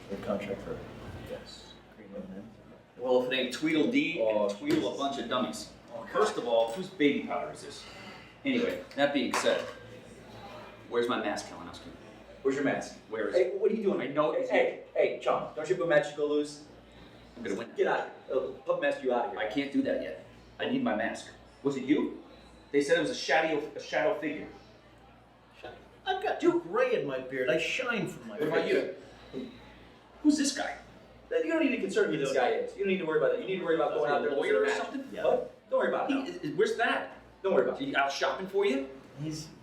Your contract for Greenland, man. Well, if it ain't Tweedledee and Tweedle a bunch of dummies. First of all, whose baby powder is this? Anyway, that being said, where's my mask, Kalinowski? Where's your mask? Where is Hey, it? what are you doing? I know it's Hey, Chong, don't you have a match to go loose? I'm gonna win. Get out of here. Pup mask you out of here. I can't do that yet. I need my mask. Was it you? They said it was a shadow figure. I've got too gray in my beard. I shine from my beard. What about you? Who's this guy? You don't need to concern who this guy is. You don't need to worry about that. You need to worry about going out there a with lawyer or match. something? Yeah. What? Don't worry about it. Where's that? Don't worry about it. Is he out shopping for you?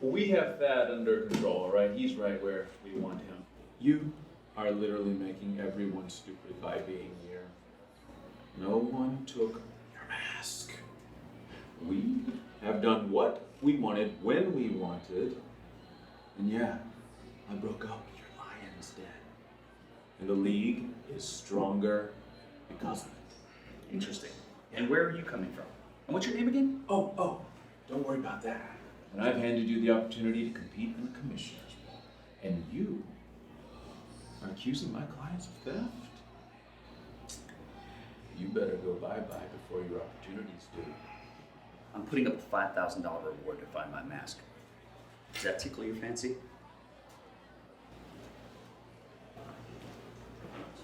We have that under control, all right? He's right where we want him. You are literally making everyone stupid by being here. No one took your mask. We have done what we wanted when we wanted. And yeah, I broke up with your lion's den. And the League is stronger because of it. Interesting. And where are you coming from? And what's your name again? Oh, don't worry about that. And I've handed you the opportunity to compete in the Commissioner's Ball. And you are accusing my clients of theft? You better go bye-bye before your opportunities do. I'm putting up a $5,000 reward to find my mask. Does that tickle your fancy?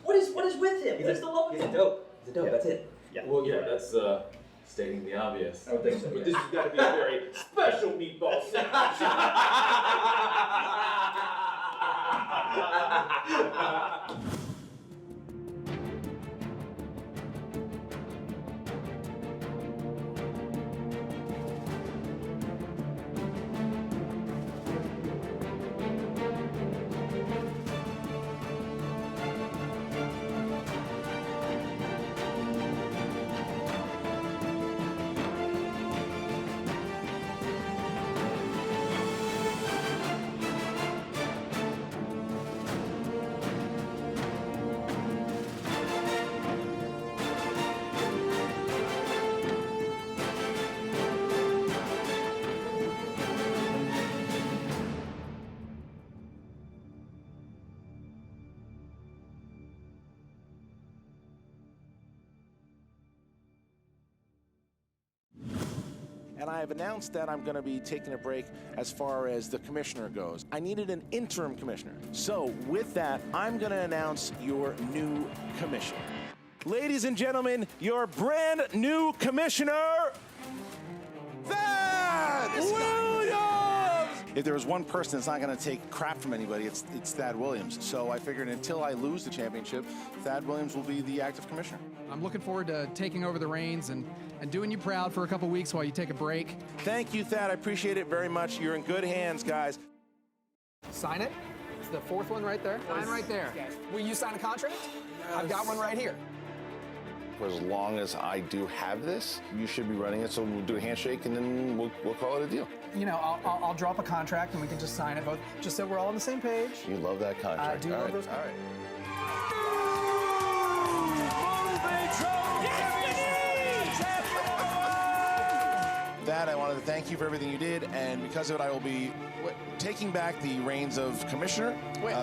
What is with him? He's the love of him. He's a dope, that's it. Yeah. Well, yeah, that's stating the obvious. I would think so. But this has got to be a very special meatball sandwich. And I have announced that I'm going to be taking a break as far as the commissioner goes. I needed an interim commissioner. So with that, I'm going to announce your new commissioner. Ladies and gentlemen, your brand new commissioner, Thad Williams! If there was one person that's not going to take crap from anybody, it's Thad Williams. So I figured until I lose the championship, Thad Williams will be the active commissioner. I'm looking forward to taking over the reins and doing you proud for a couple weeks while you take a break. Thank you, Thad. I appreciate it very much. You're in good hands, guys. Sign it. It's the fourth one right there. Sign right there. Will you sign a contract? Yes. I've got one right here. For as long as I do have this, you should be running it, so we'll do a handshake and then we'll call it a deal. You know, I'll drop a contract and we can just sign it both, just so we're all on the same page. You love that contract. I do love those. All right. That I wanted to thank you for everything you did, and because of it, I will be taking back the reins of commissioner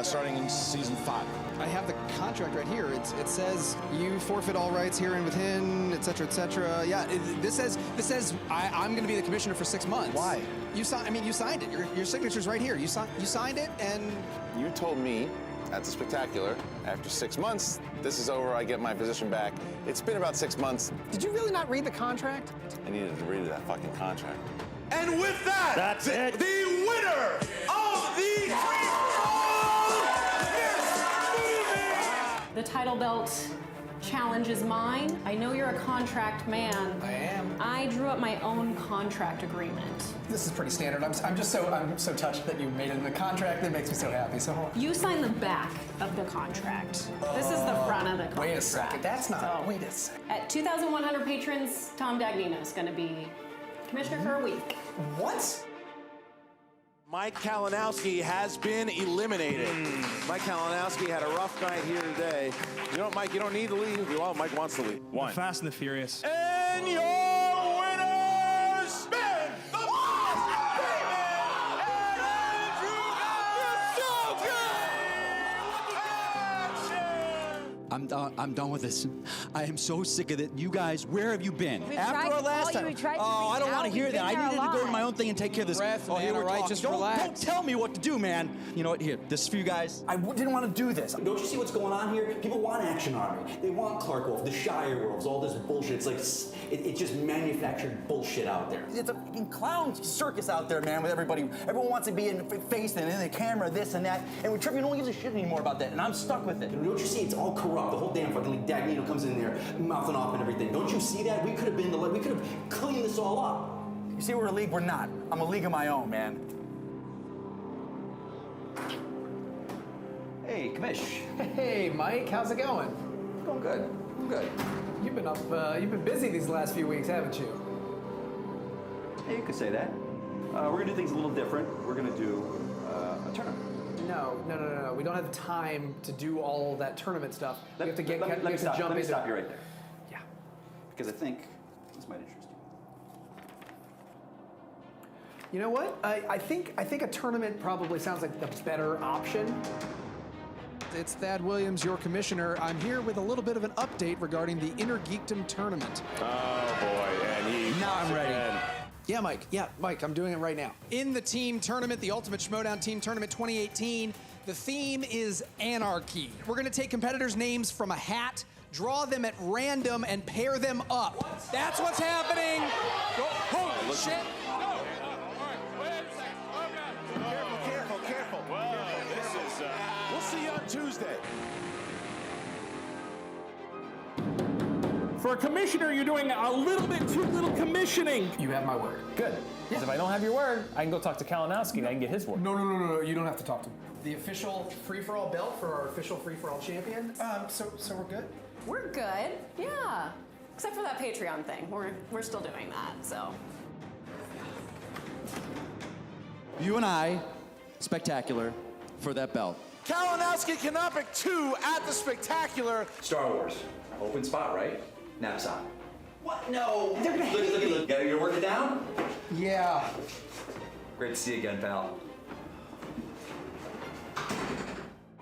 starting in season 5. I have the contract right here. It says you forfeit all rights here and within, et cetera, et cetera. Yeah, this says I'm going to be the commissioner for 6 months. Why? You signed it. Your signature's right here. You signed it, and You told me at the Spectacular, after 6 months, this is over, I get my position back. It's been about 6 months. did you really not read the contract? I needed to read that fucking contract. And with that, That's it. The winner of the The title belt challenge is mine. I know you're a contract man. I am. I drew up my own contract agreement. This is pretty standard. I'm so touched that you made it in the contract. That makes me so happy. So You sign the back of the contract. This is the front of the contract. wait a second. That's not. So, Wait a second. At 2,100 patrons, Tom Dagnino's going to be commissioner for a week. What? Mike Kalinowski has been eliminated. Mike Kalinowski had a rough night here today. You know what, Mike? You don't need to leave. Well, Mike wants to leave. The Fast and the Furious. And your winners, Ben the Boss Heyman and Andrew Gallagher. I'm done with this. I am so sick of it. You guys, where have you been? After our last time. Oh, I don't want to hear that. I needed to go to my own thing and take care of this. Breath, oh, man, here we're all right, talking. just Don't relax. tell me what to do, man. You know what? Here, this is for you guys. I didn't want to do this. Don't you see what's going on here? People want Action Army. They want Clark Wolf, the Shire Wolves, all this bullshit. It's like, it's just manufactured bullshit out there. It's a fucking clown circus out there, man, with everybody. Everyone wants to be in face and in the camera, this and that. And with Trivia, no one gives a shit anymore about that. And I'm stuck with it. Don't you see? It's all corrupt. The whole damn fucking league. Dagnino comes in there, mouthing off and everything. Don't you see that? We could have cleaned this all up. You see, we're a league. We're not. I'm a league of my own, man. Hey, Commish. Hey, Mike, how's it going? Going good. I'm good. You've been busy these last few weeks, haven't you? Hey, you could say that. We're gonna do things a little different. We're gonna do a tournament. No. We don't have time to do all that tournament stuff. We have to jump Let me into. stop you right there. Yeah. Because I think this might interest you. You know what? I think a tournament probably sounds like the better option. It's Thad Williams, your commissioner. I'm here with a little bit of an update regarding the Inner Geekdom tournament. Oh boy, and Now I'm ready. Yeah, Mike, I'm doing it right now. In the team tournament, the Ultimate Schmoedown Team Tournament 2018, the theme is anarchy. We're gonna take competitors' names from a hat, draw them at random, and pair them up. That's what's happening. Holy shit. Careful. We'll see you on Tuesday. For a commissioner, you're doing a little bit too little commissioning. You have my word. Good. Because if I don't have your word, I can go talk to Kalinowski and I can get his word. No. You don't have to talk to me. The official free-for-all belt for our official free-for-all champion. So we're good? We're good, yeah. Except for that Patreon thing. We're still doing that, so. You and I, Spectacular, for that belt. Kalinowski Kanopic 2 at the Spectacular. Star Wars. Open spot, right? Knapsack. What? No. They're gonna look. Got your work it down? Yeah. Great to see you again, pal.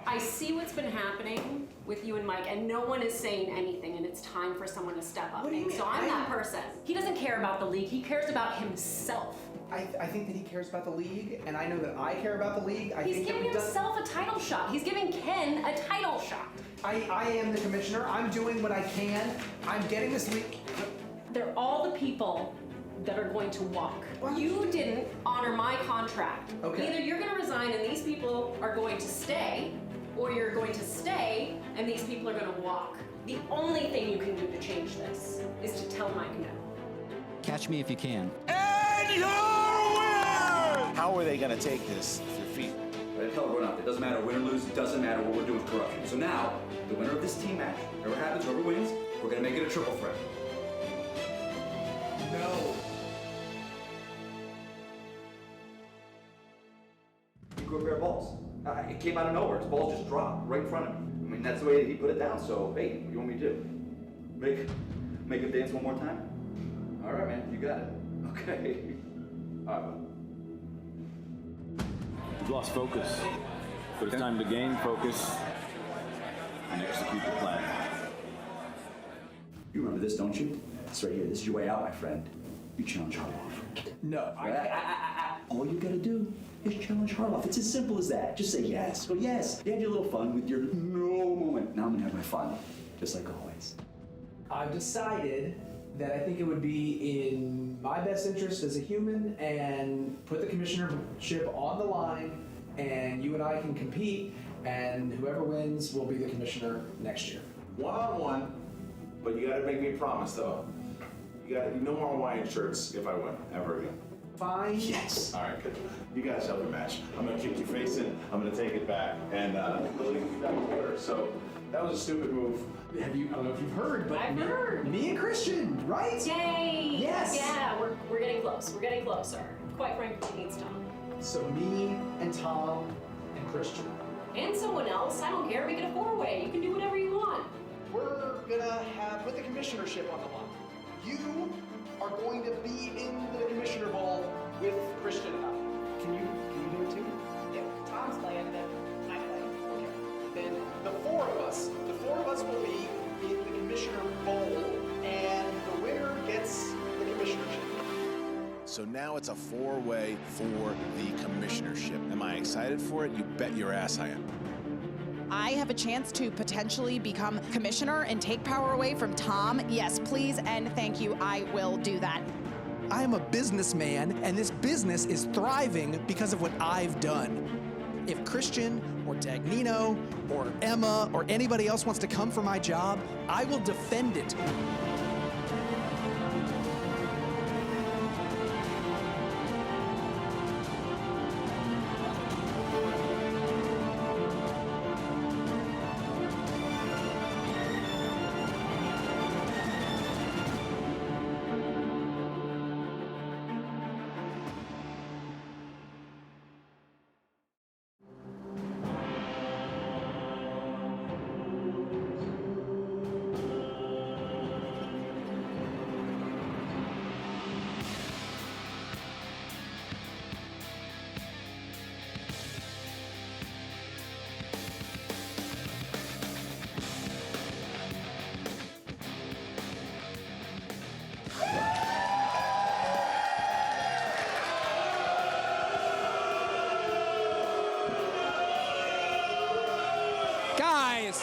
I see what's been happening with you and Mike, and no one is saying anything, and it's time for someone to step up. What do you mean? So I'm that person. He doesn't care about the league, he cares about himself. I think that he cares about the league, and I know that I care about the league. He's giving himself a title shot. He's giving Ken a title shot. I am the commissioner. I'm doing what I can. I'm getting this league. They're all the people that are going to walk. You didn't honor my contract. Okay. Either you're going to resign and these people are going to stay, or you're going to stay and these people are going to walk. The only thing you can do to change this is to tell Mike no. Catch me if you can. And your winner! How are they going to take this defeat? I tell everyone out there, it doesn't matter win or lose, it doesn't matter what we're doing with corruption. So now, the winner of this team match, whatever happens, whoever wins, we're gonna make it a triple threat. No. He grew a pair of balls. It came out of nowhere, his balls just dropped right in front of me. I mean, that's the way he put it down, so hey, what do you want me to do? Make him dance one more time? All right, man, you got it. Okay. All right, bud. You've lost focus, but it's time to gain focus and execute the plan. You remember this, don't you? This right here. This is your way out, my friend. You challenge Harloff. No. All you gotta do is challenge Harloff. It's as simple as that. Just say yes. Go yes. You had your little fun with your no moment. Now I'm gonna have my fun, just like always. I've decided that I think it would be in my best interest as a human and put the commissionership on the line, and you and I can compete, and whoever wins will be the commissioner next year. One-on-one, but you gotta make me a promise though. No more Hawaiian shirts if I win, ever again. Fine. Yes. All right, good. You guys have a match. I'm gonna kick your face in, I'm gonna take it back, and Lily can be back in order. So that was a stupid move. I don't know if you've heard, but I've heard. Me and Christian, right? Yay! Yes. Yeah, we're getting close. We're getting closer. Quite frankly, he needs Tom. So me and Tom and Christian. And someone else. I don't care. Make it a four-way. You can do whatever you want. We're gonna put the commissionership on the line. You are going to be in the commissioner ball with Christian and I. Can you do it too? Yeah, Tom's playing, then I'm playing. Okay. Then the four of us will be So now it's a four-way for the commissionership. Am I excited for it? You bet your ass I am. I have a chance to potentially become commissioner and take power away from Tom. Yes, please and thank you. I will do that. I am a businessman, and this business is thriving because of what I've done. If Christian or Dagnino or Emma or anybody else wants to come for my job, I will defend it. Guys!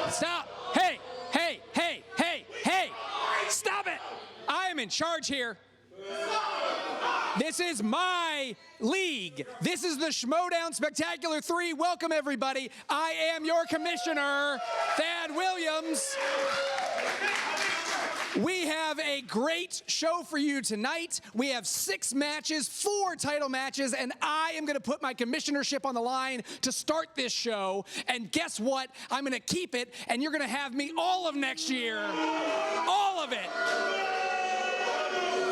Stop! Hey! Hey! Hey! Hey! Hey! Stop it! I am in charge here. This is my league. This is the Schmoedown Spectacular 3. Welcome, everybody. I am your commissioner, Thad Williams. We have a great show for you tonight. We have 6 matches, 4 title matches, and I am going to put my commissionership on the line to start this show. And guess what? I'm going to keep it, and you're going to have me all of next year. All of it.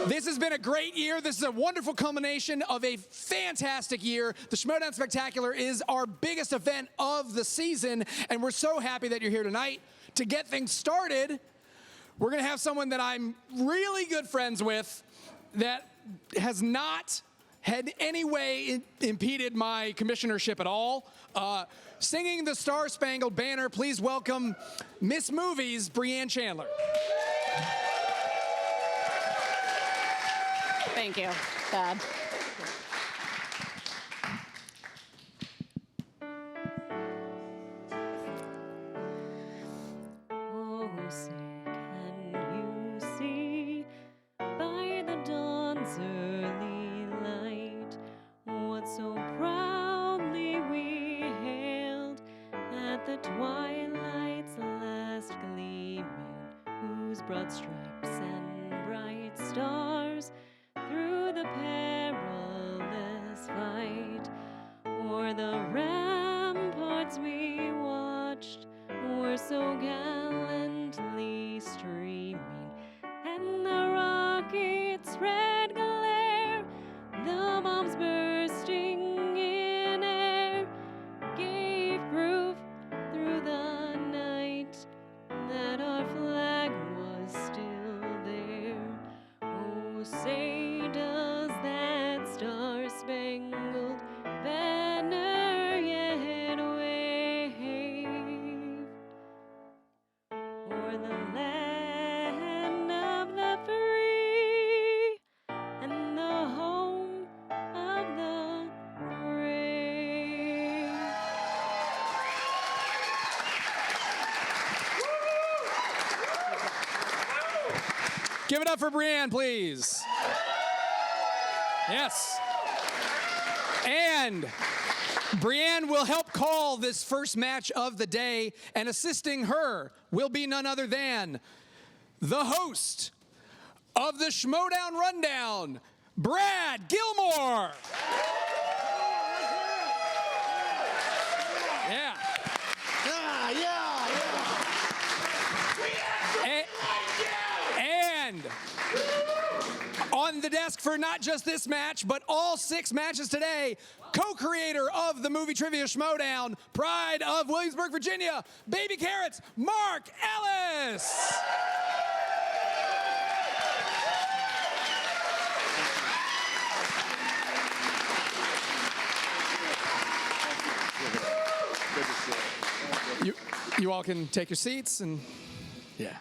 This has been a great year. This is a wonderful culmination of a fantastic year. The Schmoedown Spectacular is our biggest event of the season, and we're so happy that you're here tonight. To get things started, we're going to have someone that I'm really good friends with that has not had any way impeded my commissionership at all. Singing the Star Spangled Banner, please welcome Miss Movies, Brianne Chandler. Thank you, Thad. Oh, say, can you see by the dawn's early light what so proudly we hailed at the twilight's last gleaming, whose broad stripes and bright stars through the perilous fight o'er the ramparts we watched were so gallantly streaming, and the rockets' red glare, the bombs bursting in air, gave proof through the night that our flag was still there. Oh, say does that star-spangled banner yet wave o'er the land of the free and the home of the brave? Give it up for Brianne, please. Yes. And Brianne will help call this first match of the day, and assisting her will be none other than the host of the Schmoedown Rundown, Brad Gilmore. Yeah. And on the desk for not just this match, but all 6 matches today, co-creator of the Movie Trivia Schmoedown, pride of Williamsburg, Virginia, Baby Carrots, Mark Ellis. You all can take your seats and, yeah.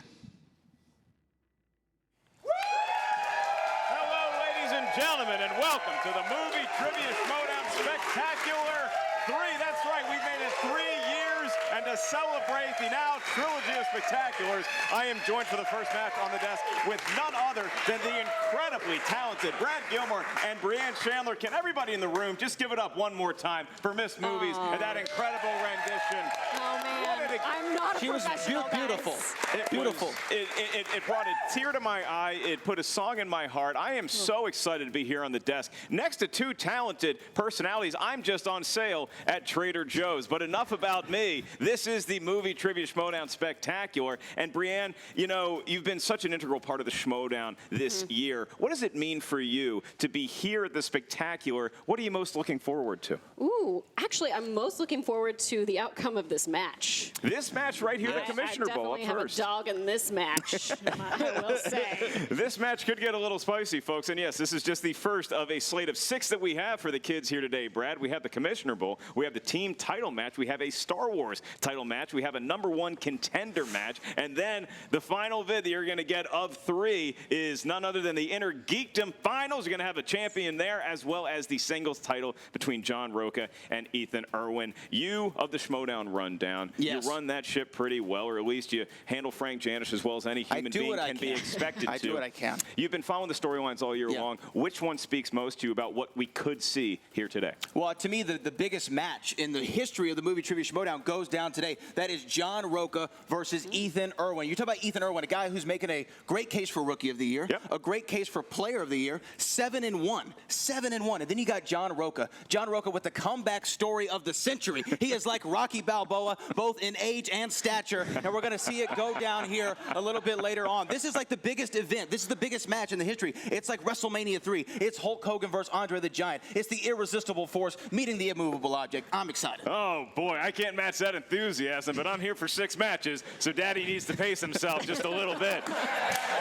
gentlemen, and welcome to the Movie Trivia Schmoedown Spectacular 3. That's right, we've made it 3 years, and to celebrate the now trilogy of spectaculars, I am joined for the first match on the desk with none other than the incredibly talented Brad Gilmore and Brianne Chandler. Can everybody in the room just give it up one more time for Miss Movies and that incredible rendition? Oh man, I'm not a professional, beautiful. guys. Beautiful. It brought a tear to my eye. It put a song in my heart. I am so excited to be here on the desk. Next to two talented personalities, I'm just on sale at Trader Joe's. But enough about me. This is the Movie Trivia Schmoedown Spectacular. And Brianne, you know, you've been such an integral part of the Schmoedown this year. What does it mean for you to be here at the Spectacular? What are you most looking forward to? Ooh, actually, I'm most looking forward to the outcome of this match. This match right here, the Commissioner Bowl up I definitely have first. a dog in this match, I will say. This match could get a little spicy, folks. And yes, this is just the first of a slate of 6 that we have for the kids here today, Brad. We have the Commissioner Bowl. We have the team title match. We have a Star Wars title match. We have a #1 contender match. And then the final vid that you're going to get of 3 is none other than the Inner Geekdom Finals. You're going to have a champion there, as well as the singles title between John Roca and Ethan Irwin. You of the Schmoedown Rundown. Yes. You run that ship pretty well, or at least you handle Frank Janish as well as any human being can be expected to. I do what I can. You've been following the storylines all year long. Which one speaks most to you about what we could see here today? Well, to me, the biggest match in the history of the Movie Trivia Schmoedown goes down today. That is John Roca versus Ethan Irwin. You talk about Ethan Irwin, a guy who's making a great case for Rookie of the Year, a great case for Player of the Year, 7-1. 7-1. And then you got John Roca. John Roca with the comeback story of the century. He is like Rocky Balboa, both in age and stature, and we're going to see it go down here a little bit later on. This is like the biggest event. This is the biggest match in the history. It's like WrestleMania 3. It's Hulk Hogan versus Andre the Giant. It's the irresistible force meeting the immovable object. I'm excited. Oh, boy, I can't match that enthusiasm, but I'm here for 6 matches, so Daddy needs to pace himself just a little bit.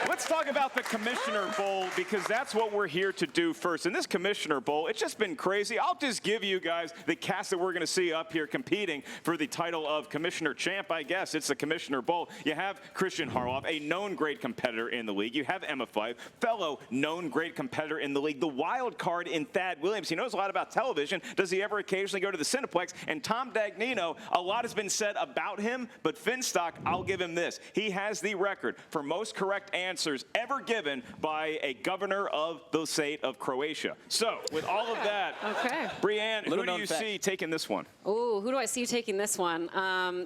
Let's talk about the Commissioner Bowl, because that's what we're here to do first. In this Commissioner Bowl, it's just been crazy. I'll just give you guys the cast that we're going to see up here competing for the title of Commissioner Champ, I guess. It's the Commissioner Bowl. You have Christian Harloff, a known great competitor in the league. You have Emma Fyfe, fellow known great competitor in the league. The wild card in Thad Williams. He knows a lot about television. Does he ever occasionally go to the Cineplex? And Tom Dagnino, a lot has been said about him, but Finstock, I'll give him this. He has the record for most correct answers ever given by a governor of the state of Croatia. So, with all of that, Brianne, who do you see taking this one? Ooh, who do I see taking this one?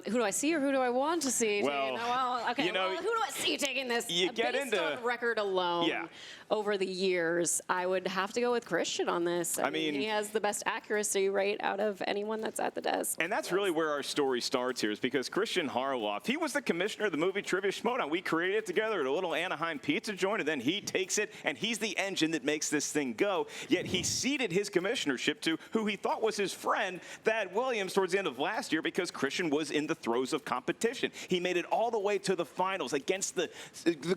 Who do I see, or who do I want to see? Well, okay. you know, who do I see taking this? You get Based into on record alone, over the years, I would have to go with Christian on this. I mean, he has the best accuracy rate out of anyone that's at the desk. And that's really where our story starts here, is because Christian Harloff, he was the commissioner of the Movie Trivia Schmoedown. We created it together at a little Anaheim pizza joint, and then he takes it, and he's the engine that makes this thing go. Yet he ceded his commissionership to who he thought was his friend, Thad Williams, towards the end of last year, because Christian was in the throes of competition. He made it all the way to the finals against the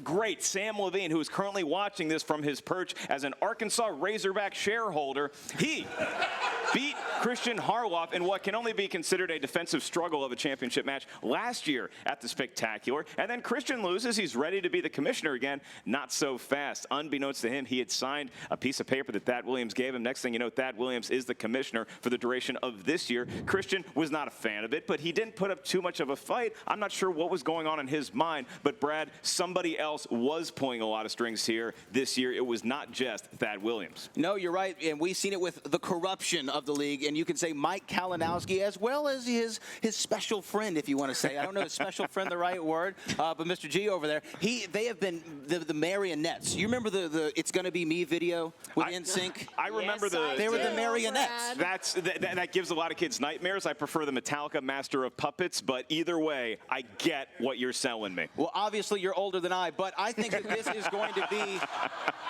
great Sam Levine, who is currently watching this from his perch as an Arkansas Razorback shareholder. He beat Christian Harloff in what can only be considered a defensive struggle of a championship match last year at the Spectacular. And then Christian loses. He's ready to be the commissioner again. Not so fast. Unbeknownst to him, he had signed a piece of paper that Thad Williams gave him. Next thing you know, Thad Williams is the commissioner for the duration of this year. Christian was not a fan of it, but he didn't put up too much of a fight. I'm not sure what was going on in his mind, but Brad, somebody else was pulling a lot of strings here this year. It was not just Thad Williams. No, you're right, and we've seen it with the corruption of the league, and you can say Mike Kalinowski, as well as his special friend, if you want to say. I don't know if special friend the right word, but Mr. G over there, they have been the marionettes. You remember the It's Gonna Be Me video with NSYNC? I remember they were the marionettes. That gives a lot of kids nightmares. I prefer the Metallica Master of Puppets, but either way, I get what you're selling me. Well, obviously you're older than I, but I think that this is going to be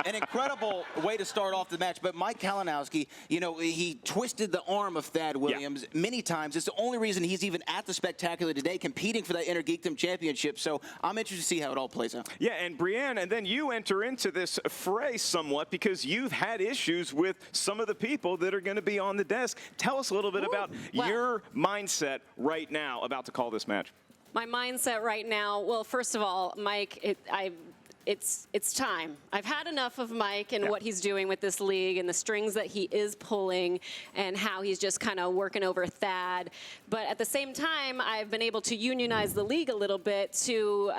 an incredible way to start off the match. But Mike Kalinowski, you know, he twisted the arm of Thad Williams many times. It's the only reason he's even at the Spectacular today, competing for that Inner Geekdom Championship. So I'm interested to see how it all plays out. Yeah, and Brianne, and then you enter into this fray somewhat because you've had issues with some of the people that are going to be on the desk. Tell us a little bit about your mindset right now about to call this match. My mindset right now, well, first of all, Mike, it's time. I've had enough of Mike and what he's doing with this league and the strings that he is pulling and how he's just kind of working over Thad. But at the same time, I've been able to unionize the league a little bit to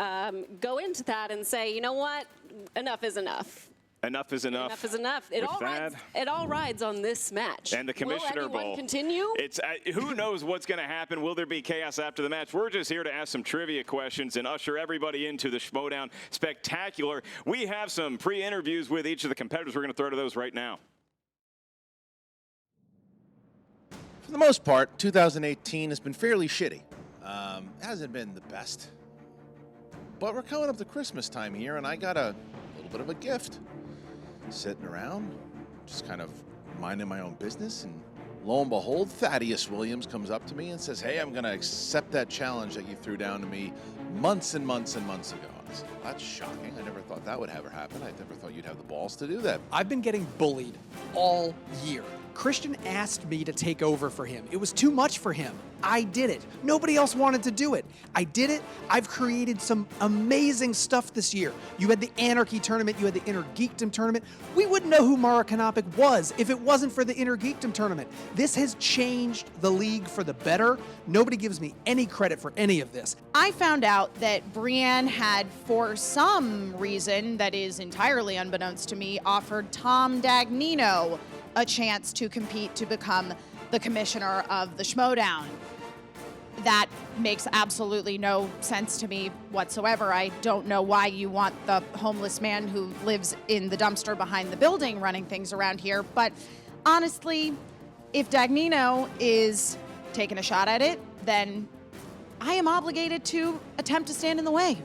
go into that and say, you know what, enough is enough. Enough is enough. Enough is enough. It all rides on this match. And the Commissioner Will anyone Bowl. Continue? It's who knows what's going to happen. Will there be chaos after the match? We're just here to ask some trivia questions and usher everybody into the Schmoedown Spectacular. We have some pre-interviews with each of the competitors. We're going to throw to those right now. For the most part, 2018 has been fairly shitty. Hasn't been the best. But we're coming up to Christmas time here, and I got a little bit of a gift. Sitting around, just kind of minding my own business, and lo and behold, Thaddeus Williams comes up to me and says, hey, I'm going to accept that challenge that you threw down to me months and months and months ago. I said, well, that's shocking. I never thought that would ever happen. I never thought you'd have the balls to do that. I've been getting bullied all year. Christian asked me to take over for him. It was too much for him. I did it. Nobody else wanted to do it. I did it. I've created some amazing stuff this year. You had the Anarchy tournament. You had the Inner Geekdom tournament. We wouldn't know who Mara Kanopik was if it wasn't for the Inner Geekdom tournament. This has changed the league for the better. Nobody gives me any credit for any of this. I found out that Brienne had, for some reason that is entirely unbeknownst to me, offered Tom Dagnino a chance to compete to become the commissioner of the Schmoedown. That makes absolutely no sense to me whatsoever. I don't know why you want the homeless man who lives in the dumpster behind the building running things around here, but honestly, if Dagnino is taking a shot at it, then I am obligated to attempt to stand in the way.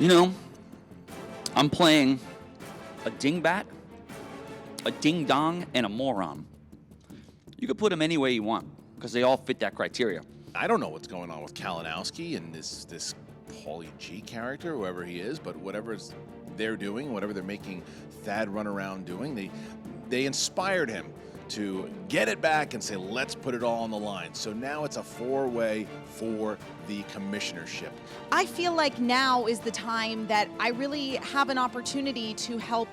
You know, I'm playing a dingbat, a ding-dong, and a moron. You could put them any way you want, because they all fit that criteria. I don't know what's going on with Kalinowski and this Paulie G character, whoever he is, but whatever they're doing, whatever they're making Thad run around doing, they inspired him to get it back and say, let's put it all on the line. So now it's a four-way for the commissionership. I feel like now is the time that I really have an opportunity to help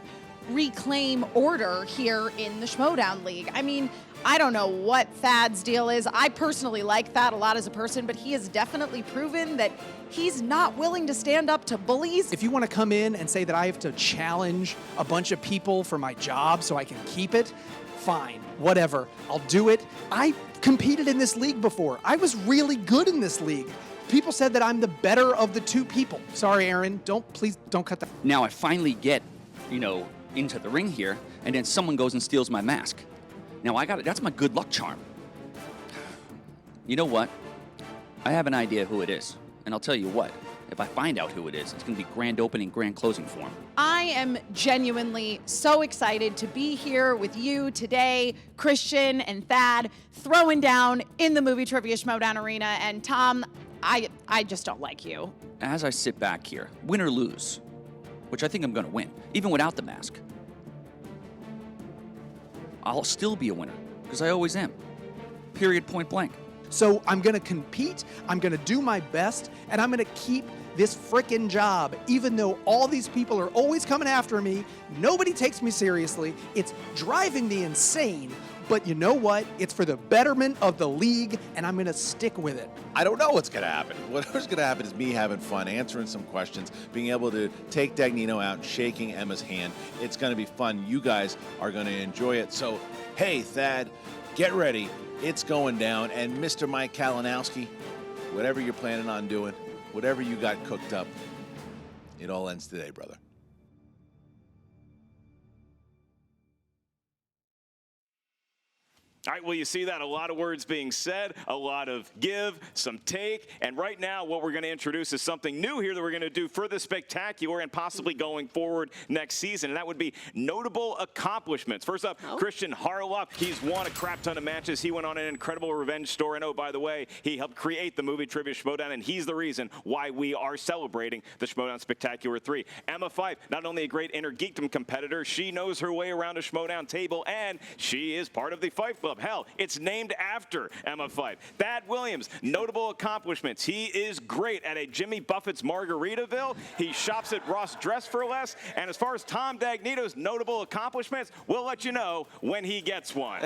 reclaim order here in the Schmoedown League. I mean, I don't know what Thad's deal is. I personally like Thad a lot as a person, but he has definitely proven that he's not willing to stand up to bullies. If you want to come in and say that I have to challenge a bunch of people for my job so I can keep it, fine, whatever, I'll do it. I competed in this league before. I was really good in this league. People said that I'm the better of the two people. Sorry, Aaron, please don't cut that. Now I finally get, into the ring here, and then someone goes and steals my mask. Now I got it. That's my good luck charm. You know what? I have an idea who it is, and I'll tell you what. If I find out who it is, it's going to be grand opening, grand closing for him. I am genuinely so excited to be here with you today, Christian and Thad, throwing down in the Movie Trivia Schmoedown arena. And Tom, I just don't like you. As I sit back here, win or lose, which I think I'm going to win, even without the mask, I'll still be a winner, because I always am. Period, point blank. So I'm going to compete, I'm going to do my best, and I'm going to keep this frickin' job, even though all these people are always coming after me. Nobody takes me seriously. It's driving me insane. But you know what? It's for the betterment of the league, and I'm going to stick with it. I don't know what's going to happen. What's going to happen is me having fun, answering some questions, being able to take Dagnino out, and shaking Emma's hand. It's going to be fun. You guys are going to enjoy it. So, hey, Thad, get ready. It's going down. And Mr. Mike Kalinowski, whatever you're planning on doing, whatever you got cooked up, it all ends today, brother. All right, well, you see that, a lot of words being said, a lot of give, some take, and right now what we're going to introduce is something new here that we're going to do for the Spectacular and possibly going forward next season, and that would be notable accomplishments. First up, Christian Harloff. He's won a crap ton of matches. He went on an incredible revenge story, and oh, by the way, he helped create the Movie Trivia Schmoedown, and he's the reason why we are celebrating the Schmoedown Spectacular 3. Emma Fife, not only a great Inner Geekdom competitor, she knows her way around a Schmoedown table, and she is part of the Fife Club. Club. Hell, it's named after Emma Fyffe. Thad Williams, notable accomplishments. He is great at a Jimmy Buffett's Margaritaville. He shops at Ross Dress for Less. And as far as Tom Dagnito's notable accomplishments, we'll let you know when he gets one.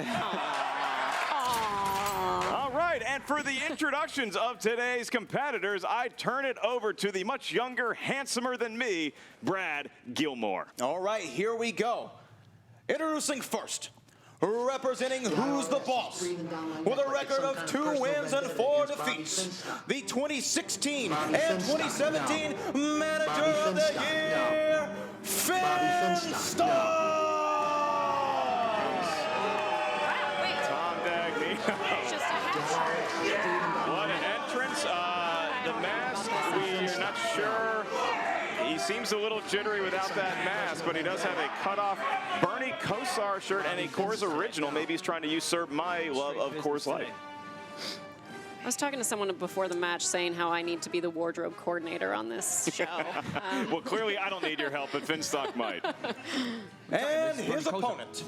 All right, and for the introductions of today's competitors, I turn it over to the much younger, handsomer than me, Brad Gilmore. All right, here we go. Introducing first, representing Who's the Boss, with a record of 2 wins and 4 defeats, the 2016 and 2017 Manager of the Year, Finn Starks. What an entrance. The mask, we're not sure. He seems a little jittery without that mask, but he does have a cut-off Bernie Kosar shirt and a Coors Original. Maybe he's trying to usurp my love of Coors Light. I was talking to someone before the match saying how I need to be the wardrobe coordinator on this show. Well, clearly I don't need your help, but Finstock might. And his opponent,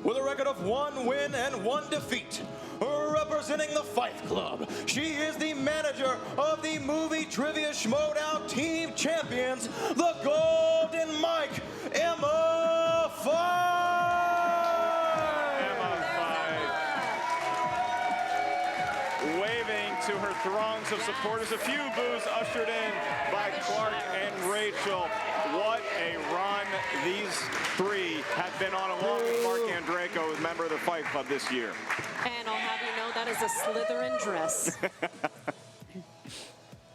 with a record of 1 win and 1 defeat, representing the Fight Club, she is the manager of the Movie Trivia Schmoedown Team Champions, the Golden Mike, Emma Fyffe. Emma Fyffe. Waving to her throngs of supporters. A few boos ushered in by Clark and Rachel. What a run these 3 have been on, along with Mark Andreyko, who's a member of the Fight Club this year. And I'll have you know that is a Slytherin dress.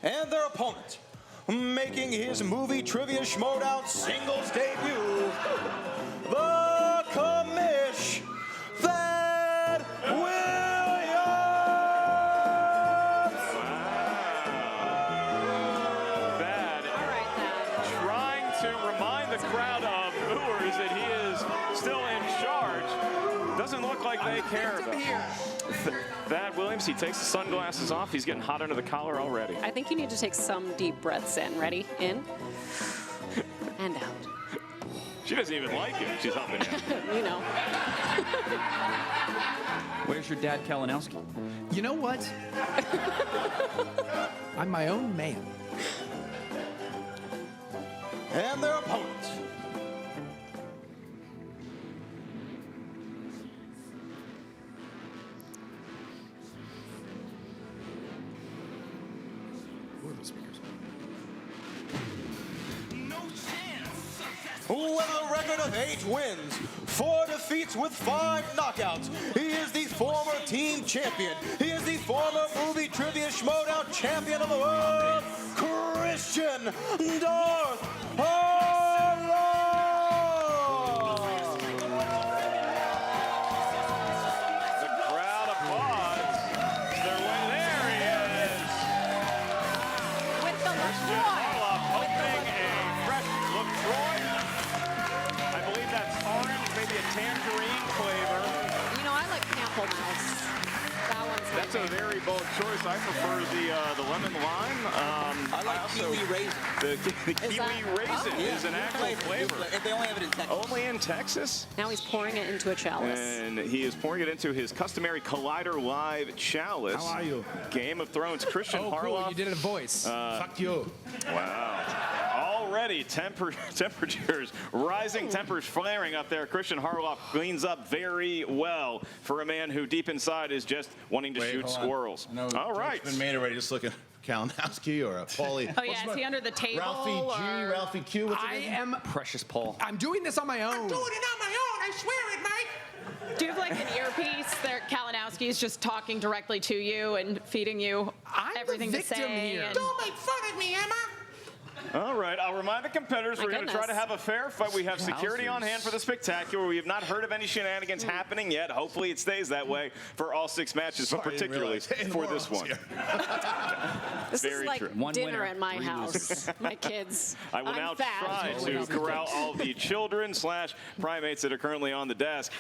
And their opponent, making his Movie Trivia Schmoedown singles debut, the commish, Thad Williams. Thad, trying to remind the crowd of booers that he is still in charge. Doesn't look like they care about him. Thad Williams, he takes the sunglasses off. He's getting hot under the collar already. I think you need to take some deep breaths in. Ready? In and out. She doesn't even like it. She's humping it. You know. Where's your dad, Kalinowski? You know what? I'm my own man. And their opponent, with a record of 8 wins, 4 defeats with 5 knockouts. He is the former team champion. He is the former Movie Trivia Schmoedown champion of the world, Christian Darth The crowd applauds. There he is. With the Christian Harloff opening a fresh LaCroix. I believe that's orange, maybe a tangerine flavor. You know, I like Campo Mouse. That one's my That's a very bold choice. I prefer the lemon lime. I like kiwi raisin. The kiwi raisin is an actual flavor. They only have it in Texas. Only in Texas? Now he's pouring it into a chalice. And he is pouring it into his customary Collider Live chalice. How are you? Game of Thrones. Christian Oh, Harloff. cool. You did it in a voice. Fuck you. Wow. Already temperatures rising, tempers flaring up there. Christian Harloff cleans up very well for a man who deep inside is just wanting to shoot squirrels. All right. Been made already. Just looking for Kalinowski or a Paulie. Oh yeah, is he under the table? Ralphie G, or... Ralphie Q. What's I am Precious Paul. I'm doing this on my own. I swear it, Mike. Do you have like an earpiece there? Kalinowski is just talking directly to you and feeding you everything the victim to say. here. And... Don't make fun of me, Emma. All right, I'll remind the competitors My we're going to try to goodness. have a fair fight. We have security on hand for the spectacular. We have not heard of any shenanigans happening yet. Hopefully it stays that way for all 6 matches, but particularly for this one. This Very is like true. One dinner winner, at my 3 house. losers. My kids. I will now Thad. try to corral all the children / primates that are currently on the desk.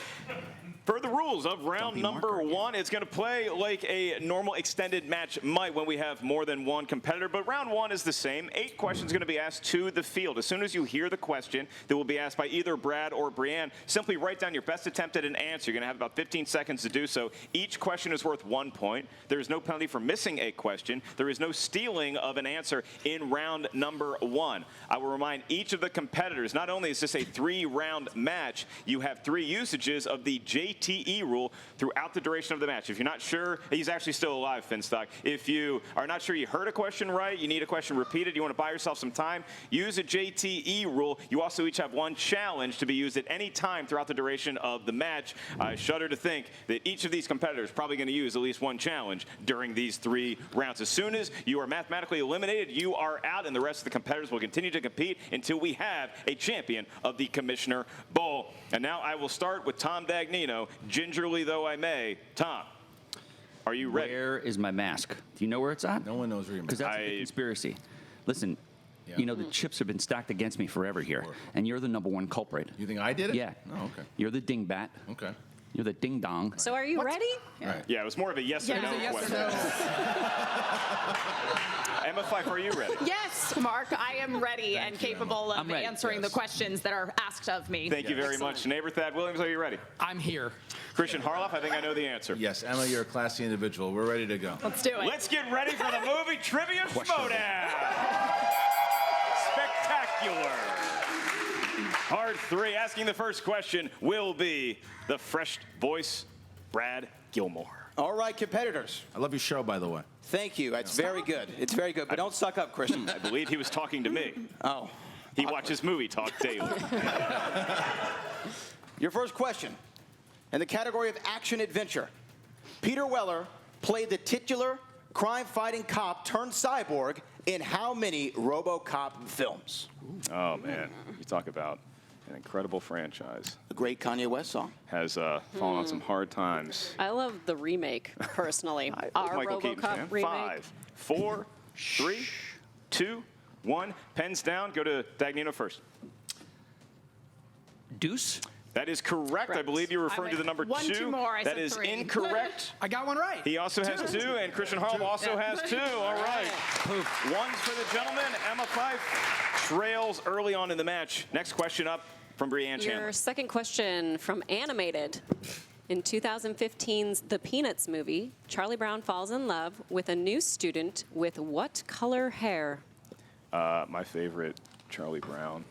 For the rules of round number 1, it's going to play like a normal extended match might when we have more than one competitor, but round 1 is the same. 8 questions going to be asked to the field. As soon as you hear the question that will be asked by either Brad or Brianne, simply write down your best attempt at an answer. You're going to have about 15 seconds to do so. Each question is worth 1 point. There is no penalty for missing a question. There is no stealing of an answer in round number 1. I will remind each of the competitors, not only is this a 3-round match, you have 3 usages of the JTE rule throughout the duration of the match. If you're not sure, he's actually still alive, Finstock. If you are not sure you heard a question right, you need a question repeated, you want to buy yourself some time, use a JTE rule. You also each have 1 challenge to be used at any time throughout the duration of the match. I shudder to think that each of these competitors is probably going to use at least 1 challenge during these 3 rounds. As soon as you are mathematically eliminated, you are out, and the rest of the competitors will continue to compete until we have a champion of the Commissioner Bowl. And now I will start with Tom Dagnino, gingerly though I may. Tom, are you ready? Where is my mask? Do you know where it's at? No one knows where your mask is. Because that's a big conspiracy. Listen, you know, the chips have been stacked against me forever here, and you're the #1 culprit. You think I did it? Yeah. Oh, okay. You're the dingbat. Okay. You're the ding-dong. So are you ready? Right. Yeah, it was more of a yes or no question. Emma Fife, are you ready? Yes, Mark, I am ready and capable of answering the questions that are asked of me. Thank you very much. Neighbor Thad Williams, are you ready? I'm here. Christian Harloff, I think I know the answer. Yes, Emma, you're a classy individual. We're ready to go. Let's do it. Let's get ready for the Movie Trivia Schmoedown. Spectacular. Part 3, asking the first question will be the fresh voice, Brad Gilmore. All right, competitors. I love your show, by the way. Thank you. It's very good. It's very good. But don't suck up, Christian. I believe he was talking to me. Oh. He watches Movie Talk daily. Your first question. In the category of action-adventure, Peter Weller played the titular crime-fighting cop turned cyborg in how many RoboCop films? Oh, man. You talk about an incredible franchise. A great Kanye West song. Has fallen on some hard times. I love the remake, personally. Our Michael Keaton RoboCop fan. remake. 5, 4, 3, 2, 1. Pens down. Go to Dagnino first. Deuce? That is correct. I believe you're referring to the number 2. 1, 2 more. I that said is 3. incorrect. I got one right. He also has 2, and Christian Harloff also has 2. All right. One's for the gentleman. Emma Fife trails early on in the match. Next question up from Brianne Chandler. Your second question from Animated. In 2015's The Peanuts movie, Charlie Brown falls in love with a new student with what color hair? My favorite Charlie Brown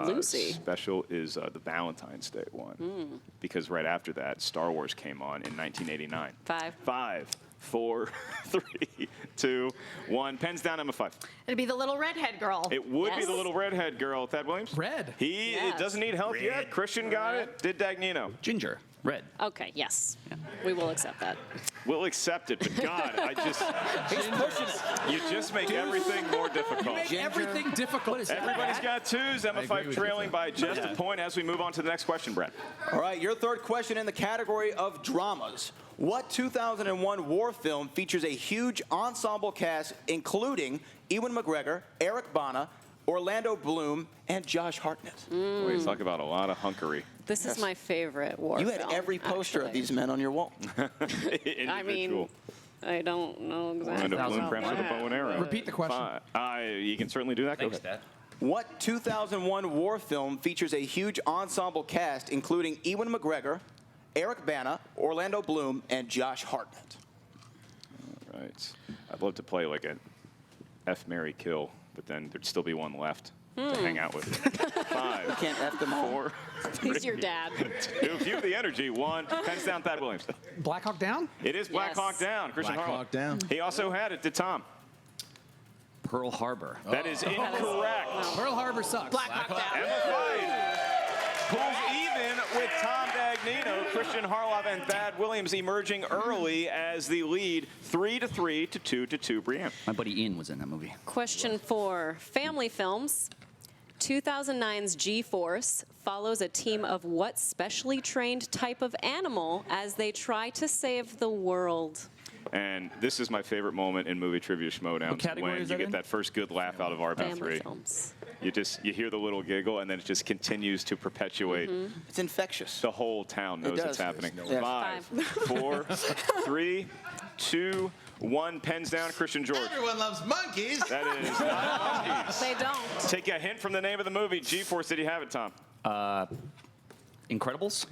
Lucy. special is the Valentine's Day one. Because right after that, Star Wars came on in 1989. 5, 4, 3, 2, 1. Pens down, Emma Fife. It'd be the little redhead girl. It would be the little redhead girl. Thad Williams? Red. It doesn't need help yet. Christian got it. Did Dagnino? Ginger. Red. Okay, yes. We will accept that. We'll accept it, but God, He's pushing. you just make everything more difficult. You make everything difficult. Everybody's got 2s. Emma Fife trailing by just a point as we move on to the next question, Brett. All right, your third question in the category of dramas. What 2001 war film features a huge ensemble cast including Ewan McGregor, Eric Bana, Orlando Bloom, and Josh Hartnett? We talk about a lot of hunkery. This is my favorite war You had film, every poster actually. of these men on your wall. I mean, I don't know exactly. Orlando Bloom perhaps with a bow and arrow. Repeat the question. You can certainly do that. Go ahead. What 2001 war film features a huge ensemble cast including Ewan McGregor, Eric Bana, Orlando Bloom, and Josh Hartnett? All right. I'd love to play like an F, Marry, Kill, but then there'd still be one left to hang out with. 5, You can't F them all. 4, He's your dad. 2. Cue the energy. 1. Pens down, Thad Williams. Black Hawk Down? It is Black Hawk Down. Christian Black Harloff. Hawk Down. He also had it. Did Tom? Pearl Harbor. That is incorrect. Pearl Harbor sucks. Black Hawk Down. Emma Fife pulls even with Tom Dagnino, Christian Harloff, and Thad Williams emerging early as the lead, 3-3 to 2-2. Brianne. My buddy Ian was in that movie. Question 4, family films. 2009's G-Force follows a team of what specially trained type of animal as they try to save the world? And this is my favorite moment in Movie Trivia Schmoedown, What category when is you that get in? that first good laugh out of RB3. Family films. You hear the little giggle, and then it just continues to perpetuate. It's infectious. The whole town knows it's happening. Yeah. 5, 4, 3, 2, 1. Pens down, Christian George. Everyone loves monkeys. That is not monkeys. They don't. Take a hint from the name of the movie. G-Force, did you have it, Tom? Incredibles?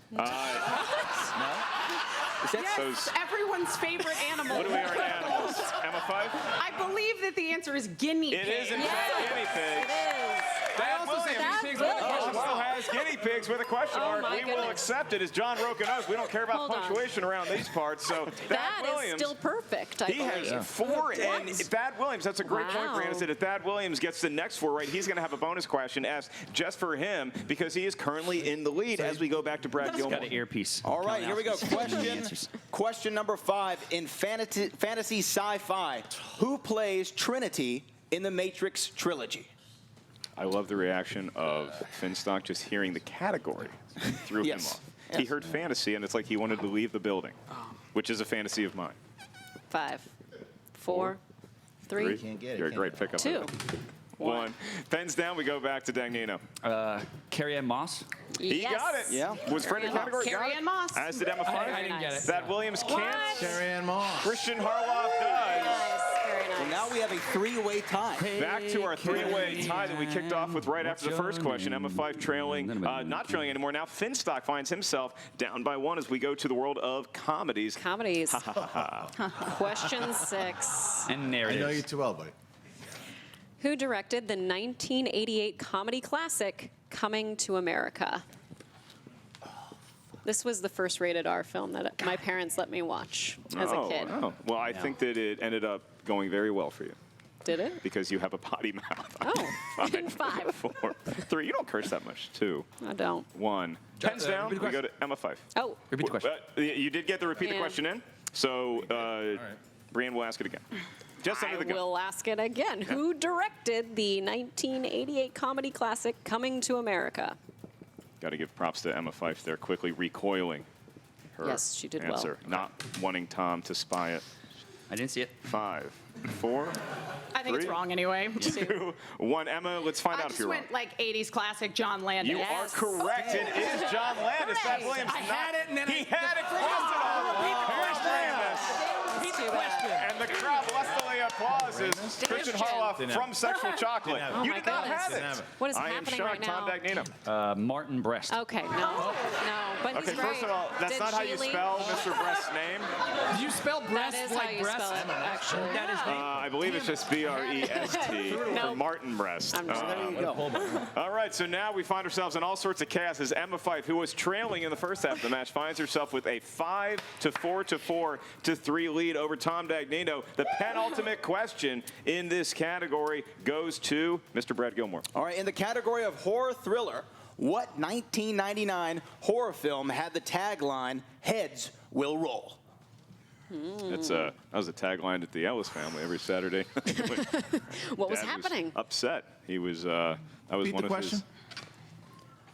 Yes, everyone's favorite animal. What do we are animals? Emma 5? I believe that the answer is guinea pig. It is in fact guinea pigs. Thad Williams Also has guinea pigs with a question Oh, mark. my We will goodness. accept it, as John Roken knows. We don't care about Hold on. punctuation around these parts. So That Thad is Williams, still perfect, I he believe. has 4, and Thad Williams, that's a great point, Wow. Brianna said. If Thad Williams gets the next 4 right, he's going to have a bonus question asked just for him because he is currently in the lead as we go back to Brad Gilmore. Got an earpiece. All right, here we go. Question number 5 in fantasy sci-fi. Who plays Trinity in the Matrix trilogy? I love the reaction of Finstock just hearing the category threw him off. He heard fantasy, and it's like he wanted to leave the building, which is a fantasy of mine. 5, 4, 3. You're a great pickup. 2. 1. Pens down. We go back to Dagnino. Carrie Ann Moss. He got it. Yeah. Was friend of the category. Carrie got Ann it. Moss. As did Emma 5. I didn't get it. Thad Williams can't. Carrie Ann Moss. Christian Harloff does. Well, now we have a 3-way tie. Back to our 3-way tie that we kicked off with right after the first question. Emma 5 trailing, not trailing anymore. Now Finstock finds himself down by 1 as we go to the world of comedies. Comedies. Question 6. And narratives. I know you too well, buddy. Who directed the 1988 comedy classic Coming to America? This was the first rated R film that my parents let me watch as a kid. Oh. Well, I think that it ended up going very well for you. Did it? Because you have a potty mouth. Oh, 5. 4, 3. You don't curse that much. 2. I don't. 1. Pens down. We go to Emma 5. Oh. Repeat the question. You did get to repeat the question in. So, Brian will ask it again. Just under the gun. I will ask it again. Who directed the 1988 comedy classic Coming to America? Got to give props to Emma Fife there, quickly recoiling her Yes, she did well. answer, not wanting Tom to spy it. I didn't see it. 5, 4, I think it's 3, wrong anyway. 2, 1. Emma, let's find out if just you're wrong. went like 80s classic John Landis. You are correct. It is John Landis. Thad Williams. I had it, and then he had it crossed it off. And the crowd lustily applauses Christian Harloff from Sexual Chocolate. Oh You my did not have goodness. it. What is I am happening shocked, right now? Tom Dagnino. Martin Brest. Okay, no, but he's Okay, right. first of all, that's Did not how you Sheely- spell Mr. Brest's name. Did you spell breast That is like how you breast? spell it, actually. That is I believe it's just B-R-E-S-T for Martin Brest. I'm just- There you go. All right, so now we find ourselves in all sorts of chaos as Emma Fife, who was trailing in the first half of the match, finds herself with a 5-4-4-3 lead over Tom Dagnino. The penultimate question in this category goes to Mr. Brad Gilmore. All right, in the category of horror thriller, what 1999 horror film had the tagline, "Heads Will Roll"? That was a tagline at the Ellis family every Saturday. What was Dad happening? upset. He was. That was Repeat one the of question.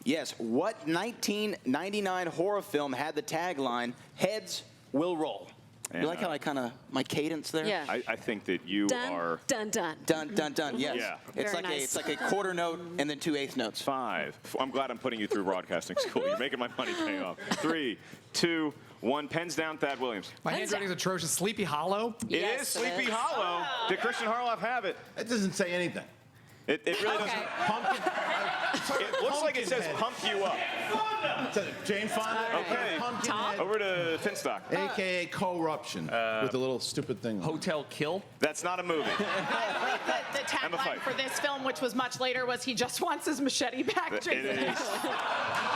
Yes, what 1999 horror film had the tagline, "Heads Will Roll"? And, You like how I kind of, my cadence there? Yeah. I think that you Dun, are dun, dun. Dun, dun, dun, yes. Yeah. It's Very like nice. it's like a quarter note and then 2 eighth notes. 5. I'm glad I'm putting you through broadcasting school. You're making my money pay off. 3, 2, 1. Pens down. Thad Williams. My handwriting is atrocious. Sleepy Hollow. It is Sleepy Hollow. Did Christian Harloff have it? It doesn't say anything. It really doesn't. Pumpkin. It looks like it says pump you up. Jane Fonda. Okay. Pumpkinhead. Over to Finstock. AKA corruption with the little stupid thing. Hotel Kill. That's not a movie. I think the Emma tagline Fife. for this film, which was much later, was "He just wants his machete back." It Jason. is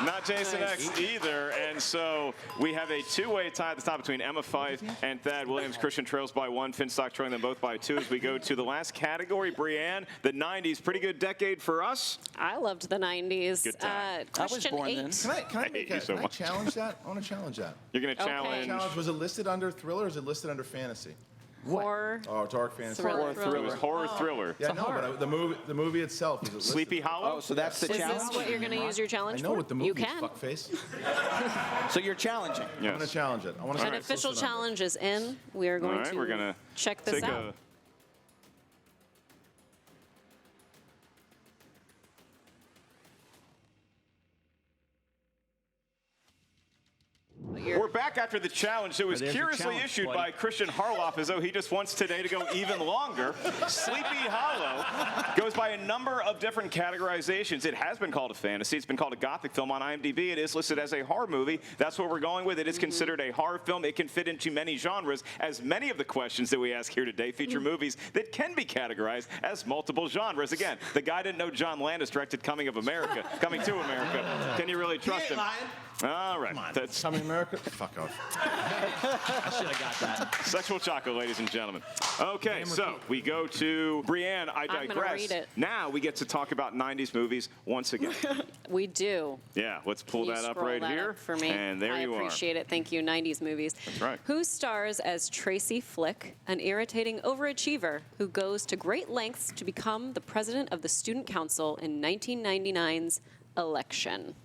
not Jason X either, and so we have a 2-way tie at the top between Emma Fife and Thad Williams. Christian trails by 1, Finstock trailing them both by 2 as we go to the last category. Brianne, the 90s, pretty good decade for us. I loved the 90s. Good time. Question 8. Can I hate you so much. challenge that? I want to challenge that. You're going to Okay. challenge. Was it listed under thriller or is it listed under fantasy? Horror. Oh, dark fantasy. Thriller. It was horror thriller. Yeah, no, but the movie itself is it listed? Sleepy Hollow. Oh, so that's the Is challenge? this what you're going to use your challenge I know for? what the movie you is, can. fuckface. So you're challenging. I'm going to challenge it. I want to. An official challenge is in. We are All going right, to we're going to check this take out. We're back after the challenge that was There's your curiously challenge, issued buddy. by Christian Harloff as though he just wants today to go even longer. Sleepy Hollow goes by a number of different categorizations. It has been called a fantasy. It's been called a gothic film on IMDb. It is listed as a horror movie. That's what we're going with. It is considered a horror film. It can fit into many genres, as many of the questions that we ask here today feature movies that can be categorized as multiple genres. Again, the guy didn't know John Landis directed Coming to America. Can you really trust him? All right. That's Coming to America? Fuck off. I should have got that. Sexual Chocolate, ladies and gentlemen. Okay, so we go to Brienne. I I'm digress. gonna read it. Now we get to talk about 90s movies once again. We do. Yeah, let's pull Can you that up scroll right that here. up for me. And there you I are. appreciate it. Thank you. 90s movies. That's right. Who stars as Tracy Flick, an irritating overachiever who goes to great lengths to become the president of the student council in 1999's election?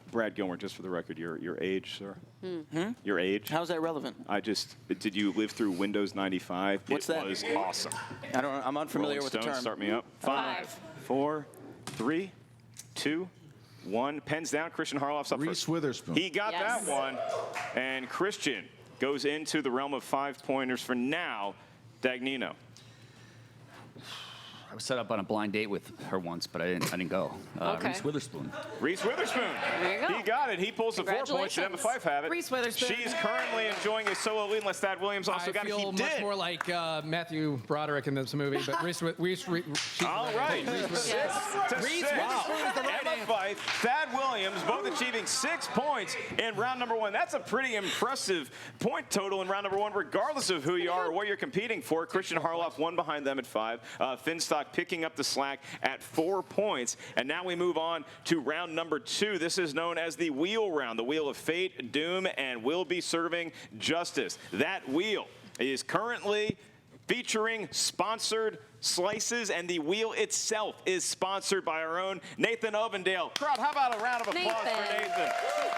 Brad Gilmore, just for the record, your age, sir. Hmm? Your age. How's that relevant? Did you live through Windows 95? What's that? It was awesome. I'm unfamiliar Rolling with the Stones, term. Start me up. 5, 4, 3, 2, 1. Pens down. Christian Harloff's up Reese first. Witherspoon. He got that one. And Christian goes into the realm of 5-pointers for now. Dagnino. I was set up on a blind date with her once, but I didn't go. Okay. Reese Witherspoon. Reese Witherspoon. There you go. He got it. He pulls the 4 points. Emma Fife have it. Reese Witherspoon. She's currently enjoying a solo lead unless Thad Williams also got it. I He feel did. much more like Matthew Broderick in this movie, but Reese All right. Reese 6 to 6. Emma Fife, Thad Williams, both achieving 6 points in round number 1. That's a pretty impressive point total in round number 1, regardless of who you are or what you're competing for. Christian Harloff one behind them at 5. Finstock picking up the slack at 4 points. And now we move on to round number 2. This is known as the wheel round, the wheel of fate, doom, and will be serving justice. That wheel is currently featuring sponsored slices, and the wheel itself is sponsored by our own Nathan Ovendale. Crowd, how about a round of applause for Nathan?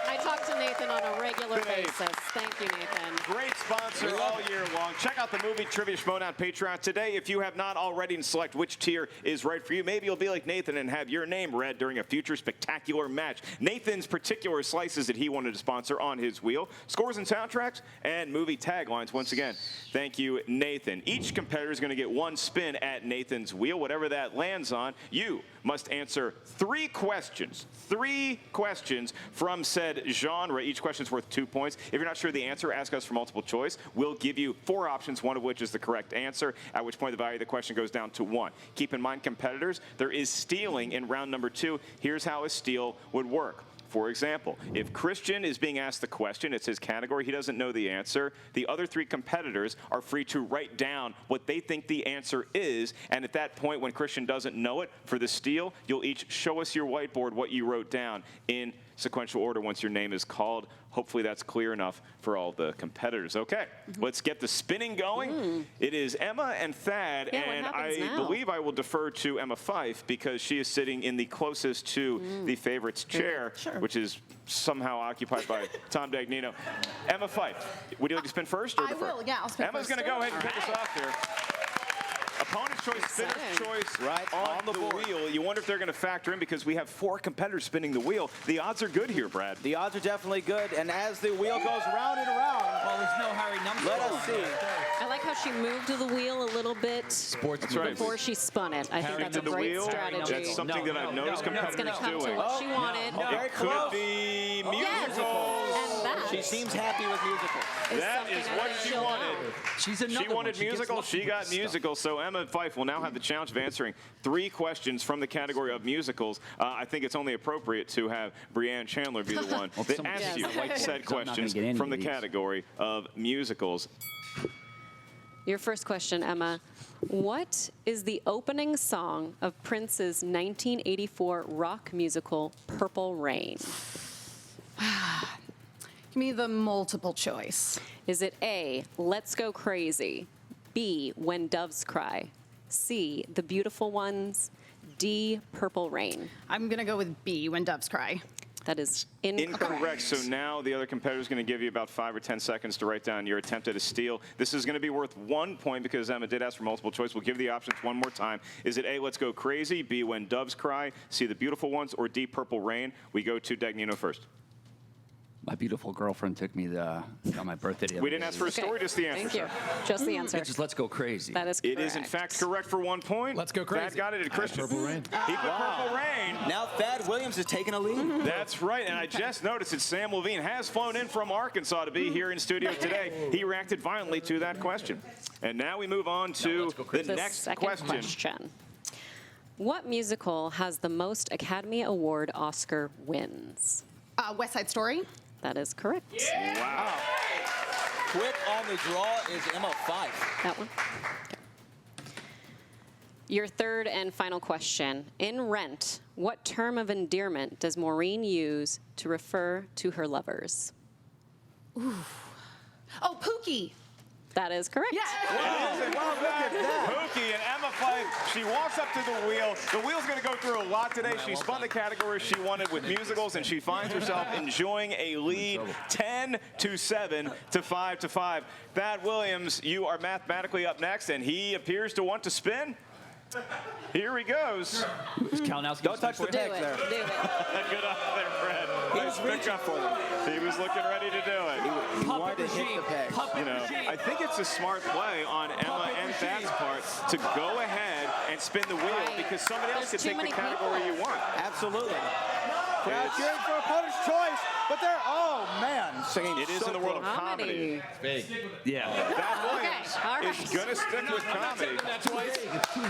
I talk to Nathan on a regular basis. Thank you, Nathan. Great sponsor all year long. Check out the Movie Trivia Schmoedown Patreon today. If you have not already, and select which tier is right for you. Maybe you'll be like Nathan and have your name read during a future spectacular match. Nathan's particular slices that he wanted to sponsor on his wheel. Scores and soundtracks and movie taglines. Once again, thank you, Nathan. Each competitor is going to get 1 spin at Nathan's wheel. Whatever that lands on, you must answer 3 questions. 3 questions from said genre. Each question is worth 2 points. If you're not sure the answer, ask us for multiple choice. We'll give you 4 options, one of which is the correct answer, at which point the value of the question goes down to 1. Keep in mind, competitors, there is stealing in round number 2. Here's how a steal would work. For example, if Christian is being asked the question, it's his category, he doesn't know the answer, the other 3 competitors are free to write down what they think the answer is, and at that point, when Christian doesn't know it, for the steal, you'll each show us your whiteboard, what you wrote down in sequential order once your name is called. Hopefully that's clear enough for all the competitors. Okay, let's get the spinning going. It is Emma and Thad, and I believe I will defer to Emma Fife because she is sitting in the closest to the favorites chair, which is somehow occupied by Tom Dagnino. Emma Fife, would you like to spin first or defer? I will, yeah, I'll spin Emma's first. going to go ahead and kick us off here. Opponent's choice, spinner's choice right on the wheel. You wonder if they're going to factor in because we have 4 competitors spinning the wheel. The odds are good here, Brad. The odds are definitely good, and as the wheel goes round and around, well, there's no Harry number. Let us see. I like how she moved the wheel a little bit before she spun it. I think that's a great strategy. That's something that I've noticed competitors It's going to come doing. to what she wanted. Very It could close. be Yes. musicals. And that She seems happy with musicals. That is what she wanted. She's She wanted musical. She got musical. So Emma Fife will now have the challenge of answering 3 questions from the category of musicals. I think it's only appropriate to have Brianne Chandler be the one that asks you said questions from the category of musicals. Your first question, Emma. What is the opening song of Prince's 1984 rock musical, Purple Rain? Give me the multiple choice. Is it A, Let's Go Crazy, B, When Doves Cry, C, The Beautiful Ones, D, Purple Rain? I'm going to go with B, When Doves Cry. That is incorrect. So now the other competitor is going to give you about 5 or 10 seconds to write down your attempt at a steal. This is going to be worth 1 point because Emma did ask for multiple choice. We'll give the options one more time. Is it A, Let's Go Crazy, B, When Doves Cry, C, The Beautiful Ones, or D, Purple Rain? We go to Dagnino first. My beautiful girlfriend took me on my birthday. We didn't ask for a story, just the answer. Thank you. Just the answer. Just let's go crazy. That is correct. It is, in fact, correct for 1 point. Let's go crazy. Thad got it at Christian. Purple Rain. He put Purple Rain. Now Thad Williams is taking a lead. That's right, and I just noticed that Sam Levine has flown in from Arkansas to be here in studio today. He reacted violently to that question. And now we move on to the next second question. What musical has the most Academy Award Oscar wins? West Side Story. That is correct. Wow. Quick on the draw is Emma Fife. That one. Okay. Your third and final question. In Rent, what term of endearment does Maureen use to refer to her lovers? Ooh. Oh, Pookie. That is correct. Yeah. Pookie and Emma Fife, she walks up to the wheel. The wheel's going to go through a lot today. She spun the category she wanted with musicals, and she finds herself enjoying a lead 10-7 to 5-5. Thad Williams, you are mathematically up next, and he appears to want to spin. Here he goes. Don't touch the text there. Do it. Good up there, Fred. He was reaching for them. He was looking ready to do it. He wanted to hit the peg. You know, I think it's a smart play on Emma and Thad's part to go ahead and spin the wheel because somebody else could take the category you want. Absolutely. Crowd cheering for opponent's choice, but they're, oh man, singing. It is in the world of comedy. Yeah. Thad Williams is going to stick with comedy.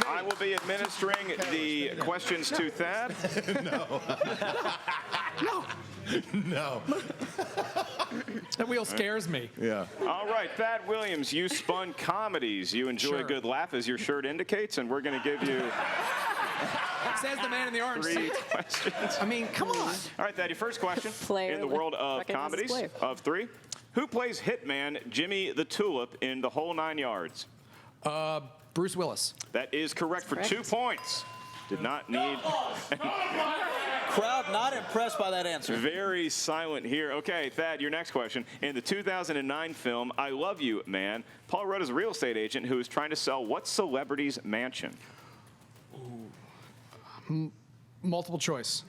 I will be administering the questions to Thad. No. That wheel scares me. Yeah. All right, Thad Williams, you spun comedies. You enjoy a good laugh, as your shirt indicates, and we're going to give you Says the man in the orange. 3 questions. I mean, come on. All right, Thad, your first question in the world of comedies of 3. Who plays Hitman Jimmy the Tulip in The Whole 9 Yards? Bruce Willis. That is correct for 2 points. Did not need... Crowd not impressed by that answer. Very silent here. Okay, Thad, your next question. In the 2009 film, I Love You, Man, Paul Rudd is a real estate agent who is trying to sell what celebrity's mansion? Multiple choice.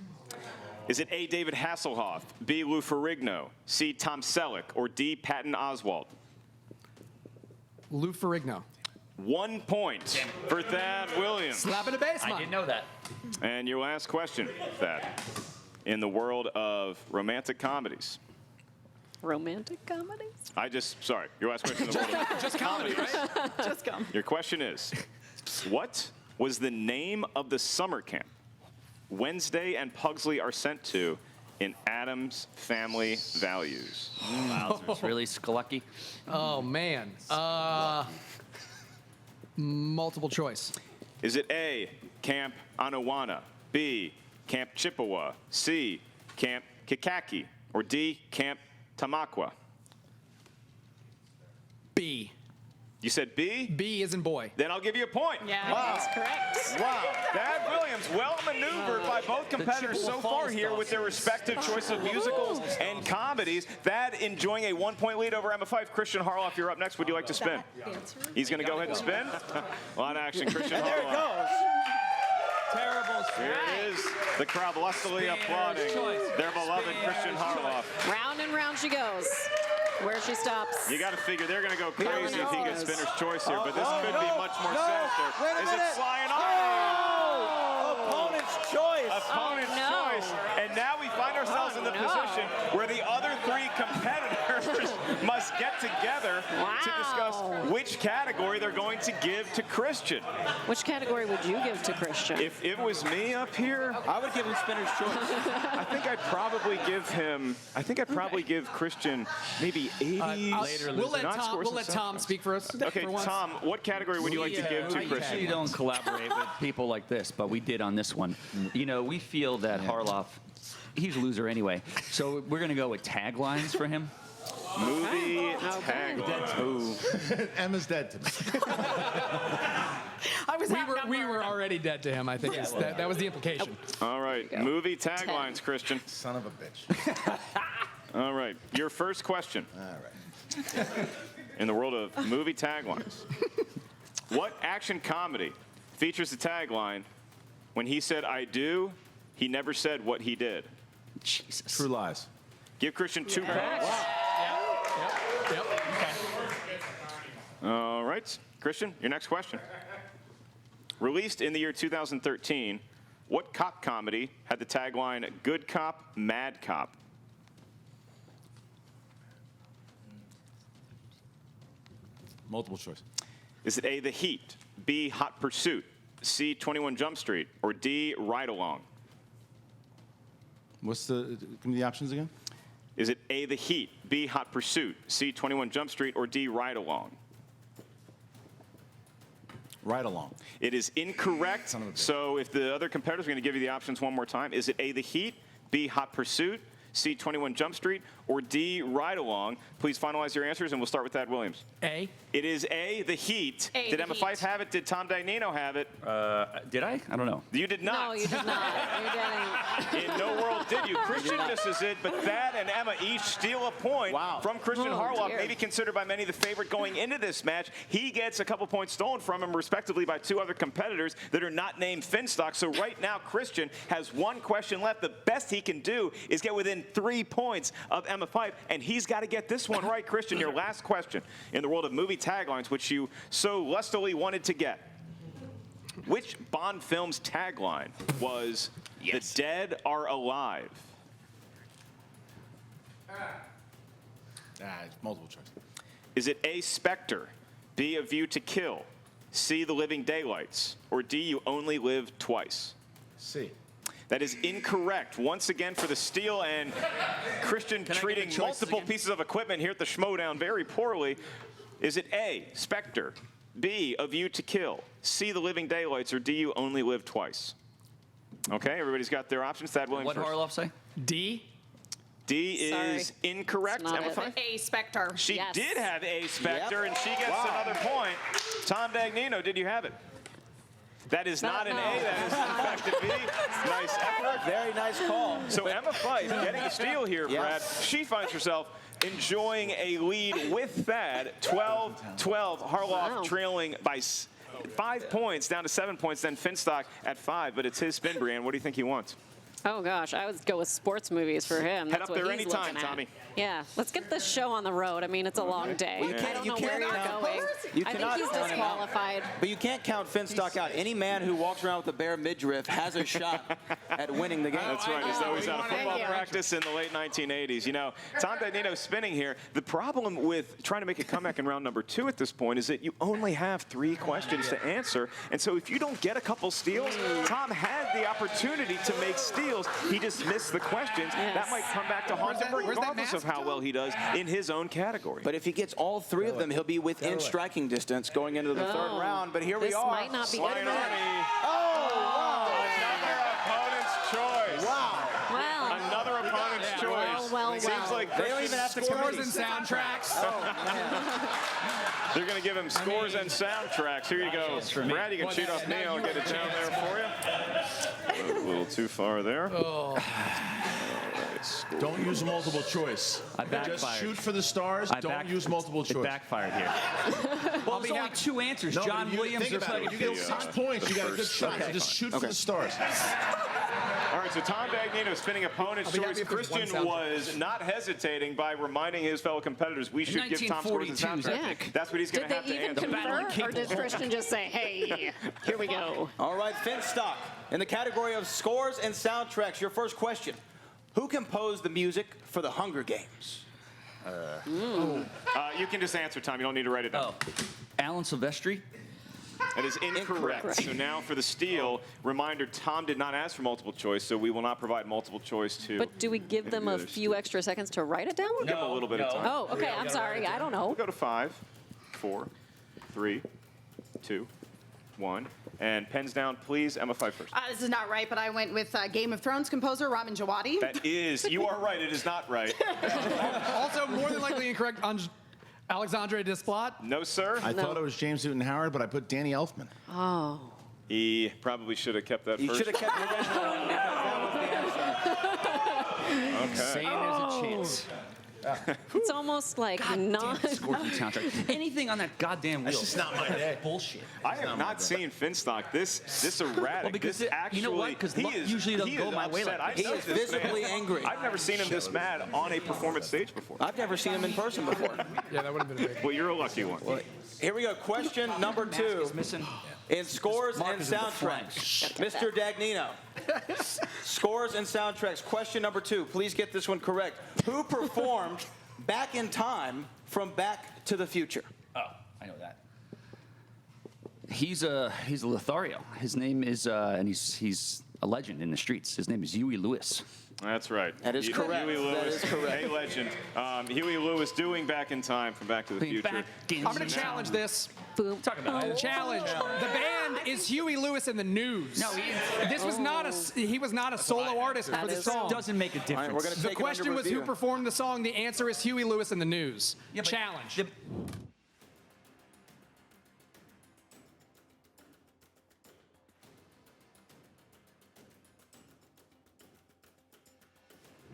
Is it A, David Hasselhoff, B, Lou Ferrigno, C, Tom Selleck, or D, Patton Oswalt? Lou Ferrigno. 1 point for Thad Williams. Slap in the base, I didn't know that. And your last question, Thad. In the world of romantic comedies. Romantic comedies? Sorry, your last question in the world of Just comedy, right? Just come. Your question is, what was the name of the summer camp Wednesday and Pugsley are sent to in Addams Family Values? Wow, it's really Sklucky. Oh, man. Multiple choice. Is it A, Camp Anawana, B, Camp Chippewa, C, Camp Kikaki, or D, Camp Tamaqua? B. You said B? B as in boy. Then I'll give you a point. Yeah, Wow. that's correct. Wow. Thad Williams, well maneuvered by both competitors so far here with their respective choice of musicals and comedies. Thad enjoying a 1-point lead over Emma Fife. Christian Harloff, you're up next. Would you like to spin? He's going to go ahead and spin. A lot of action, Christian Harloff. There it goes. Terrible Here it is. The crowd lustily applauding their beloved Christian Harloff. Round and round she goes. Where she stops. You got to figure they're going to go crazy if he gets spinner's choice here, but this could be much more sinister. Is it flying off? Opponent's choice. Opponent's choice. And now we find ourselves in the position where the other 3 competitors must get together to discuss which category they're going to give to Christian. Which category would you give to Christian? If it was me up here, I would give him spinner's choice. I think I'd probably give Christian maybe 80s. We'll let Tom speak for us. Okay, for once. Tom, what category would you like to give to We Christian? usually don't collaborate with people like this, but we did on this one. You know, we feel that Harloff, he's a loser anyway, so we're going to go with taglines for him. Movie tagline. Emma's dead to me. We were already dead to him, I think. That was the implication. All right, movie taglines, Christian. Son of a bitch. All right, your first question. All right. In the world of movie taglines. What action comedy features the tagline, when he said I do, he never said what he did? Jesus. True Lies. Give Christian 2 points. Yep. Okay. All right. Christian, your next question. Released in the year 2013, what cop comedy had the tagline, Good Cop, Mad Cop? Multiple choice. Is it A, The Heat, B, Hot Pursuit, C, 21 Jump Street, or D, Ride Along? What's the? Give me the options again. Is it A, The Heat, B, Hot Pursuit, C, 21 Jump Street, or D, Ride Along? Ride Along. It is incorrect. So if the other competitors are going to give you the options one more time, is it A, The Heat, B, Hot Pursuit, C, 21 Jump Street, or D, Ride Along? Please finalize your answers, and we'll start with Thad Williams. A. It is A, The Heat. A, Did The Emma Heat. Fife have it? Did Tom Dagnino have it? Did I? I don't know. You did not. No, you did not. You didn't. In no world did you. Christian misses it, but Thad and Emma each steal a point from Christian Harloff, dear. maybe considered by many the favorite going into this match. He gets a couple points stolen from him, respectively, by 2 other competitors that are not named Finstock. So right now, Christian has 1 question left. The best he can do is get within 3 points of Emma Fife, and he's got to get this one right. Christian, your last question in the world of movie taglines, which you so lustily wanted to get. Which Bond film's tagline was, The dead are alive? It's multiple choice. Is it A, Spectre, B, A View to Kill, C, The Living Daylights, or D, You Only Live Twice? C. That is incorrect. Once again for the steal, and Christian treating multiple pieces of equipment here at the Schmoedown very poorly. Is it A, Spectre, B, A View to Kill, C, The Living Daylights, or D, You Only Live Twice? Okay, everybody's got their options. Thad Williams What first. Harloff say? D. D is incorrect. It's not Emma it. Fife? A, Spectre. She Yes. did have A, Spectre, and she gets another point. Tom Dagnino, did you have it? That is not an A, that is in fact a B. Nice effort. Very nice call. So Emma Fife getting a steal here, Brad. She finds herself enjoying a lead with Thad. 12-12. Harloff trailing by 5 points, down to 7 points, then Finstock at 5. But it's his spin, Brienne. What do you think he wants? Oh gosh, I would go with sports movies for him. Head That's up what there he's anytime, looking at. Tommy. Yeah, let's get this show on the road. I mean, it's a long day. Well, you I can't- don't you know where cannot- you're going. You I think cannot he's count him out. disqualified. But you can't count Finstock out. Any man who walks around with a bare midriff has a shot at winning the game. That's right. He's always out of football practice in the late 1980s. You know, Tom Dagnino spinning here. The problem with trying to make a comeback in round number 2 at this point is that you only have 3 questions to answer. And so if you don't get a couple steals, Tom had the opportunity to make steals. He just missed the questions. That might come back to haunt him regardless of how well he does in his own category. But if he gets all 3 of them, he'll be within striking distance going into the 3rd round. But here we are. This might not be good Slight enough. Army. Oh, Another opponent's choice. wow. Well, Another opponent's choice. well, Seems well. like They don't even have to Scores compete. and soundtracks. They're going to give him scores and soundtracks. Here you go. Brad, you can cheat off me. I'll get it down there for you. A little too far there. Don't use multiple choice. I backfired. Just shoot for the stars. Don't use multiple choice. It backfired here. Well, There's only 2 answers. No, John but you Williams think or about it. You get 6 points. You got a good shot. So just shoot for the stars. All right, so Tom Dagnino spinning opponent's I'll be choice. happy if there's one Christian soundtrack. was not hesitating by reminding his fellow competitors we should give Tom scores and 1942's soundtrack. epic. That's what he's going Did to have they to even answer. confer, or did Christian just say, hey, here we go? All right, Finstock. In the category of scores and soundtracks, your first question. Who composed the music for the Hunger Games? You can just answer, Tom. You don't need to write it down. Alan Silvestri. That is incorrect. So now for the steal, reminder, Tom did not ask for multiple choice, so we will not provide multiple choice to. But do we give them a few extra seconds to write it down? We'll give them a little bit of time. Oh, okay, I'm sorry. I don't know. We'll go to 5, 4, 3, 2, 1. And pens down, please. Emma Fife first. This is not right, but I went with Game of Thrones composer Ramin Djawadi. That is, you are right. It is not right. Also, more than likely incorrect on Alexandre Desplat. No, sir. I thought it was James Newton Howard, but I put Danny Elfman. Oh. He probably should have kept that You first. should have kept the original one because that was the answer. Okay. Saying there's a chance. It's almost like not. Scores and soundtrack. Anything on that goddamn wheel. That's just not my day. Bullshit. I have not seen Finstock this erratic. Well, because this actually, you know what? Because usually it doesn't go my way like upset. this. I know He is this visibly man. angry. I've never seen him this mad on a performance stage before. I've never seen him in person before. Yeah, that would have been a big. Well, you're a lucky one. Here we go. Question number 2. In scores and soundtracks, Mr. Dagnino. Scores and soundtracks. Question number 2. Please get this one correct. Who performed Back in Time from Back to the Future? Oh, I know that. He's a Lothario. His name is, and he's a legend in the streets. His name is Huey Lewis. That's right. That is correct. Huey Lewis, That is correct. a legend. Huey Lewis doing Back in Time from Back to the Future. I'm going to challenge this. Talk about it. Challenge. The band is Huey Lewis and the News. No, this was not he was not a solo artist for the song. Doesn't make a difference. We're gonna The take it question under was who review. performed the song. The answer is Huey Lewis and the News. Yeah, but Challenge.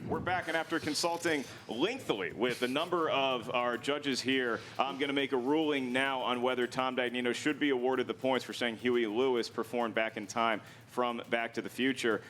We're back, and after consulting lengthily with a number of our judges here, I'm going to make a ruling now on whether Tom Dagnino should be awarded the points for saying Huey Lewis performed Back in Time from Back to the Future.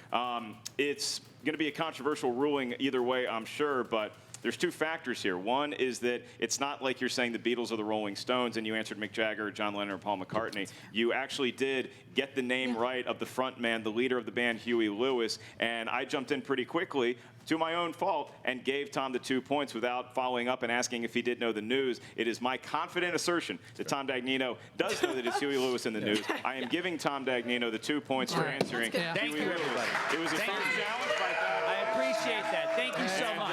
It's going to be a controversial ruling either way, I'm sure, but there's two factors here. One is that it's not like you're saying the Beatles or the Rolling Stones and you answered Mick Jagger, John Lennon, or Paul McCartney. You actually did get the name right of the front man, the leader of the band, Huey Lewis, and I jumped in pretty quickly to my own fault and gave Tom the 2 points without following up and asking if he did know the news. It is my confident assertion that Tom Dagnino does know that it's Huey Lewis in the news. I am giving Tom Dagnino the 2 points for answering Thank Huey you, Lewis. everybody. It was a Thank first you. challenge by Thad. I appreciate that. Thank you so much.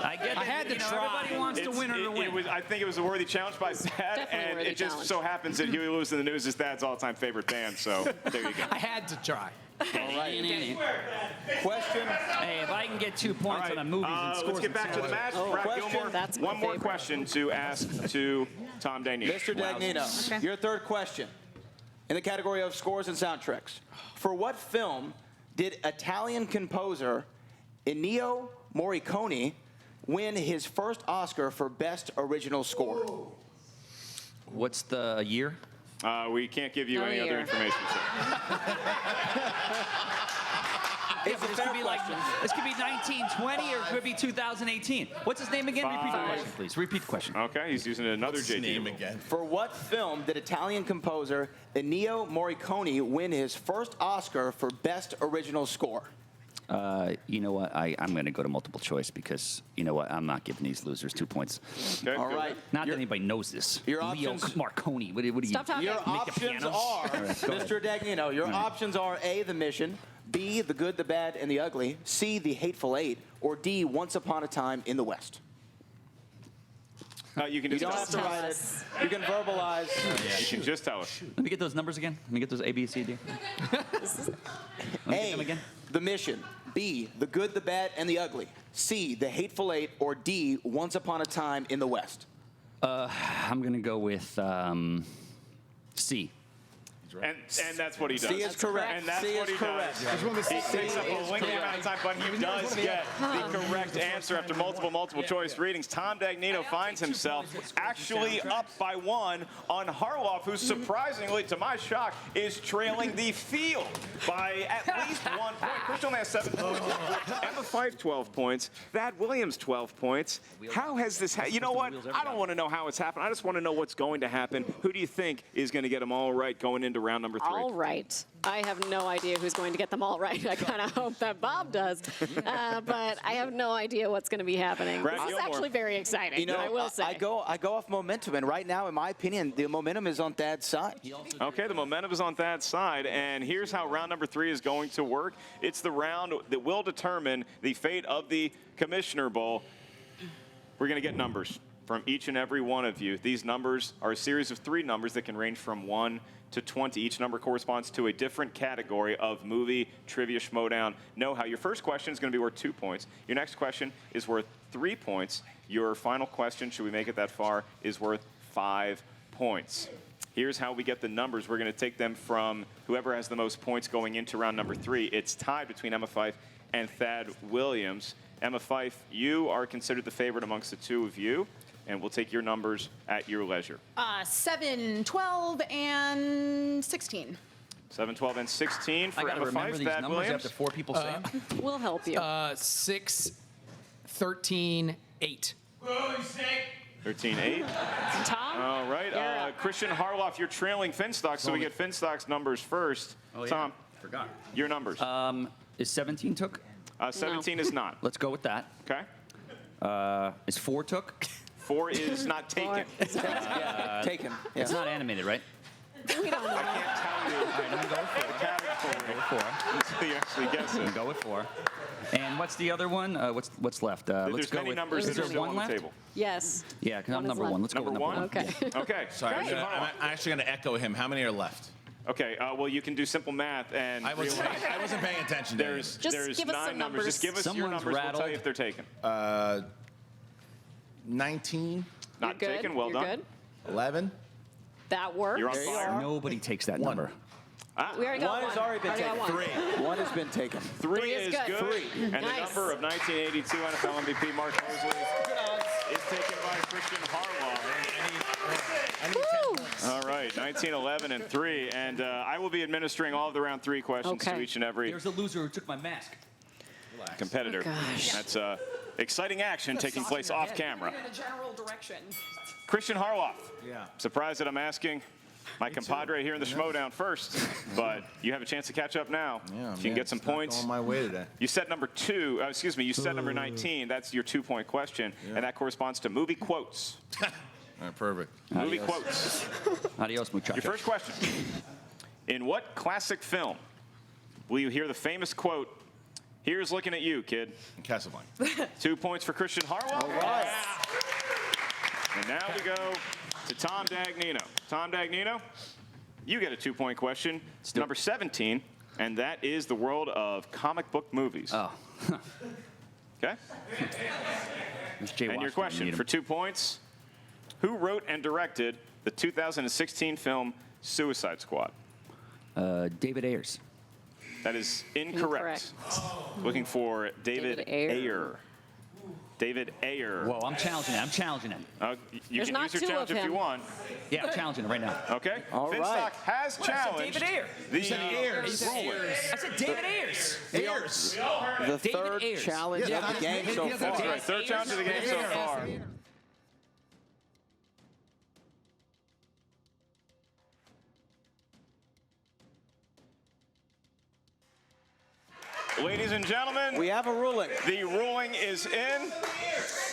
I get that. I had to try. Everybody wants to win or to win. I think it was a worthy challenge by Thad, Definitely and worthy it just challenge. so happens that Huey Lewis in the News is Thad's all-time favorite band, so there you go. I had to try. All right. Question. Hey, if I can get 2 points on a movie and scores. Let's get back to the match. Brad question. Gilmore, That's my one more favorite. question to ask to Tom Dagnino. Mr. Dagnino, your third question in the category of scores and soundtracks. For what film did Italian composer Ennio Morricone win his first Oscar for Best Original Score? What's the year? We can't give you No any other year. information, sir. It's a This fair could be like question. this could be 1920 or it could be 2018. What's his name again? Repeat the question, please. Repeat the question. Okay, he's using another JD. Name again. For what film did Italian composer Ennio Morricone win his first Oscar for Best Original Score? You know what? I'm going to go to multiple choice because, you know what? I'm not giving these losers 2 points. Okay, All good. right. Not that anybody knows this. your Leo options- Marconi. What do you? Stop talking. Your Make options are, All right, go ahead. Mr. Dagnino, your options are A, The Mission, B, The Good, the Bad, and the Ugly, C, The Hateful Eight, or D, Once Upon a Time in the West. You can You just don't have to tell us. write it. You can verbalize. You can just tell us. Let me get those numbers again. Let me get those A, B, C, D. Let me get them A, again. The Mission, B, The Good, the Bad, and the Ugly, C, The Hateful Eight, or D, Once Upon a Time in the West. I'm going to go with C. And that's what he does. C is correct. And that's C what is he correct. does. He takes up a lengthy amount of time, but he does get the correct answer after multiple choice readings. Tom Dagnino finds himself actually up by 1 on Harloff, who surprisingly, to my shock, is trailing the field by at least 1 point. Chris only has 7 points. Emma Fife, 12 points. Thad Williams, 12 points. How has this you know what? I don't want to know how it's happened. I just want to know what's going to happen. Who do you think is going to get them all right going into round number 3? All right. I have no idea who's going to get them all right. I kind of hope that Bob does. But I have no idea what's going to be happening. Brad This is Gilmore. actually very exciting, You know, I will say. I go off momentum, and right now, in my opinion, the momentum is on Thad's side. Okay, the momentum is on Thad's side, and here's how round number 3 is going to work. It's the round that will determine the fate of the Commissioner Bowl. We're going to get numbers from each and every one of you. These numbers are a series of 3 numbers that can range from 1 to 20. Each number corresponds to a different category of movie trivia Schmoedown know-how. Your first question is going to be worth 2 points. Your next question is worth 3 points. Your final question, should we make it that far, is worth 5 points. Here's how we get the numbers. We're going to take them from whoever has the most points going into round number 3. It's tied between Emma Fife and Thad Williams. Emma Fife, you are considered the favorite amongst the two of you, and we'll take your numbers at your leisure. 7, 12, and 16. 7, 12, and 16 for I gotta Emma remember Fife. these Thad numbers Williams. after 4 people say them. We'll help you. 6, 13, 8. 13-8. Tom? All right. Christian Harloff, you're trailing Finstock, so we get Finstock's numbers first. Oh, yeah. Tom, Forgot. your numbers. Is 17 took? 17 is not. Let's go with that. Okay. Is 4 took? 4 is not taken. Taken. It's not animated, right? We don't know. I can't tell you. All right, I'm going to go with 4. You actually guess I'm it. going to go with 4. And what's the other one? What's left? Let's There's go many with, numbers is that are there still 1 on the left? table. Yes. Yeah, because I'm One is number left. 1. Let's go with Number number 1? 1. Okay. Okay. Sorry, I'm actually going to echo him. How many are left? Okay, well, you can do simple math and I wasn't paying attention. there's Just there's give us 9 some numbers. Just give us your Someone's numbers. We'll tell rattled. you if they're taken. 19, Not You're good. taken. Well You're done. good. 11. That works. You're on fire. Nobody takes that number. We already got One has already been taken. got one. 3. One has been taken. 3 is good. 3. And the Nice. number of 1982 NFL MVP Mark Mosley is taken by Christian Harloff. All right, 19, 11, and 3. And I will be administering all of the round 3 questions to Okay. each and every There's a loser who took my mask. competitor. Oh, gosh. That's exciting action taking place off camera. In a general direction. Christian Harloff. Yeah. Surprised that I'm asking my compadre here in the Schmoedown first, but you have a chance to catch up now. Yeah, if you can get some points. On my way today. You set number 2, you set number 19. That's your 2-point question, and that corresponds to movie quotes. All right, perfect. Movie quotes. Adios, muchachos. Your first question. In what classic film will you hear the famous quote, "Here's looking at you, kid"? Casablanca. 2 points for Christian Harloff. All right. And now we go to Tom Dagnino. Tom Dagnino, you get a 2-point question. It's number 17, and that is the world of comic book movies. Oh. Okay? And your question for 2 points. Who wrote and directed the 2016 film Suicide Squad? David Ayers. That is incorrect. Looking for David Ayer. David Ayer. Whoa, I'm challenging it. I'm challenging it. You There's can not use your two challenge of if you him. want. Yeah, I'm challenging it right now. Okay. All Finstock right. has challenged David Ayer. the Ayers. roller. I said David Ayers. Ayers. The David third Ayers. challenge Yeah, of the game so That's far. That's right. Third challenge of the game so far. Ladies and gentlemen, We have a ruling. the ruling is in.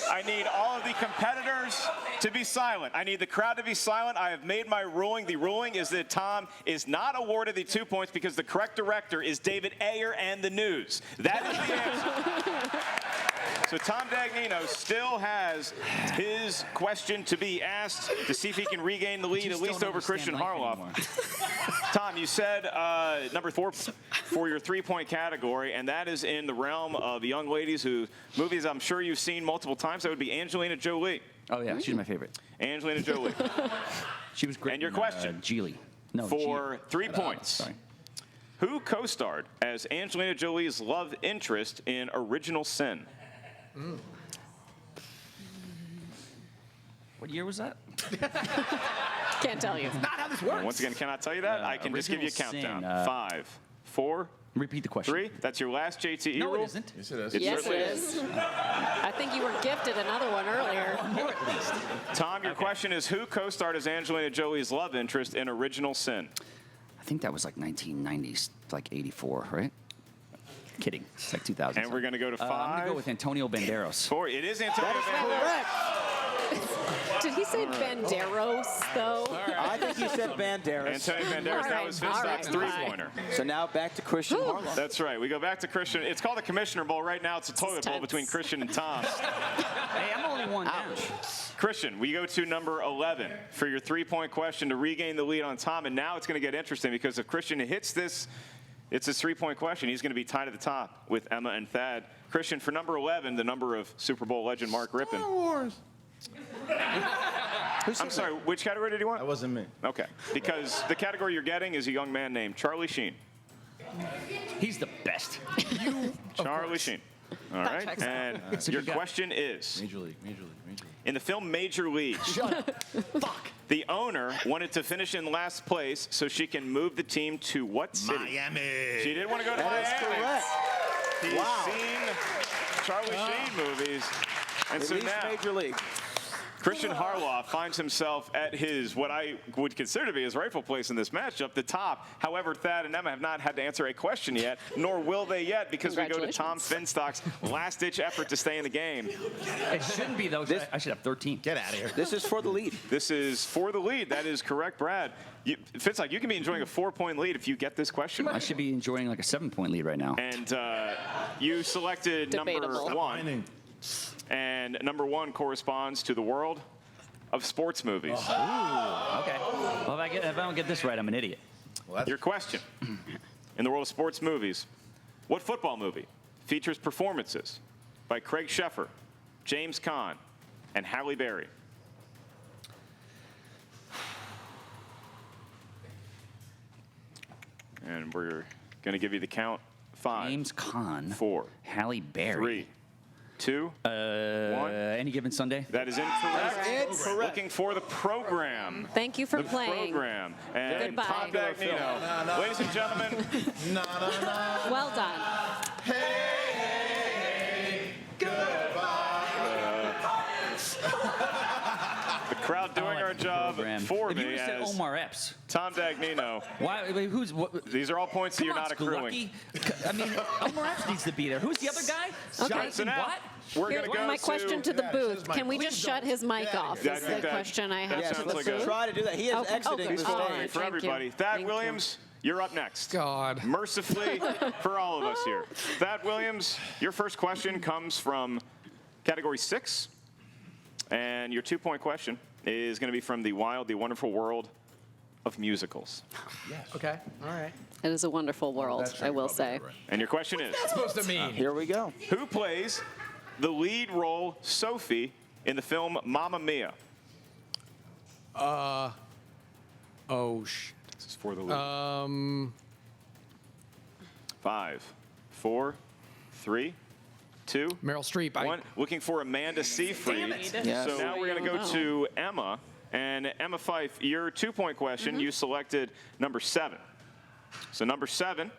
I need all of the competitors to be silent. I need the crowd to be silent. I have made my ruling. The ruling is that Tom is not awarded the 2 points because the correct director is David Ayer and the News. That is the answer. So Tom Dagnino still has his question to be asked to see if he can regain the lead, at least over Christian Harloff. Tom, you said number 4 for your 3-point category, and that is in the realm of young ladies whose movies I'm sure you've seen multiple times. That would be Angelina Jolie. Oh, yeah, she's my favorite. Angelina Jolie. She was great. And your in, question Geely. No, for Geely. 3 points. Sorry. Who co-starred as Angelina Jolie's love interest in Original Sin? What year was that? Can't tell you. Not how this works. Once again, cannot tell you that. I can just give you a Original countdown. Sin, 5, 4, Repeat the question. 3. That's your last JTE No, rule. it isn't. Yes, it is. It Yes, it certainly is. I think you were gifted another one earlier. More at least. Tom, your question is who co-starred as Angelina Jolie's love interest in Original Sin? I think that was like 1990s, like 84, right? Kidding. It's like 2000. And we're going to go to 5. I'm going to go with Antonio Banderas. 4. It is Antonio Banderas. Correct. Did he say Banderos, though? I think he said Banderas. Antonio Banderas, All that was right, all Finstock's right, 3-pointer. So now back to Christian Harloff. That's right. We go back to Christian. It's called the Commissioner Bowl. Right now, it's a toilet bowl tense. between Christian and Tom. Hey, I'm only one down. Christian, we go to number 11 for your 3-point question to regain the lead on Tom. And now it's going to get interesting because if Christian hits this, it's his 3-point question. He's going to be tied at the top with Emma and Thad. Christian, for number 11, the number of Super Bowl legend Mark Rippon. Star Wars. I'm sorry, which category did you want? That wasn't me. Okay, because the category you're getting is a young man named Charlie Sheen. He's the best. Charlie Sheen. All That right. checks out. And That's a your good guy. question is, Major League. in the film Major League, Fuck. the owner wanted to finish in last place so she can move the team to what city? Miami. She did want to go to That is Miami. correct. He's Wow. seen Charlie Sheen movies. And At so least now, Major League. Christian Harloff finds himself at his, what I would consider to be his rightful place in this matchup, the top. However, Thad and Emma have not had to answer a question yet, nor will they yet, because we go to Tom Finstock's last-ditch effort to stay in the game. It shouldn't be, though. I should have 13. Get out of here. This is for the lead. This is for the lead. That is correct, Brad. Finstock, you can be enjoying a 4-point lead if you get this question. I should be enjoying like a 7-point lead right now. And you selected Debatable. number 1. And number 1 corresponds to the world of sports movies. Ooh, okay. Well, if I don't get this right, I'm an idiot. Your question. In the world of sports movies, what football movie features performances by Craig Sheffer, James Caan, and Halle Berry? And we're going to give you the count. 5. James Caan. 4. Halle Berry. 3. 2. 1. Any Given Sunday? That is incorrect. Looking for the program. Thank you for The playing. program. And Goodbye. Tom Dagnino. Ladies and gentlemen. Well done. The crowd doing our job for If you me would've said as Omar Epps. Tom Dagnino. Why? Wait, who's? What? These are all points that Come you're on, not accruing. Skulucky. I mean, Omar Epps needs to be there. Who's the other guy? Okay. Jonathan now, what? We're Here, going to go my question to the booth. Can we just shut his mic off? Yeah, I Is think the that- question I have that to sounds the like booth. a- Try to do that. He is Okay. exiting Okay. the All stage. right. For Thank you. everybody. Thad Thank you. Williams, you're up next. God. Mercifully for all of us here. Thad Williams, your first question comes from category 6. And your 2-point question is going to be from the wild, the wonderful world of musicals. Okay. All right. It is a wonderful world, I will say. And your question is, That's supposed to mean. Here we go. who plays the lead role Sophie in the film Mamma Mia? Oh shit. This is for the lead. 5, 4, 3, 2, Meryl Streep. 1. Looking for Amanda Seyfried. Damn it. Yes. So now we're going to go to Emma. And Emma Fife, your 2-point question, you selected number 7. So number 7,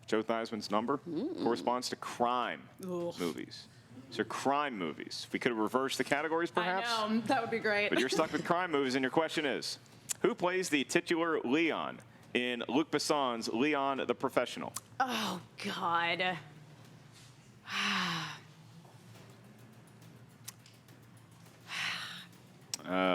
Joe Theismann's number, corresponds to crime movies. So crime movies. If we could have reversed the categories, perhaps. I know. That would be great. But you're stuck with crime movies, and your question is, who plays the titular Leon in Luc Besson's Leon the Professional? Oh, God.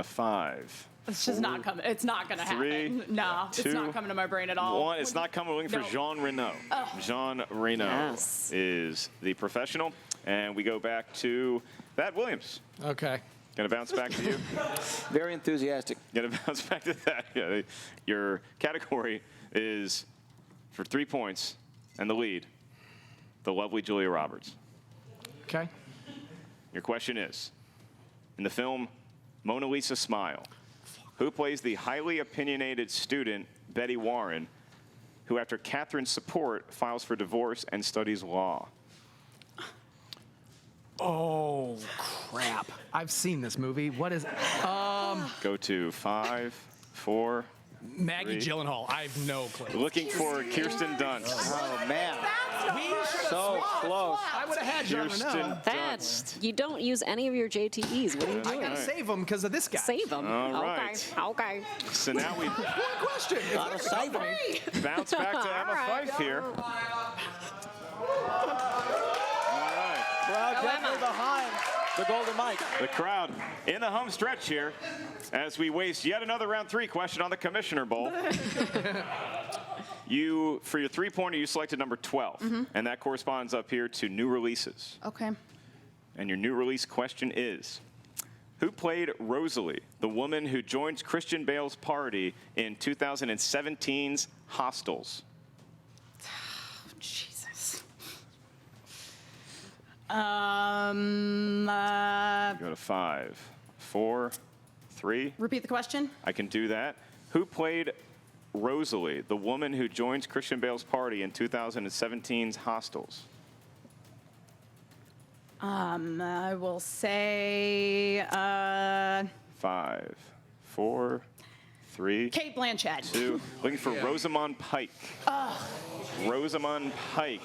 5. It's just not coming. It's not going to 3, happen. No, it's 2, not coming to my brain at all. 1. It's not coming. Looking for No. Jean Reno. Jean Reno Yes. is the professional. And we go back to Thad Williams. Okay. Going to bounce back to you. Very enthusiastic. Going to bounce back to that. Yeah, your category is for 3 points and the lead, the lovely Julia Roberts. Okay. Your question is, in the film Mona Lisa Smile, who plays the highly opinionated student Betty Warren, who after Catherine's support files for divorce and studies law? Oh crap! I've seen this movie. What is? Go to 5, 4. Maggie 3. Gyllenhaal. I have no clue. Looking for Kirsten Dunst. Oh, man. We should have So swapped. close. I would have had Jean Kirsten Reno. Dunst. You don't use any of your JTEs. What are you I doing? gotta save them because of this guy. Save them. All right. Okay. So now we One question. It's Gotta not save gonna him. come to me. bounce back to Emma All right. Fife here. All right. Crowd definitely behind the golden mic. The crowd in the home stretch here as we waste yet another round 3 question on the Commissioner Bowl. For your 3-pointer, you selected number 12, and that corresponds up here to new releases. Okay. And your new release question is, who played Rosalie, the woman who joins Christian Bale's party in 2017's Hostels? Jesus. Go to 5, 4, 3. Repeat the question. I can do that. Who played Rosalie, the woman who joins Christian Bale's party in 2017's Hostels? I will say 5, 4, 3. Kate Blanchett. 2. Looking for Rosamund Pike. Rosamund Pike.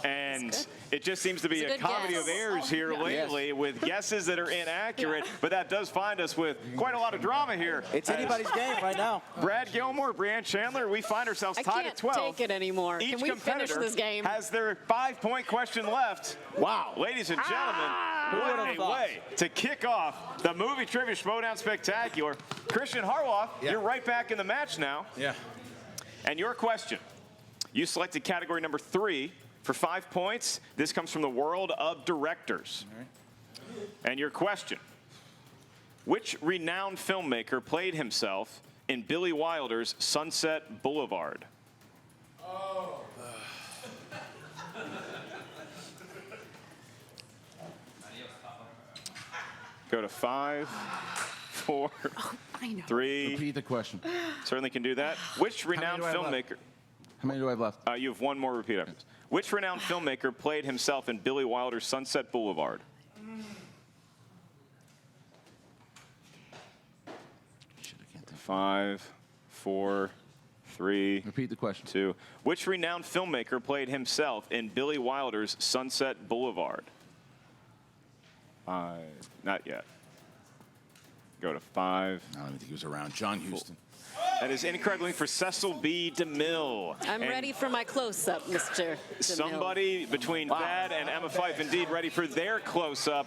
And it just seems to be It's a a good comedy guess. of errors here lately with guesses that are inaccurate, but that does find us with quite a lot of drama here. It's anybody's game right now. Brad Gilmore, Brianne Chandler, we find ourselves I tied can't at 12. take it anymore. Each Can we finish competitor this game? has their 5-point question left. Wow. Ladies and gentlemen, what a way to kick off the Movie Trivia Schmoedown Spectacular. Christian Harloff, you're right back in the match now. Yeah. And your question, you selected category number 3 for 5 points. This comes from the world of directors. And your question, which renowned filmmaker played himself in Billy Wilder's Sunset Boulevard? Go to 5, 4, 3. Repeat the question. Certainly can do that. Which renowned do I have left? filmmaker? How many do I have left? You have one more repeat after this. Which renowned filmmaker played himself in Billy Wilder's Sunset Boulevard? Shit, I can't think. 5, 4, 3. Repeat the question. 2. Which renowned filmmaker played himself in Billy Wilder's Sunset Boulevard? 5. Not yet. Go to 5. I don't even think he was around. John Huston. That is incorrectly for Cecil B. DeMille. I'm And ready for my close-up, Mr. DeMille. somebody between Thad and Emma Fife indeed ready for their close-up.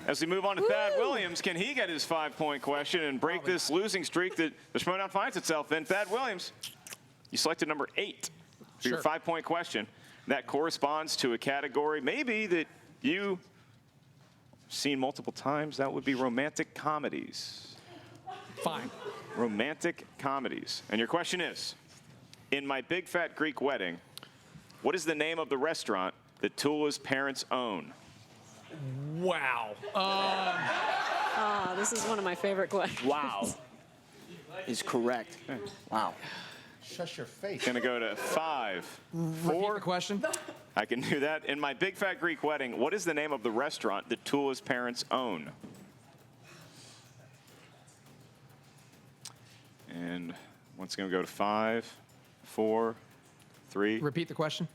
As we move on to Thad Williams, can he get his 5-point question and break this losing streak that the Schmoedown finds itself in? Thad Williams, you selected number 8 for your 5-point question. That corresponds to a category maybe that you seen multiple times. That would be romantic comedies. Fine. Romantic comedies. And your question is, in My Big Fat Greek Wedding, what is the name of the restaurant that Tula's parents own? Wow. This is one of my favorite questions. Wow. Is correct. Wow. Shush your face. Gonna go to 5, 4. Repeat the question. I can do that. In My Big Fat Greek Wedding, what is the name of the restaurant that Tula's parents own? And once again, we go to 5, 4, 3. Repeat the question.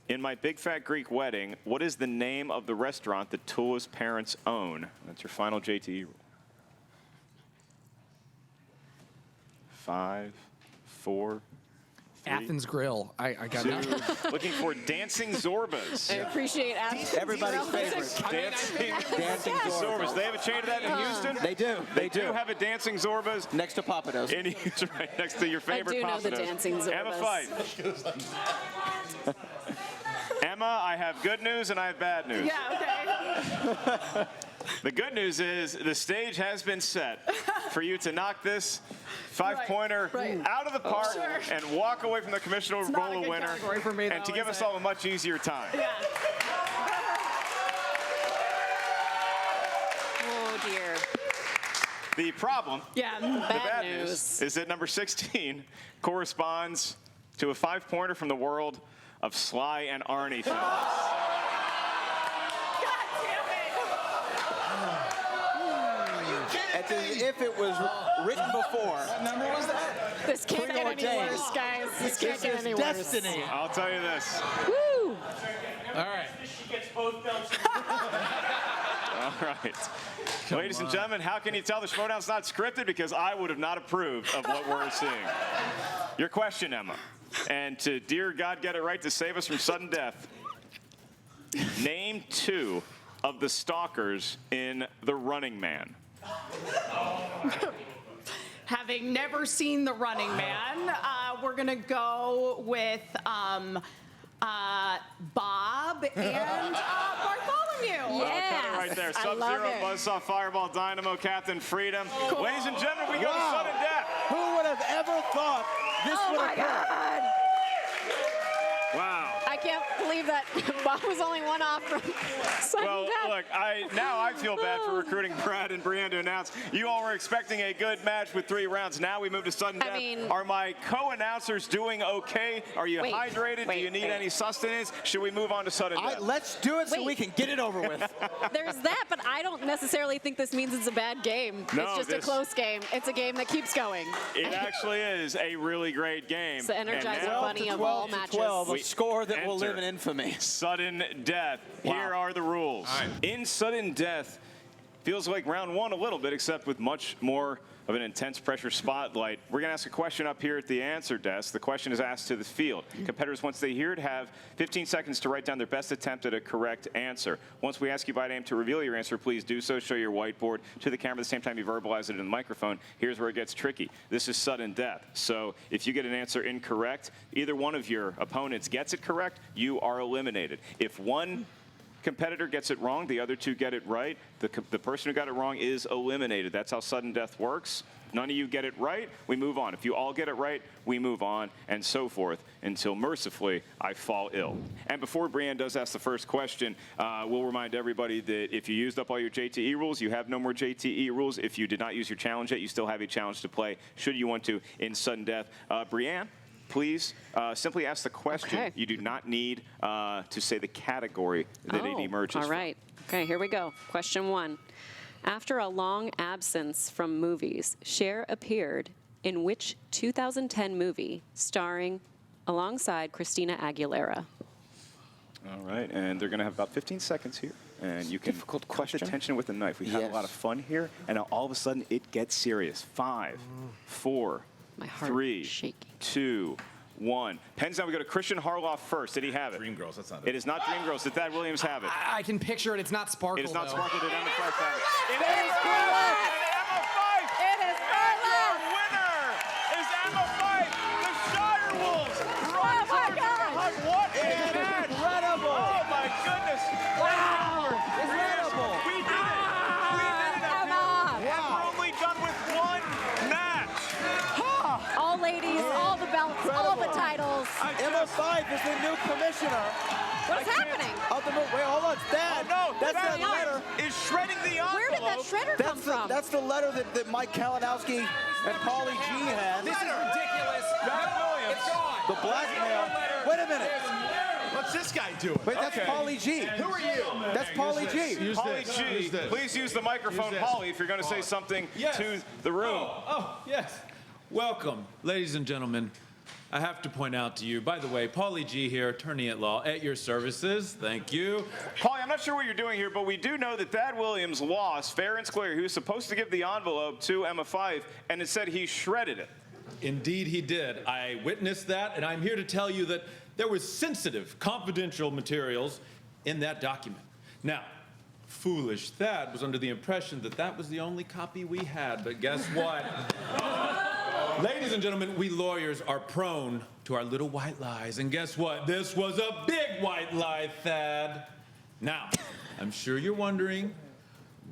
In My Big Fat Greek Wedding, what is the name of the restaurant that Tula's parents own? That's your final JTE rule. 5, 4, 3. Athens Grill. I got 2. it. Looking for Dancing Zorbas. I appreciate Athens. Everybody's favorite. Dancing Zorbas. They have a chain of that in Houston? They do. They do have a Dancing Zorbas. Next to Papados. In Houston, right next to your favorite I do know the Papados. Dancing Zorbas. Emma Fife. Emma, I have good news and I have bad news. Yeah, okay. The good news is the stage has been set for you to knock this 5-pointer out of the park and walk away from the Commissioner Bowl winner for me, and to though, give is us it? all a much easier time. Yeah. Oh, dear. The problem, Yeah. the bad news, is that number 16 corresponds to a 5-pointer from the world of Sly and Arnie films. It's as if it was written before. What number was that? This can't get any Preordained. worse, guys. This can't get any worse. Destiny. I'll tell you this. Woo! All right. All right. Ladies and gentlemen, how can you tell the Schmoedown's not scripted? Because I would have not approved of what we're seeing. Your question, Emma. And to dear God get it right to save us from sudden death. Name 2 of the stalkers in The Running Man. Having never seen The Running Man, we're gonna go with Bob and Bartholomew. Yes, Right there. I love Sub-Zero, it. Buzzsaw, Fireball, Dynamo, Captain Freedom. Ladies and gentlemen, we go to sudden death. Who would have ever thought this would Oh my occur? God! Wow. I can't believe that Bob was only one off from sudden Well, death. look, now I feel bad for recruiting Brad and Brianne to announce. You all were expecting a good match with 3 rounds. Now we move to sudden death. Are my co-announcers doing okay? Are you hydrated? Do you need any sustenance? Should we move on to sudden death? Let's do it so we can get it over with. There's that, but I don't necessarily think this means it's a bad game. No, it's just a close game. It's a game that keeps going. It actually is a really great game. It's the Energizer Bunny of all matches. 12, a score that will live in infamy. Sudden death. Here are the rules. In sudden death, feels like round 1 a little bit, except with much more of an intense pressure spotlight. We're going to ask a question up here at the answer desk. The question is asked to the field. Competitors, once they hear it, have 15 seconds to write down their best attempt at a correct answer. Once we ask you by name to reveal your answer, please do so. Show your whiteboard to the camera at the same time you verbalize it in the microphone. Here's where it gets tricky. This is sudden death. So if you get an answer incorrect, either one of your opponents gets it correct, you are eliminated. If one competitor gets it wrong, the other 2 get it right, the person who got it wrong is eliminated. That's how sudden death works. None of you get it right, we move on. If you all get it right, we move on, and so forth, until mercifully I fall ill. And before Brianne does ask the first question, we'll remind everybody that if you used up all your JTE rules, you have no more JTE rules. If you did not use your challenge yet, you still have a challenge to play, should you want to, in sudden death. Brianne, please simply ask the question. Okay. You do not need to say the category that it emerges All right. Okay, here we go. Question 1. After a long absence from movies, Cher appeared in which 2010 movie starring alongside Christina Aguilera? All right, and they're going to have about 15 seconds here. And you can cut the tension with a knife. We've had a lot of fun here, and now all of a sudden it gets serious. 5, 4, 3, 2, 1. Pens down. We go to Christian Harloff first. Did he have it? Dreamgirls. That's not It is not Dreamgirls. Did Thad Williams have it? I can picture it. It's not Sparkle. It is not though. Sparkle. Did Emma Fife have it? It is Harloff. Emma Fife. It is Harloff. Your winner is Emma Fife. The Shire Wolves. Oh my God! What a match! Incredible! Oh my goodness! Wow! Incredible! We did it! We did it! Emma! And we're only done with 1 match. All ladies, all the belts, all the titles. Emma Fife is the new commissioner. What's happening? Wait, hold on. It's Dad. Oh, no! That's that that letter. is shredding the envelope. Where did that shredder come from? That's the letter that Mike Kalinowski and Paulie G had. This is ridiculous. Williams. It's gone. The blackmail. Wait a minute. What's this guy doing? Wait, that's Paulie G. Who are you? That's Paulie G. Paulie G, please use the microphone, Paulie, if you're going to say something to the room. Oh, yes. Welcome, ladies and gentlemen. I have to point out to you, by the way, Paulie G here, attorney at law, at your services. Thank you. Paulie, I'm not sure what you're doing here, but we do know that Thad Williams lost fair and square. He was supposed to give the envelope to Emma Fife, and instead he shredded it. Indeed, he did. I witnessed that, and I'm here to tell you that there was sensitive, confidential materials in that document. Now, foolish Thad was under the impression that that was the only copy we had, but guess what? Ladies and gentlemen, we lawyers are prone to our little white lies, and guess what? This was a big white lie, Thad. Now, I'm sure you're wondering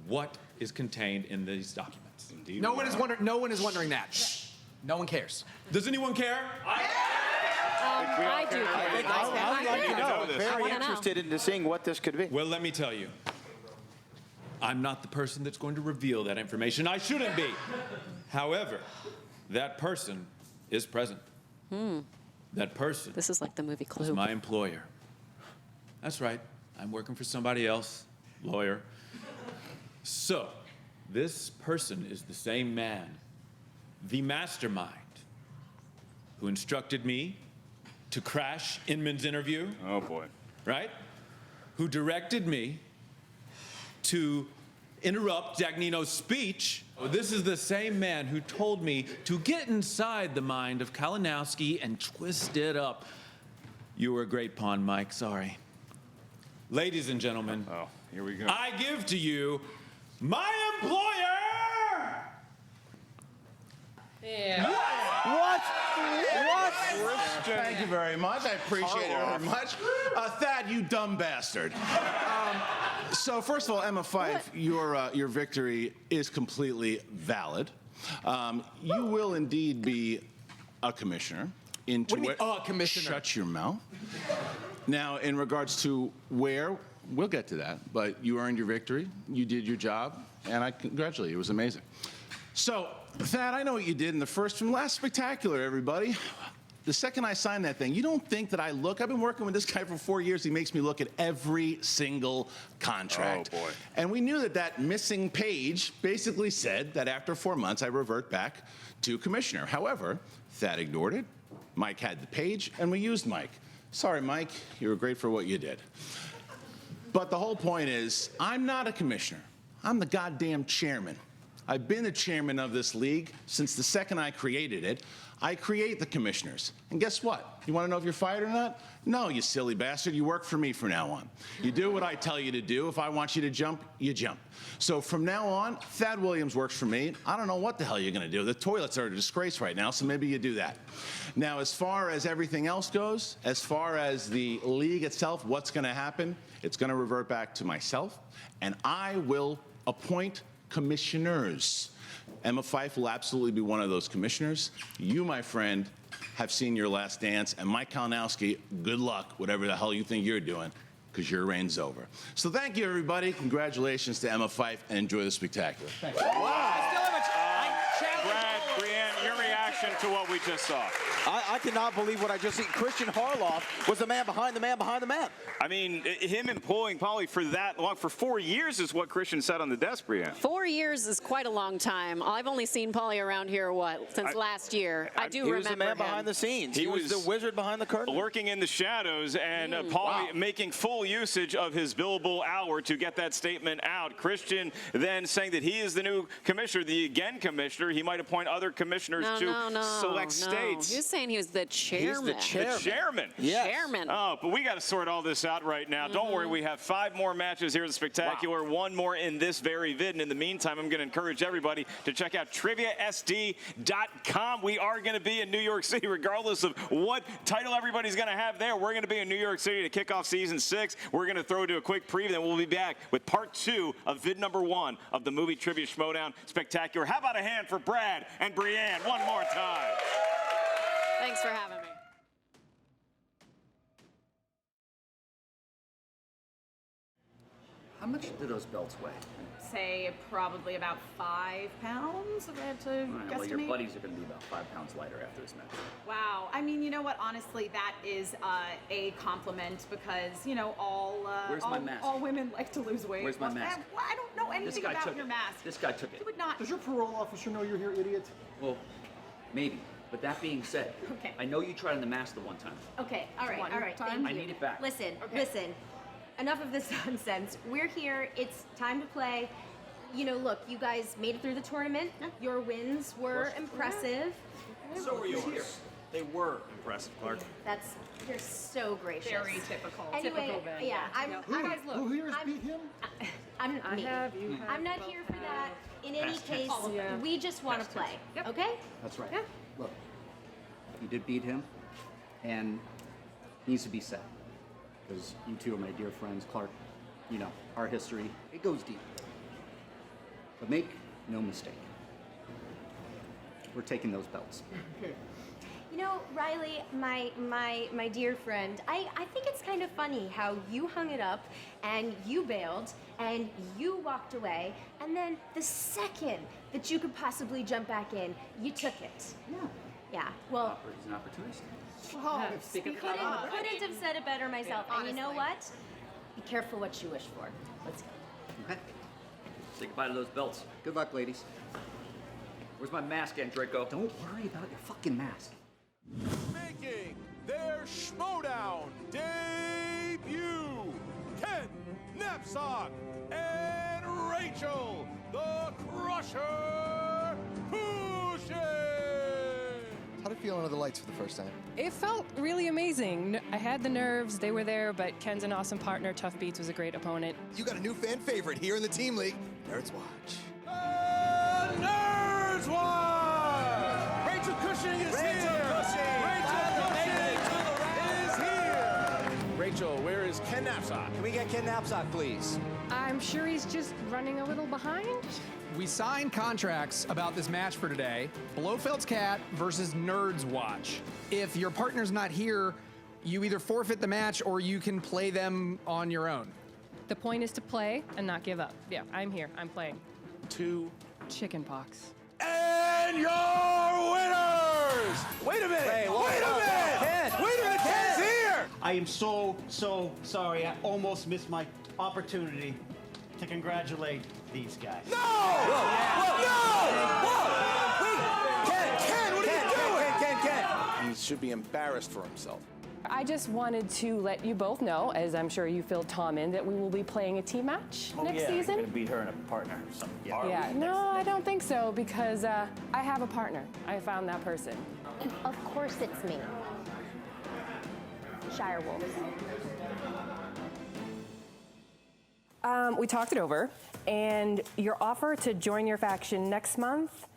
what is contained in these documents. Indeed. No one is wondering that. Shh. No one cares. Does anyone care? I do care. I'd like to know. this. Very wanna know. interested in seeing what this could be. Well, let me tell you. I'm not the person that's going to reveal that information. I shouldn't be. However, that person is present. That person This is like the movie is Clue. my employer. That's right. I'm working for somebody else, lawyer. So, this person is the same man, the mastermind, who instructed me to crash Inman's interview. Oh, boy. Right? Who directed me to interrupt Dagnino's speech. This is the same man who told me to get inside the mind of Kalinowski and twist it up. You were a great pawn, Mike. Sorry. Ladies and gentlemen, here we go. I give to you my employer! Yeah. What? Thank you very much. I appreciate it very much. Thad, you dumb bastard. So first of all, Emma Fife, your victory is completely valid. You will indeed be a commissioner. What do you mean, a commissioner? Shut your mouth. Now, in regards to where, we'll get to that, but you earned your victory, you did your job, and I congratulate you. It was amazing. So, Thad, I know what you did in the first from last Spectacular, everybody. The second I signed that thing, you don't think that I've been working with this guy for 4 years. He makes me look at every single contract. Oh, boy. And we knew that that missing page basically said that after 4 months, I revert back to commissioner. However, Thad ignored it. Mike had the page, and we used Mike. Sorry, Mike, you were great for what you did. But the whole point is, I'm not a commissioner. I'm the goddamn chairman. I've been the chairman of this league since the second I created it. I create the commissioners. And guess what? You want to know if you're fired or not? No, you silly bastard. You work for me from now on. You do what I tell you to do. If I want you to jump, you jump. So from now on, Thad Williams works for me. I don't know what the hell you're going to do. The toilets are a disgrace right now, so maybe you do that. Now, as far as everything else goes, as far as the league itself, what's going to happen, it's going to revert back to myself, and I will appoint commissioners. Emma Fife will absolutely be one of those commissioners. You, my friend, have seen your last dance, and Mike Kalinowski, good luck, whatever the hell you think you're doing, because your reign's over. So thank you, everybody. Congratulations to Emma Fife, and enjoy the Spectacular. Thanks. Brad, Brianne, your reaction to what we just saw. I cannot believe what I just see. Christian Harloff was the man behind the man behind the man. I mean, him employing Polly for that long, for 4 years is what Christian said on the desk, Brianne. 4 years is quite a long time. I've only seen Polly around here, since last year. I do remember He was the man behind the scenes. He was the wizard behind the curtain. Lurking in the shadows, and Polly making full usage of his billable hour to get that statement out. Christian then saying that he is the new commissioner, the again commissioner. He might appoint other commissioners to select states. He was saying he was the chairman. He's the chairman. The chairman. Yes. Chairman. Oh, but we got to sort all this out right now. Don't worry, we have 5 more matches here at the Spectacular, 1 more in this very vid. And in the meantime, I'm going to encourage everybody to check out triviasd.com. We are going to be in New York City, regardless of what title everybody's going to have there. We're going to be in New York City to kick off season 6. We're going to throw to a quick preview, then we'll be back with part 2 of vid number 1 of the Movie Trivia Schmoedown Spectacular. How about a hand for Brad and Brianne one more time? Thanks for having me. How much do those belts weigh? Say probably about 5 pounds, if I had to guesstimate. Well, your buddies are going to be about 5 pounds lighter after this match. Wow. I mean, you know what? Honestly, that is a compliment because, you know, all women like to lose weight. Where's my mask? I don't know anything about your mask. This guy took it. You would not. Does your parole officer know you're here, idiot? Well, maybe. But that being said, Okay. I know you tried on the mask the one time. Okay, all right, thank you. I need it back. Listen, listen. Enough of this nonsense. We're here. It's time to play. You know, look, you guys made it through the tournament. Your wins were impressive. So were yours. They were impressive, Clark. You're so gracious. Very typical. Anyway, typical Ben. yeah, guys, look. Who here has beat him? I'm not here for that. In any case, we just want to play. Okay? That's right. Yeah. Look, you did beat him, and it needs to be said. Because you two are my dear friends, Clark. You know, our history, it goes deep. But make no mistake. We're taking those belts. You know, Riley, my dear friend, I think it's kind of funny how you hung it up and you bailed and you walked away, and then the second that you could possibly jump back in, you took it. Yeah. Yeah, well, He's an opportunist. couldn't have said it better myself. And you know what? Be careful what you wish for. Let's go. Okay. Say goodbye to those belts. Good luck, ladies. Where's my mask, Draco? Don't worry about your fucking mask. Making their Schmoedown debut, Ken Knapsack and Rachel the Crusher Boucher. How did it feel under the lights for the first time? It felt really amazing. I had the nerves, they were there, but Ken's an awesome partner. Tough Beats was a great opponent. You got a new fan favorite here in the Team League. Nerds Watch. Nerds Watch! Rachel Cushing is here! Rachel Cushing is here! Rachel, where is Ken Knapsack? Can we get Ken Knapsack, please? I'm sure he's just running a little behind. We signed contracts about this match for today. Blofeld's Cat versus Nerds Watch. If your partner's not here, You either forfeit the match or you can play them on your own. The point is to play and not give up. Yeah, I'm here. I'm playing. 2. Chicken pox. And your winners! Wait a minute! Wait a minute! Wait a minute! Ken's here! I am so sorry. I almost missed my opportunity to congratulate these guys. No! Whoa! Wait! Ken, what are you doing? Ken! He should be embarrassed for himself. I just wanted to let you both know, as I'm sure you filled Tom in, that we will be playing a team match next season. You're gonna beat her in a partner or something. Yeah, no, I don't think so, because I have a partner. I found that person. Of course it's me. Shire Wolves. We talked it over, and your offer to join your faction next month,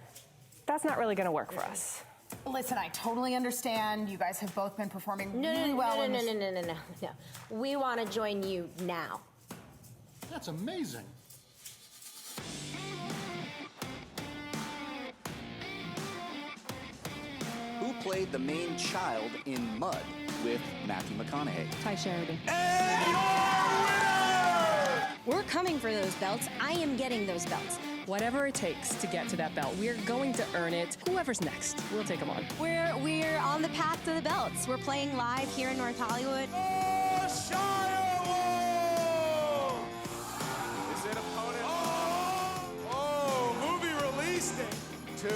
that's not really going to work for us. Listen, I totally understand. You guys have both been performing really well. No. We want to join you now. That's amazing. Who played the main child in Mud with Matthew McConaughey? Ty Sheridan. We're coming for those belts. I am getting those belts. Whatever it takes to get to that belt, we're going to earn it. Whoever's next, we'll take them on. We're on the path to the belts. We're playing live here in North Hollywood. Is it opponent? Movie release day. 2.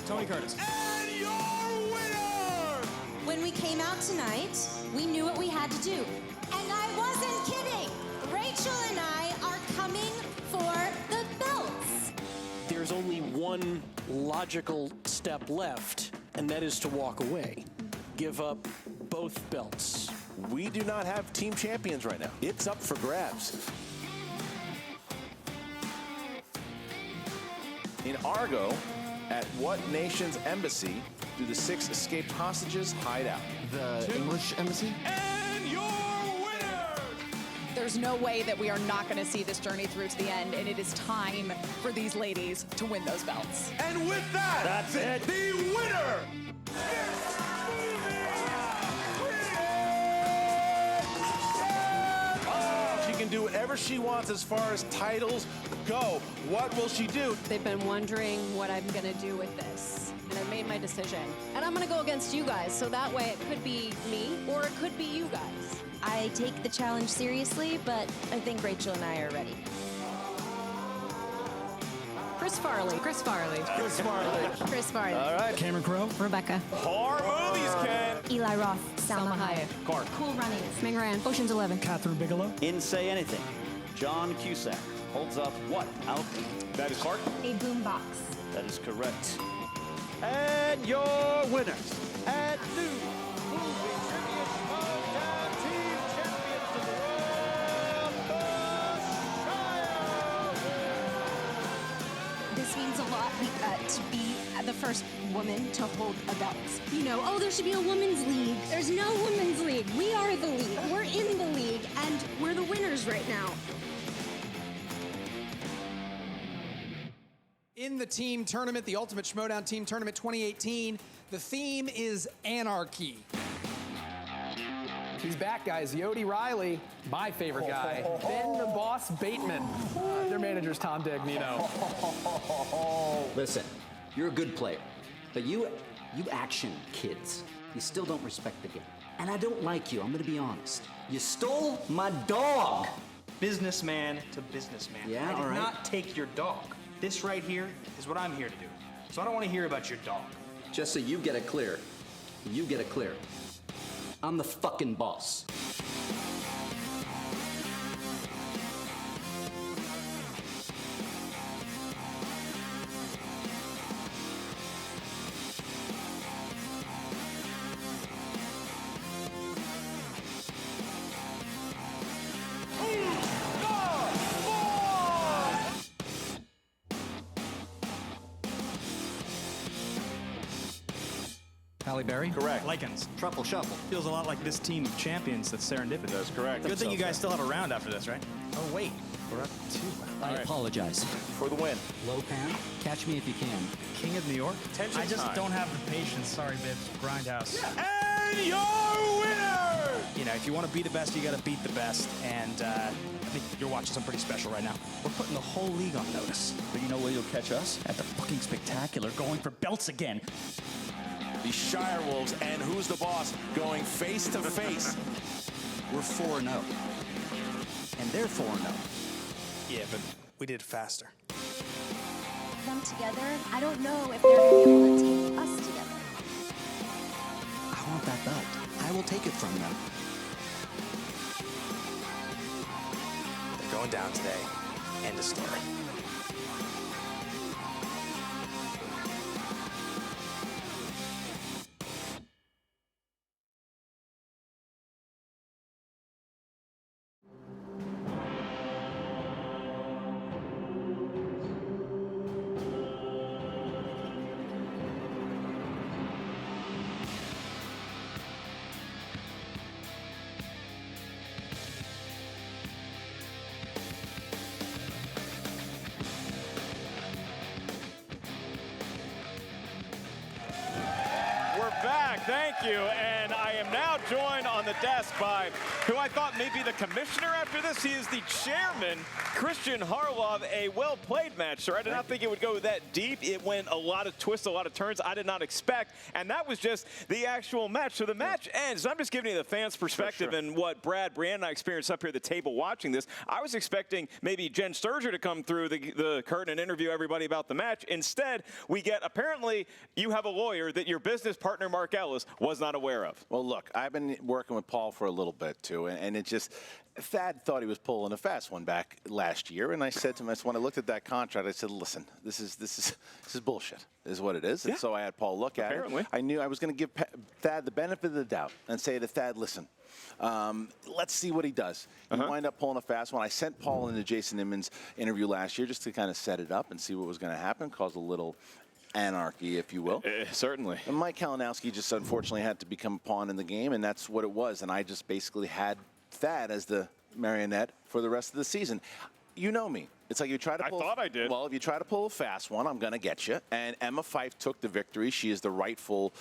Tony Curtis. And your winner! When we came out tonight, we knew what we had to do. And I wasn't kidding. Rachel and I are coming for the belts. There's only one logical step left, and that is to walk away. Give up both belts. We do not have team champions right now. It's up for grabs. In Argo, at what nation's embassy do the 6 escaped hostages hide out? The English embassy? And your winner! There's no way that we are not going to see this journey through to the end, and it is time for these ladies to win those belts. And with that, that's it. The winner! She can do whatever she wants as far as titles go. What will she do? They've been wondering what I'm going to do with this, and I made my decision. And I'm going to go against you guys, so that way it could be me or it could be you guys. I take the challenge seriously, but I think Rachel and I are ready. Chris Farley. Chris Farley. All right. Cameron Crowe. Rebecca. Horror movies, Ken. Eli Roth. Salma Hayek. Clark. Cool Runnings. Ming Ran. Ocean's 11. Catherine Bigelow. In Say Anything, John Cusack holds up what album? That is Clark. A boombox. That is correct. And your winners and new Movie Trivia Schmoedown team champions of the world, This means a lot to be the first woman to hold a belt. You know, oh, there should be a women's league. There's no women's league. We are the league. We're in the league, and we're the winners right now. In the team tournament, the Ultimate Schmoedown Team Tournament 2018, the theme is anarchy. He's back, guys. Yodi Riley, my favorite guy. Ben the Boss Bateman. Their manager's Tom Dagnino. Listen, you're a good player, but you action kids, you still don't respect the game. And I don't like you, I'm gonna be honest. You stole my dog. Businessman to businessman. Yeah, I did all right. not take your dog. This right here is what I'm here to do. So I don't want to hear about your dog. Just so you get it clear, I'm the fucking boss. Halle Berry? Correct. Likens. Truffle Shuffle. Feels a lot like this team of champions that's serendipity. That's correct. Good thing you guys still have a round after this, right? Oh, wait. We're up to 2. I apologize. For the win. Low pan. Catch me if you can. King of New York? Tension I just time. don't have the patience. Sorry, babes. Grindhouse. And your winner! you know, if you want to be the best, you got to beat the best. And I think you're watching something pretty special right now. We're putting the whole league on notice. But you know where you'll catch us? At the fucking Spectacular, going for belts again. The Shire Wolves and Who's the Boss going face to face. We're 4-0. And they're 4-0. Yeah, but we did it faster. Them together, I don't know if they're going to be able to take us together. I want that belt. I will take it from them. They're going down today. End of story. Thank you, and I am now joined on the desk by who I thought may be the commissioner after this. He is the chairman, Christian Harloff. A well-played match, sir. I did not think it would go that deep. It went a lot of twists, a lot of turns I did not expect, and that was just the actual match. So the match ends. I'm just giving you the fans' perspective and what Brad, Brianne, and I experienced up here at the table watching this. I was expecting maybe Jen Sturger to come through the curtain and interview everybody about the match. Instead, we get, apparently, you have a lawyer that your business partner, Mark Ellis, was not aware of. Well, look, I've been working with Paul for a little bit, too, and it just, Thad thought he was pulling a fast one back last year, and I said to him, when I looked at that contract, I said, listen, this is bullshit. This is what it is. Yeah. And so I had Paul look at it. I knew I was going to give Thad the benefit of the doubt and say to Thad, listen, let's see what he does. He wind up pulling a fast one. I sent Paul into Jason Inman's interview last year just to kind of set it up and see what was going to happen, cause a little anarchy, if you will. Certainly. And Mike Kalinowski just unfortunately had to become a pawn in the game, and that's what it was. And I just basically had Thad as the marionette for the rest of the season. You know me. It's like you try to pull. I thought I did. Well, if you try to pull a fast one, I'm going to get you. And Emma Fife took the victory. She is the rightful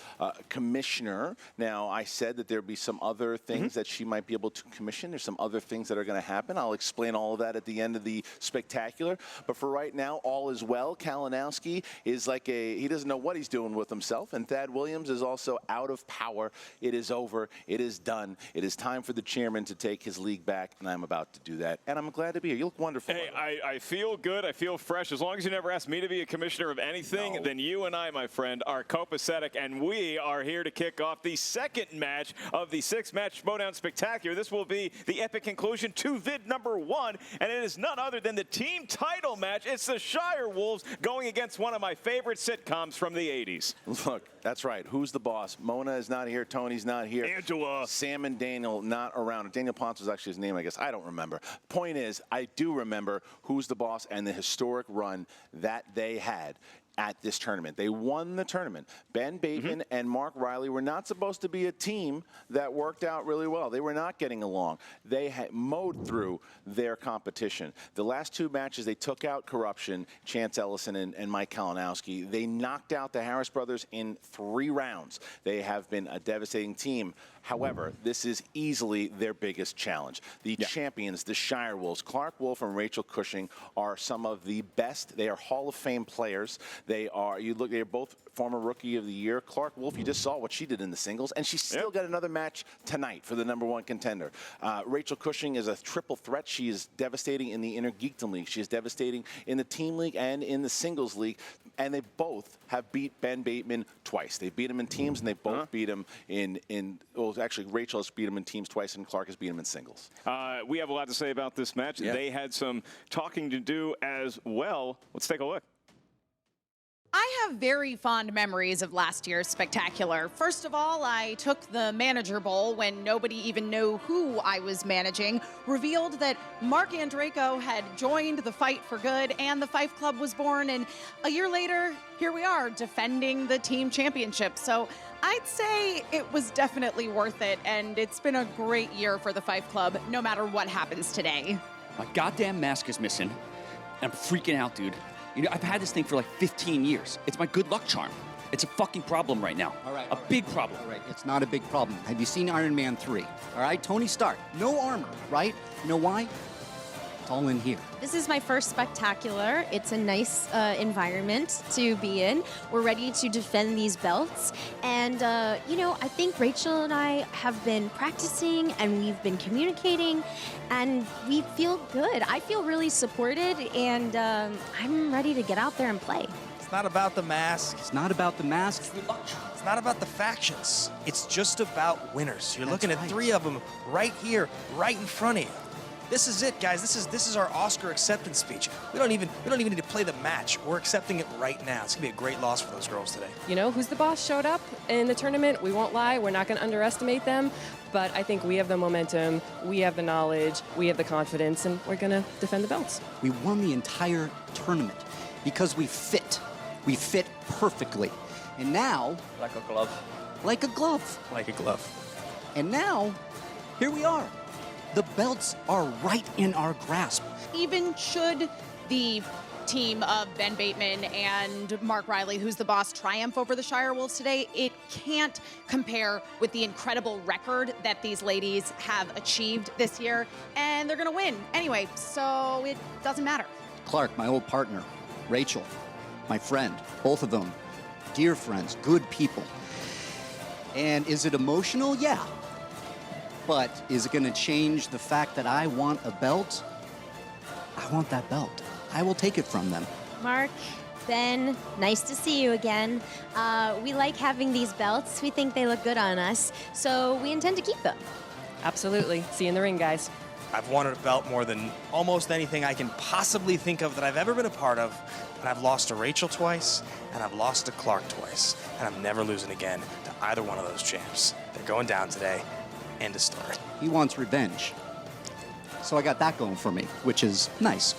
commissioner. Now, I said that there'd be some other things that she might be able to commission. There's some other things that are going to happen. I'll explain all of that at the end of the Spectacular. But for right now, all is well. Kalinowski is like he doesn't know what he's doing with himself. And Thad Williams is also out of power. It is over. It is done. It is time for the chairman to take his league back. And I'm about to do that. And I'm glad to be here. You look wonderful. Hey, I feel good. I feel fresh. As long as you never asked me to be a commissioner of anything, then you and I, my friend, are copacetic, and we are here to kick off the second match of the 6-match Schmoedown Spectacular. This will be the epic conclusion to vid number 1, and it is none other than the team title match. It's the Shire Wolves going against one of my favorite sitcoms from the 80s. Look, that's right. Who's the boss? Mona is not here. Tony's not here. Angela. Sam and Daniel not around. Daniel Ponce was actually his name, I guess. I don't remember. Point is, I do remember Who's the Boss and the historic run that they had at this tournament. They won the tournament. Ben Bateman and Mark Riley were not supposed to be a team that worked out really well. They were not getting along. They had mowed through their competition. The last 2 matches, they took out Corruption, Chance Ellison and Mike Kalinowski. They knocked out the Harris brothers in 3 rounds. They have been a devastating team. However, this is easily their biggest challenge. The champions, the Shire Wolves, Clark Wolf and Rachel Cushing, are some of the best. They are Hall of Fame players. They're both former Rookie of the Year. Clark Wolf, you just saw what she did in the singles, and she's still got another match tonight for the #1 contender. Rachel Cushing is a triple threat. She is devastating in the Inner Geekdom League. She is devastating in the Team League and in the Singles League, and they both have beat Ben Bateman twice. They beat him in teams, and they both beat him well, actually, Rachel has beat him in teams twice, and Clark has beat him in singles. We have a lot to say about this match. They had some talking to do as well. Let's take a look. I have very fond memories of last year's Spectacular. First of all, I took the Manager Bowl when nobody even knew who I was managing, revealed that Mark Andraco had joined the fight for good, and the Fife Club was born, and a year later, here we are, defending the team championship. So I'd say it was definitely worth it, and it's been a great year for the Fife Club, no matter what happens today. My goddamn mask is missing, and I'm freaking out, dude. You know, I've had this thing for like 15 years. It's my good luck charm. It's a fucking problem right now. All right. A big problem. All right, it's not a big problem. Have you seen Iron Man 3? All right, Tony Stark, no armor, right? You know why? It's all in here. This is my first spectacular. It's a nice environment to be in. We're ready to defend these belts. And, you know, I think Rachel and I have been practicing and we've been communicating and we feel good. I feel really supported and I'm ready to get out there and play. It's not about the mask. It's not about the masks. It's not about the factions. It's just about winners. You're looking at right. 3 of them right here, right in front of you. This is it, guys. This is our Oscar acceptance speech. We don't even need to play the match. We're accepting it right now. It's gonna be a great loss for those girls today. You know, Who's the Boss showed up in the tournament. We won't lie. We're not going to underestimate them. But I think we have the momentum, we have the knowledge, we have the confidence, and we're going to defend the belts. We won the entire tournament because we fit. We fit perfectly. And now... Like a glove. Like a glove. Like a glove. And now, here we are. The belts are right in our grasp. Even should the team of Ben Bateman and Mark Riley, who's the boss, triumph over the Shire Wolves today, it can't compare with the incredible record that these ladies have achieved this year, and they're gonna win anyway, so it doesn't matter. Clark, my old partner, Rachel, my friend, both of them, dear friends, good people. And is it emotional? Yeah. But is it going to change the fact that I want a belt? I want that belt. I will take it from them. Mark, Ben, nice to see you again. We like having these belts. We think they look good on us, so we intend to keep them. Absolutely. See you in the ring, guys. I've wanted a belt more than almost anything I can possibly think of that I've ever been a part of. And I've lost to Rachel twice, and I've lost to Clark twice. And I'm never losing again to either one of those champs. They're going down today. End of story. He wants revenge. So I got that going for me, which is nice.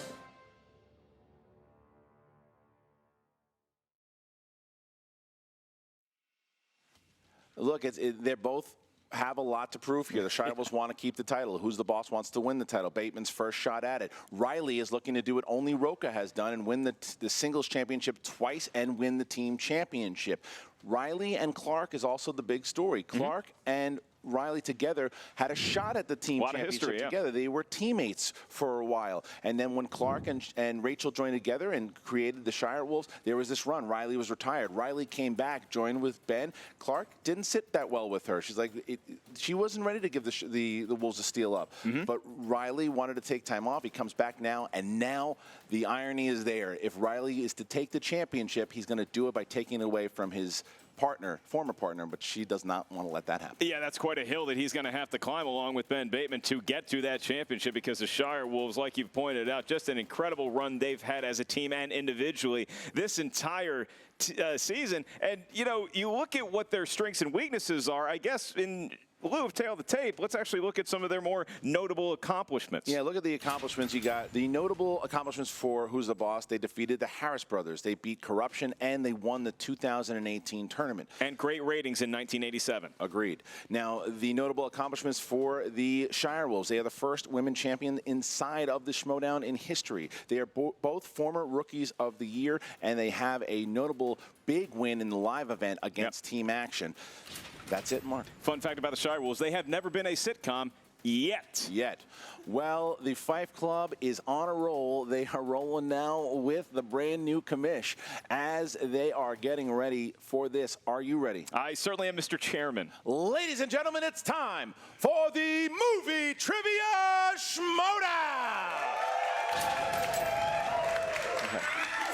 Look, they're both have a lot to prove here. The Shire Wolves want to keep the title. Who's the Boss wants to win the title. Bateman's first shot at it. Riley is looking to do what only Roca has done and win the singles championship twice and win the team championship. Riley and Clark is also the big story. Clark and Riley together had a shot at the team championship together. They were teammates for a while. And then when Clark and Rachel joined together and created the Shire Wolves, there was this run. Riley was retired. Riley came back, joined with Ben. Clark didn't sit that well with her. She's like, she wasn't ready to give the Wolves a steal up. But Riley wanted to take time off. He comes back now, and now the irony is there. If Riley is to take the championship, he's going to do it by taking it away from his former partner, but she does not want to let that happen. Yeah, that's quite a hill that he's going to have to climb along with Ben Bateman to get to that championship, because the Shire Wolves, like you've pointed out, just an incredible run they've had as a team and individually this entire season. And, you know, you look at what their strengths and weaknesses are, I guess in lieu of tail the tape, let's actually look at some of their more notable accomplishments. Yeah, look at the accomplishments you got. The notable accomplishments for Who's the Boss, they defeated the Harris brothers. They beat Corruption, and they won the 2018 tournament. And great ratings in 1987. Agreed. Now, the notable accomplishments for the Shire Wolves, they are the first women champion inside of the Schmoedown in history. They are both former Rookies of the Year, and they have a notable big win in the live event against Team Action. That's it, Mark. Fun fact about the Shire Wolves, they have never been a sitcom yet. Well, the Fife Club is on a roll. They are rolling now with the brand new commish as they are getting ready for this. Are you ready? I certainly am, Mr. Chairman. Ladies and gentlemen, it's time for the Movie Trivia Schmoedown.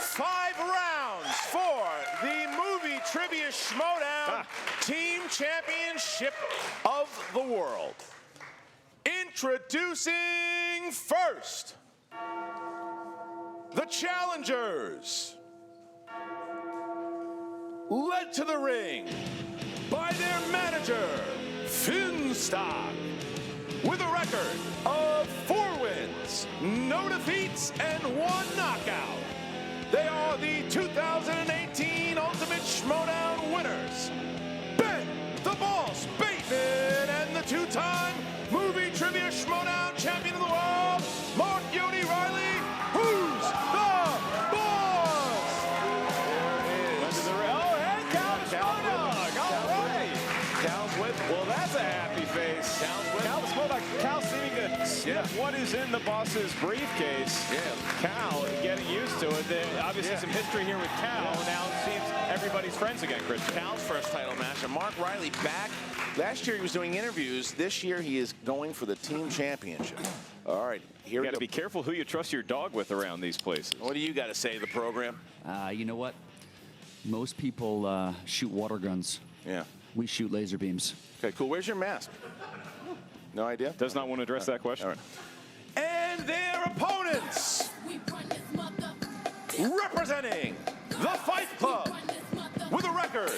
5 rounds for the Movie Trivia Schmoedown Team Championship of the World. Introducing first, the challengers. Led to the ring by their manager, Finstock, with a record of 4 wins, no defeats, and 1 knockout. They are the 2018 Ultimate Schmoedown winners, Ben the Boss Bateman, and the 2-time Movie Trivia Schmoedown champion of the world, Mark Yoni Riley. Who's the Boss? Under the ring. Oh, head count. What is in the boss's briefcase? Yeah. Cal, getting used to it. Obviously, some history here with Cal. Now it seems everybody's friends again, Christian. Cal's first title match, and Mark Riley back. Last year he was doing interviews. This year he is going for the team championship. All right, here we go. Got to be careful who you trust your dog with around these places. What do you got to say to the program? You know what? Most people shoot water guns. Yeah. We shoot laser beams. Okay, cool. Where's your mask? No idea? Does not want to address that question. All right. And their opponents, representing the Fight Club, with a record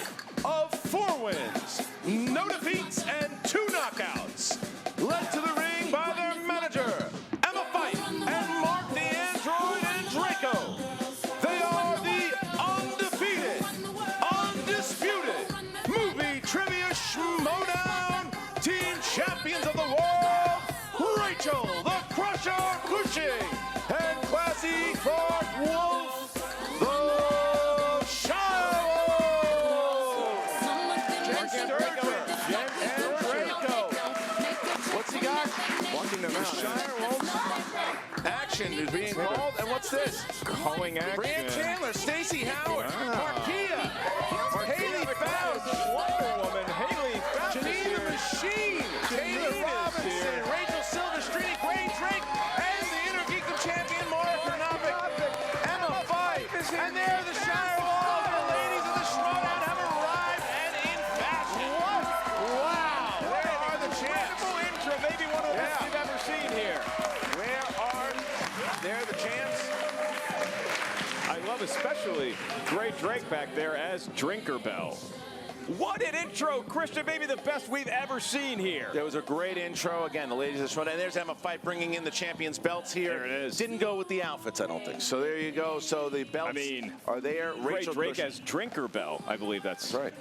of 4 wins, no defeats, and 2 knockouts, led to the ring by their manager, Emma Fight and Mark the Android and Draco. They are the undefeated, undisputed Movie Trivia Schmoedown Team Champions of the World, Rachel the Crusher Cushing and Classy Clark Wolf, the Shire What's he got? Walking them out. Shire Wolf. Action is being called. And what's this? Calling action. Brian Chandler, Stacey Howard, Markia, Haley Fouch, Wonder Woman, Haley Fouch, Janine the Machine, Taylor Robinson, Rachel Silvestrini, Gray Drake, and the Inner Geekdom champion, Maura Karnovic, Emma Fight. And there the Shire Wolf, the ladies of the Schmoedown have arrived and in fashion. What? Wow. Where are the champs? Incredible intro, maybe one of the best we've ever seen here. Where are the champs? I love especially Gray Drake back there as Drinker Bell. What an intro, Christian, maybe the best we've ever seen here. There was a great intro. Again, the ladies of the Schmoedown. And there's Emma Fight bringing in the champions' belts here. There it is. Didn't go with the outfits, I don't think. So there you go. So the belts are there. Gray Rachel Drake Cushing. as Drinker Bell, I believe that's right.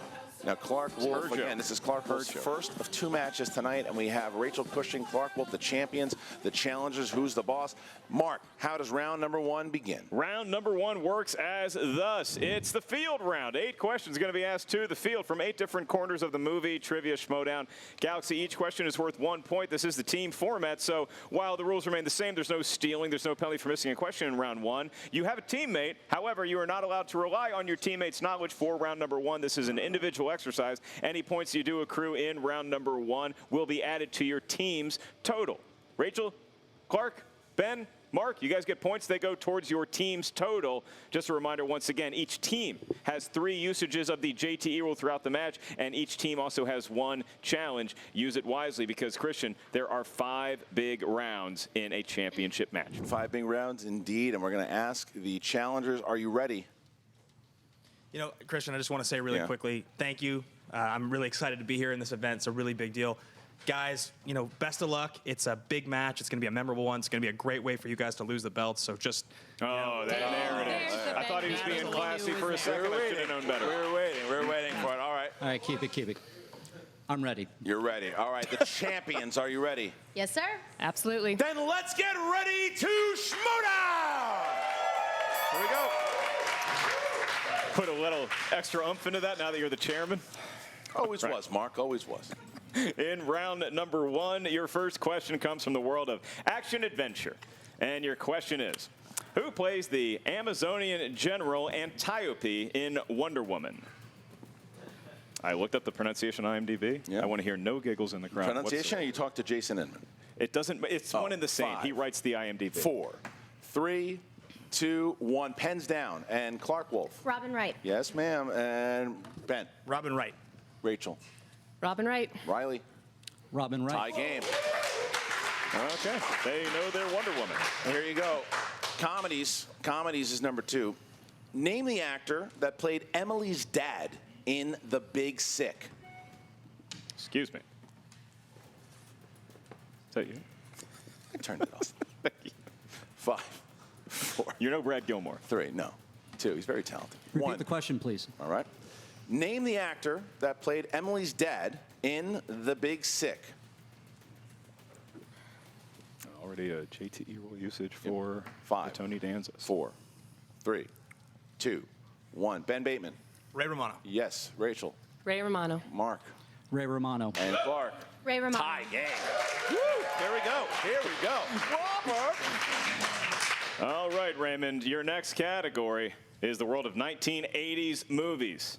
Now, Clark Wolf, Herjo. again, this is Clark Wolf's first of 2 matches tonight, and we have Rachel Cushing, Clark Wolf, the champions, the challengers, who's the boss. Mark, how does round number 1 begin? Round number 1 works as thus. It's the field round. 8 questions going to be asked to the field from 8 different corners of the Movie Trivia Schmoedown Galaxy. Each question is worth 1 point. This is the team format, so while the rules remain the same, there's no stealing, there's no penalty for missing a question in round 1. You have a teammate. However, you are not allowed to rely on your teammate's knowledge for round number 1. This is an individual exercise. Any points you do accrue in round number 1 will be added to your team's total. Rachel, Clark, Ben, Mark, you guys get points. They go towards your team's total. Just a reminder, once again, each team has 3 usages of the JTE rule throughout the match, and each team also has 1 challenge. Use it wisely because, Christian, there are 5 big rounds in a championship match. 5 big rounds indeed, and we're going to ask the challengers, are you ready? You know, Christian, I just want to say really quickly, thank you. I'm really excited to be here in this event. It's a really big deal. Guys, you know, best of luck. It's a big match. It's going to be a memorable one. It's going to be a great way for you guys to lose the belts. So just, there it is. I thought he was being classy for a second. I should have known better. We're waiting for it. All right. All right, keep it. I'm ready. You're ready. All right, the champions, are you ready? Yes, sir. Absolutely. Then let's get ready to Schmoedown! Here we go. Put a little extra oomph into that now that you're the chairman. Always was, Mark, always was. In round number 1, your first question comes from the world of action-adventure. And your question is, who plays the Amazonian general Antiope in Wonder Woman? I looked up the pronunciation on IMDb. I want to hear no giggles in the crowd. Pronunciation, or you talk to Jason Inman? It doesn't, it's one and the same. 5, He writes the IMDb. 4, 3, 2, 1. Pens down. And Clark Wolf. Robin Wright. Yes, ma'am. And Ben. Robin Wright. Rachel. Robin Wright. Riley. Robin Wright. Tie game. Okay. They know their Wonder Woman. Here you go. Comedies. Comedies is number 2. Name the actor that played Emily's dad in The Big Sick. Excuse me. Is that you? I turned it off. 5, 4. You know Brad Gilmore. 3. No. 2. He's very talented. Repeat 1. the question, please. All right. Name the actor that played Emily's dad in The Big Sick. Already a JTE rule usage for 5. Tony Danza. 4, 3, 2, 1. Ben Bateman. Ray Romano. Yes. Rachel. Ray Romano. Mark. Ray Romano. And Clark. Ray Romano. Tie game. Woo! Here we go. Here we go. All right, Raymond, your next category is the world of 1980s movies.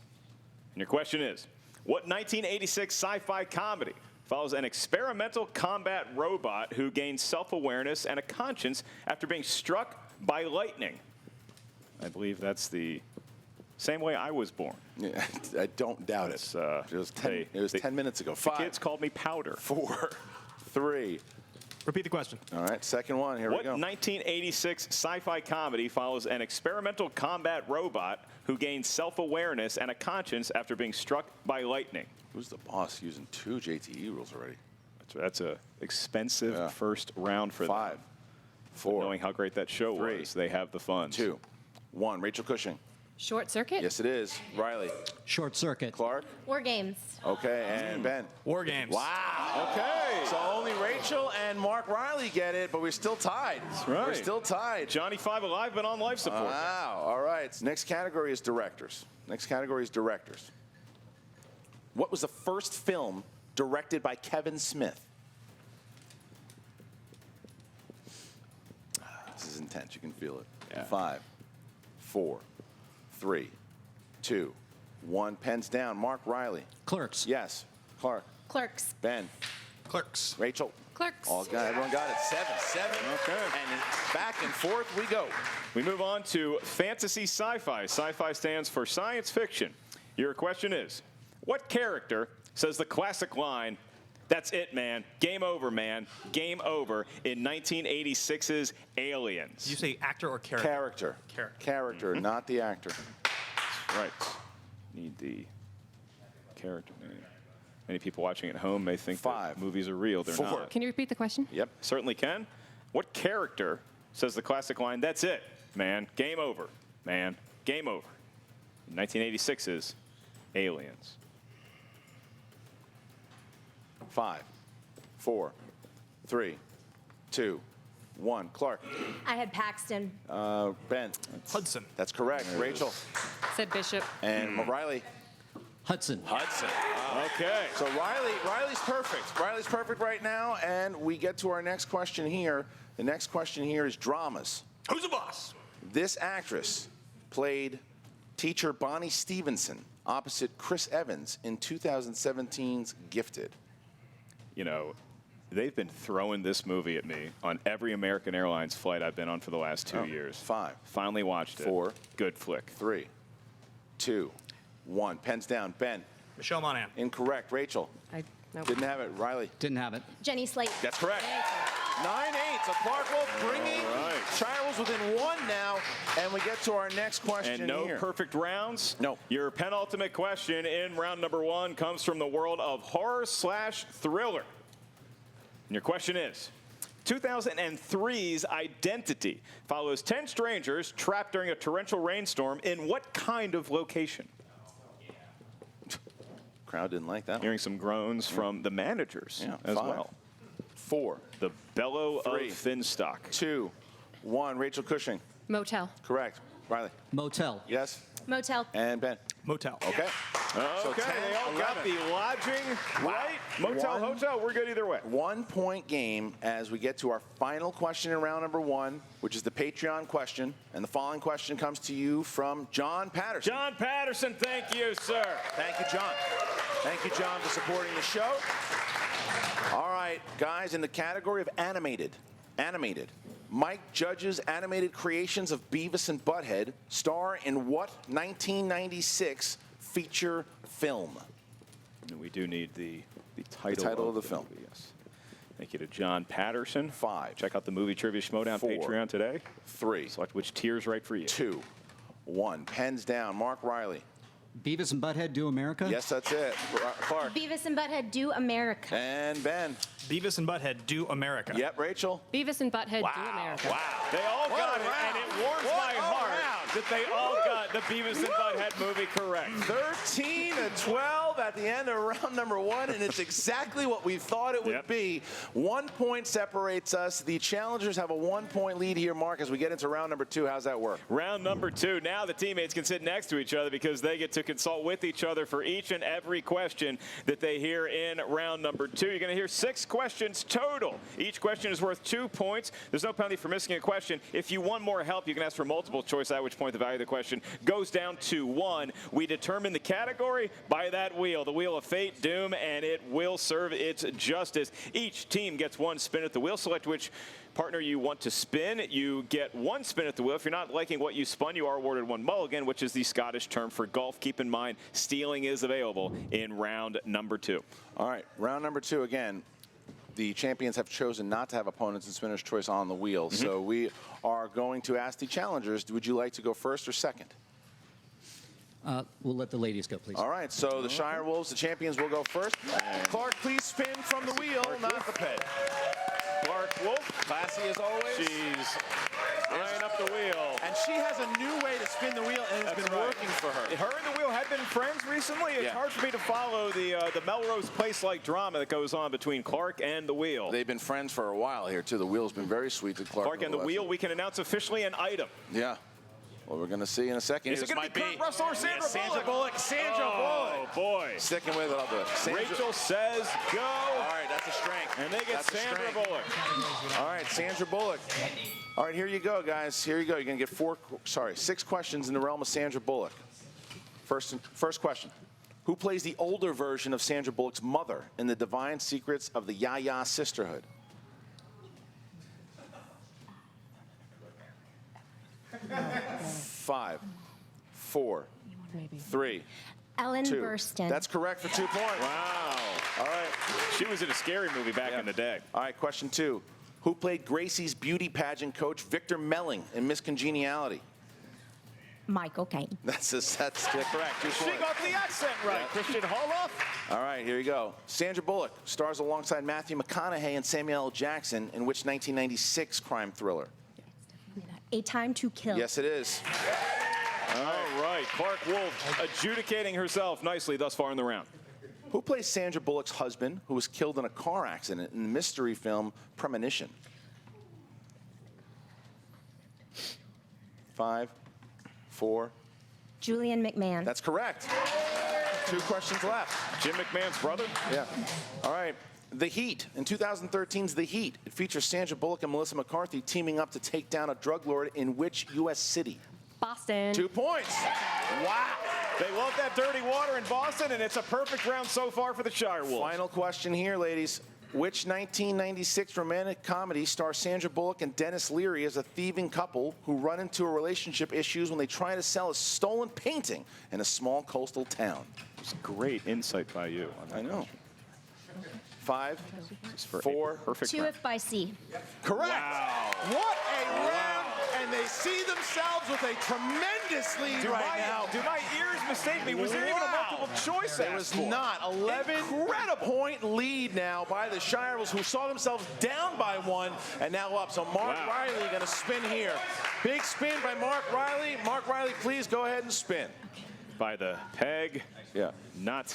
And your question is, what 1986 sci-fi comedy follows an experimental combat robot who gains self-awareness and a conscience after being struck by lightning? I believe that's the same way I was born. Yeah, I don't doubt it. It was 10 minutes ago. 5. The kids called me Powder. 4, 3. Repeat the question. All right, second one. Here we go. What 1986 sci-fi comedy follows an experimental combat robot who gains self-awareness and a conscience after being struck by lightning? Who's the boss using 2 JTE rules already? That's a expensive first round for 5, them. 4. Knowing how great that show was, they have the funds. 2, 1. Rachel Cushing. Short Circuit? Yes, it is. Riley. Short Circuit. Clark. War Games. Okay, and Ben. War Games. Wow. Okay. So only Rachel and Mark Riley get it, but we're still tied. That's right. We're still tied. Johnny 5 alive, but on life support. Wow. All right. Next category is directors. Next category is directors. What was the first film directed by Kevin Smith? This is intense. You can feel it. Yeah. 5, 4, 3, 2, 1. Pens down. Mark Riley. Clerks. Yes. Clark. Clerks. Ben. Clerks. Rachel. Clerks. Everyone got it. 7. Okay. And back and forth we go. We move on to fantasy sci-fi. Sci-fi stands for science fiction. Your question is, what character says the classic line, "That's it, man. Game over, man. Game over," in 1986's Aliens? Did you say actor or character? Character, not the actor. That's right. Need the character name. Many people watching at home may think that movies are real. They're 4. not. Can you repeat the question? Yep. Certainly can. What character says the classic line, "That's it, man. Game over, man. Game over," in 1986's Aliens? 5, 4, 3, 2, 1. Clark. I had Paxton. Ben. Hudson. That's correct. Rachel. Said Bishop. And Riley. Hudson. Okay. So Riley's perfect. Riley's perfect right now, and we get to our next question here. The next question here is dramas. Who's the boss? This actress played teacher Bonnie Stevenson opposite Chris Evans in 2017's Gifted. You know, they've been throwing this movie at me on every American Airlines flight I've been on for the last 2 years. 5. Finally watched it. 4. Good flick. 3, 2, 1. Pens down. Ben. Michelle Monaghan. Incorrect. Rachel. Nope. Didn't have it. Riley. Didn't have it. Jenny Slate. That's correct. 9-8. So Clark Wolf bringing Charles within 1 now, and we get to our next question And no here. perfect rounds? No. Your penultimate question in round number 1 comes from the world of horror/thriller. And your question is, 2003's Identity follows 10 strangers trapped during a torrential rainstorm in what kind of location? Crowd didn't like that one. Hearing some groans from the managers as 5, well. 4, The Bellow 3, of Finstock. 2, 1. Rachel Cushing. Motel. Correct. Riley. Motel. Yes. Motel. And Ben. Motel. Okay. So Okay, 10, they all got 11. the lodging right. Motel, hotel, we're good either way. 1 point game as we get to our final question in round number 1, which is the Patreon question. And the following question comes to you from John Patterson. John Patterson, thank you, sir. Thank you, John. Thank you, John, for supporting the show. All right, guys, in the category of animated, Mike Judge's animated creations of Beavis and Butthead star in what 1996 feature film? And we do need the title, of the film. movie, yes. Thank you to John Patterson. 5. Check out the Movie Trivia Schmoedown 4, Patreon today. 3. Select which tier's right for you. 2, 1. Pens down. Mark Riley. Beavis and Butthead Do America? Yes, that's it. Clark. Beavis and Butthead Do America. And Ben. Beavis and Butthead Do America. Yep, Rachel. Beavis and Butthead Do America. Wow. They all What got a it, round. and it warms What my a heart round. that they all got the Beavis and Butthead movie correct. 13 to 12. 12 at the end of round number 1, and it's exactly what we thought it would be. 1 point separates us. The challengers have a 1-point lead here, Mark, as we get into round number 2. How's that work? Round number 2. Now the teammates can sit next to each other because they get to consult with each other for each and every question that they hear in round number 2. You're going to hear 6 questions total. Each question is worth 2 points. There's no penalty for missing a question. If you want more help, you can ask for multiple choice, at which point the value of the question goes down to 1. We determine the category by that wheel, the wheel of fate, doom, and it will serve its justice. Each team gets 1 spin at the wheel. Select which partner you want to spin. You get 1 spin at the wheel. If you're not liking what you spun, you are awarded 1 mulligan, which is the Scottish term for golf. Keep in mind, stealing is available in round number 2. All right, round number 2 again. The champions have chosen not to have opponents and spinner's choice on the wheel. So we are going to ask the challengers, would you like to go first or second? We'll let the ladies go, please. All right, so the Shire Wolves, the champions, will go first. Clark, please spin from the wheel, not the peg. Clark Wolf, classy as always. She's eyeing up the wheel. And she has a new way to spin the wheel, and it's been working for her. Her and the wheel have been friends recently. It's hard for me to follow the Melrose Place-like drama that goes on between Clark and the wheel. They've been friends for a while here, too. The wheel's been very sweet to Clark. Clark and the wheel, we can announce officially an item. Yeah. Well, we're going to see in a second. Is it going to be Kurt Russell or Sandra Bullock? Sandra Bullock. Oh, boy. Sticking with it, I'll do it. Rachel says go. All right, that's a strength. And they get Sandra Bullock. All right, Sandra Bullock. All right, here you go, guys. Here you go. You're going to get 6 questions in the realm of Sandra Bullock. First question. Who plays the older version of Sandra Bullock's mother in The Divine Secrets of the Ya-Ya Sisterhood? Five, 4, 3, Ellen 2. Burstyn. That's correct for 2 points. Wow. All right. She was in a scary movie back in the day. All right, question 2. Who played Gracie's beauty pageant coach, Victor Melling, in Miss Congeniality? Michael Caine. That's correct. 2 She points. got the accent right. Christian Harloff. All right, here you go. Sandra Bullock stars alongside Matthew McConaughey and Samuel L. Jackson in which 1996 crime thriller? A Time to Kill. Yes, it is. All right. Clark Wolf adjudicating herself nicely thus far in the round. Who plays Sandra Bullock's husband, who was killed in a car accident in the mystery film Premonition? 5, 4. Julian McMahon. That's correct. 2 questions left. Jim McMahon's brother? Yeah. All right. The Heat. In 2013's The Heat, it features Sandra Bullock and Melissa McCarthy teaming up to take down a drug lord in which U.S. city? Boston. 2 points. Wow. They love that dirty water in Boston, and it's a perfect round so far for the Shire Wolves. Final question here, ladies. Which 1996 romantic comedy stars Sandra Bullock and Dennis Leary as a thieving couple who run into relationship issues when they try to sell a stolen painting in a small coastal town? It's great insight by you. I know. 5, 4. Perfect. 2 If by Sea. Correct. Wow. What a round, and they see themselves with a tremendous lead right now. Do my ears mistake me? Was there even a multiple choice There was not. 11-point lead now by the Shire Wolves, who saw themselves down by 1 and now up. So Mark Riley going to spin here. Big spin by Mark Riley. Mark Riley, please go ahead and spin. By the peg. Not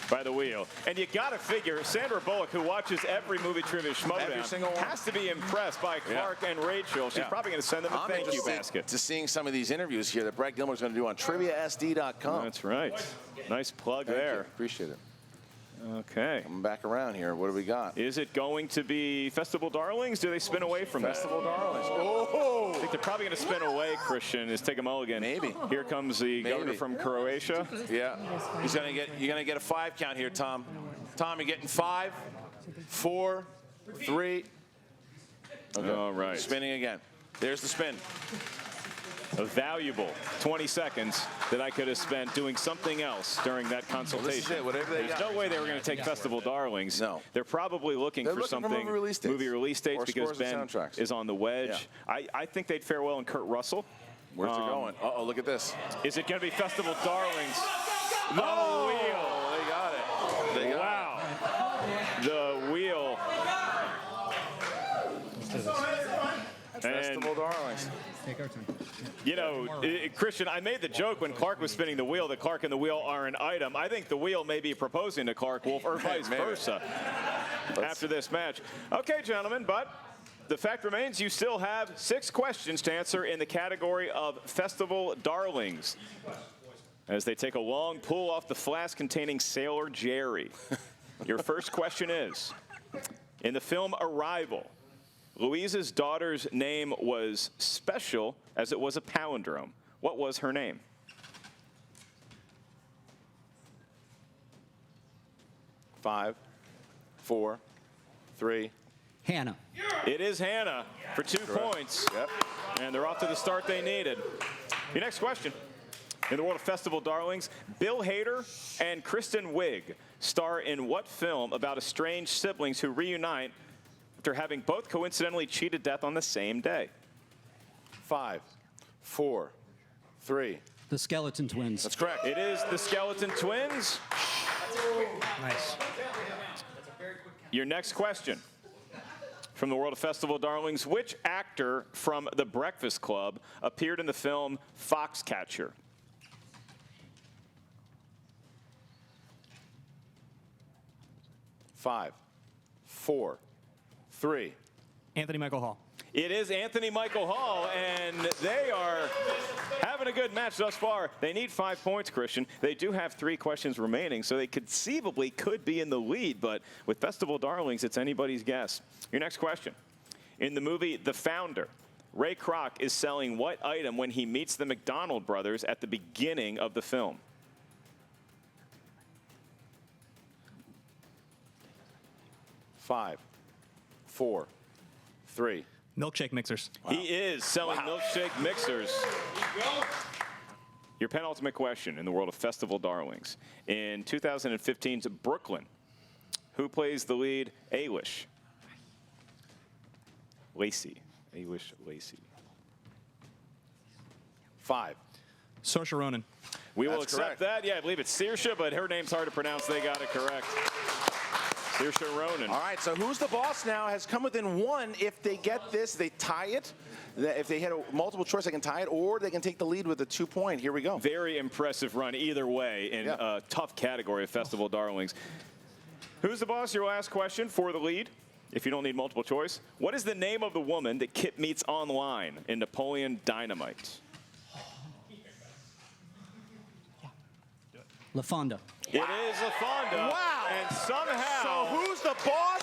by the wheel. And you got to figure, Sandra Bullock, who watches every Movie Trivia Schmoedown, has to be impressed by Clark and Rachel. She's probably going to send them a thank you basket. To seeing some of these interviews here that Brad Gilmore's going to do on TriviaSD.com. That's right. Nice plug Thank there. you. Appreciate it. Okay. Coming back around here. What do we got? Is it going to be Festival Darlings? Do they spin away from Festival Darlings? Oh! I think they're probably going to spin away, Christian, is take a mulligan. Maybe. Here comes the governor from Croatia. Yeah. You're going to get a 5 count here, Tom. Tom, you're getting 5, 4, 3. Okay. All right. Spinning again. There's the spin. A valuable 20 seconds that I could have spent doing something else during that consultation. Well, this is it, whatever they There's got. no way they were going to take Festival Darlings. No. They're probably looking for something. movie release dates. Movie release dates Or because scores and Ben soundtracks. is on the wedge. I think they'd fare well in Kurt Russell. Where's it going? Uh-oh, look at this. Is it going to be Festival Darlings? The wheel. They got it. They got it. The wheel. Festival Darlings. Take our time. You know, Christian, I made the joke when Clark was spinning the wheel that Clark and the wheel are an item. I think the wheel may be proposing to Clark Wolf or vice versa after this match. Okay, gentlemen, but the fact remains you still have 6 questions to answer in the category of Festival Darlings. As they take a long pull off the flask containing Sailor Jerry. Your first question is, in the film Arrival, Louise's daughter's name was special as it was a palindrome. What was her name? Five, 4, 3. Hannah. It is Hannah for 2 points. Yep. And they're off to the start they needed. Your next question. In the world of Festival Darlings, Bill Hader and Kristen Wiig star in what film about estranged siblings who reunite after having both coincidentally cheated death on the same day? 5, 4, 3. The Skeleton Twins. That's correct. It is the Skeleton Twins. Nice. Your next question. From the world of Festival Darlings, which actor from The Breakfast Club appeared in the film Foxcatcher? 5, 4, 3. Anthony Michael Hall. It is Anthony Michael Hall, and they are having a good match thus far. They need 5 points, Christian. They do have 3 questions remaining, so they conceivably could be in the lead, but with Festival Darlings, it's anybody's guess. Your next question. In the movie The Founder, Ray Kroc is selling what item when he meets the McDonald brothers at the beginning of the film? 5, 4, 3. Milkshake mixers. Wow. He is selling milkshake mixers. Your penultimate question in the world of Festival Darlings. In 2015's Brooklyn, who plays the lead Ailish? Lacey. Ailish Lacey. 5. Saoirse Ronan. We will That's accept correct. that. Yeah, I believe it's Saoirse, but her name's hard to pronounce. They got it correct. Saoirse Ronan. All right, so Who's the Boss now has come within 1. If they get this, they tie it. If they hit a multiple choice, they can tie it, or they can take the lead with a 2-point. Here we go. Very impressive run either way in a tough category of Festival Darlings. Who's the Boss? Your last question for the lead, if you don't need multiple choice. What is the name of the woman that Kip meets online in Napoleon Dynamite? LaFonda. It is LaFonda. Wow. And somehow... So Who's the Boss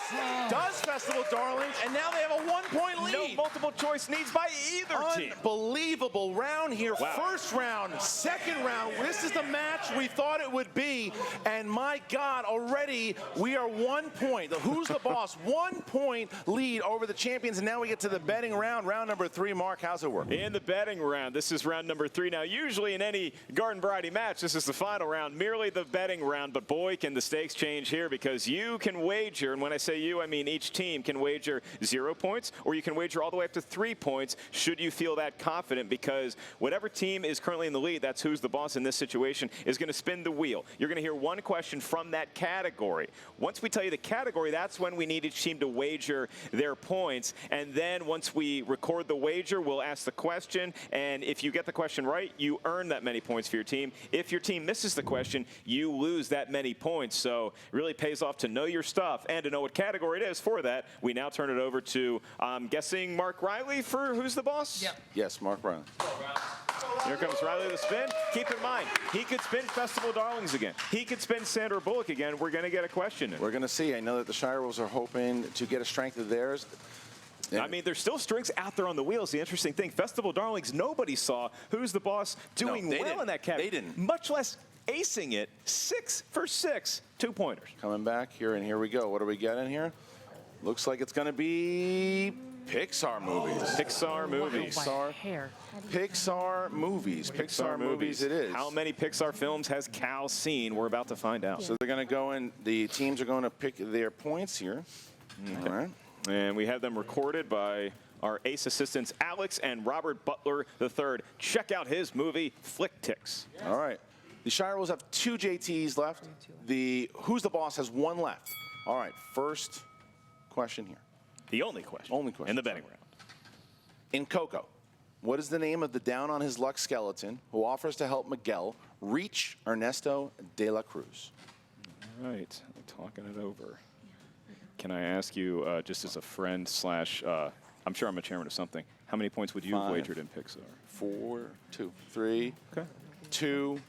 does Festival Darlings, and now they have a 1-point lead. No multiple choice needs by either team. Unbelievable round here. Wow. First round, second round. This is the match we thought it would be. And my God, already we are 1 point. The Who's the Boss, 1-point lead over the champions. And now we get to the betting round, round number 3. Mark, how's it work? In the betting round, this is round number 3. Now, usually in any garden variety match, this is the final round, merely the betting round. But boy, can the stakes change here, because you can wager, and when I say you, I mean each team can wager 0 points, or you can wager all the way up to 3 points should you feel that confident, because whatever team is currently in the lead, that's Who's the Boss in this situation, is going to spin the wheel. You're going to hear one question from that category. Once we tell you the category, that's when we need each team to wager their points, and then once we record the wager, we'll ask the question, and if you get the question right, you earn that many points for your team. If your team misses the question, you lose that many points. So it really pays off to know your stuff and to know what category it is. For that, we now turn it over to, I'm guessing, Mark Riley for Who's the Boss? Yep. Yes, Mark Riley. Here comes Riley with the spin. Keep in mind, he could spin Festival Darlings again. He could spin Sandra Bullock again. We're going to get a question in. We're going to see. I know that the Shire Wolves are hoping to get a strength of theirs. I mean, there's still strings out there on the wheels. The interesting thing, Festival Darlings, nobody saw Who's the Boss doing well in that category. They didn't. Much less acing it. 6 for 6, 2-pointers. Coming back here, and here we go. What do we get in here? Looks like it's going to be Pixar movies. Pixar movies. Pixar movies. Pixar movies it is. How many Pixar films has Cal seen? We're about to find out. So they're going to go in. The teams are going to pick their points here. Okay. All right. And we have them recorded by our ace assistants, Alex and Robert Butler III. Check out his movie, Flick Ticks. All right. The Shire Wolves have 2 JTs left. The Who's the Boss has 1 left. All right. First question here. The only question. Only question. In the betting round. In Coco, What is the name of the down-on-his-luck skeleton who offers to help Miguel reach Ernesto de la Cruz? All right, talking it over. Can I ask you, just as a friend slash, I'm sure I'm a chairman of something, how many points would you have 5, wagered in Pixar? 4, 2, 3, okay. 2,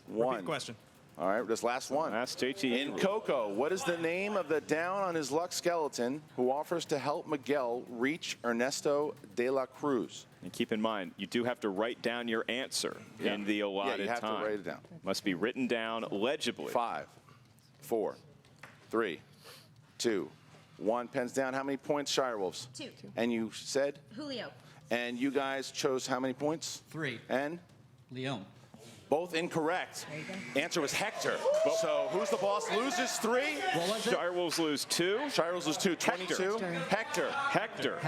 1. Repeat the question. All right, this last one. Last JT. In Coco, what is the name of the down-on-his-luck skeleton who offers to help Miguel reach Ernesto de la Cruz? And keep in mind, you do have to write down your answer in the allotted time. Yeah, you have to write it down. Must be written down legibly. 5, 4, 3, 2, 1. Pens down. How many points, Shirewolves? 2. And you said? Julio. And you guys chose how many points? 3. And? Leon. Both incorrect. Answer was Hector. So who's the boss? Loses 3. What was it? Shirewolves lose 2. Shirewolves lose 2. 22. Hector.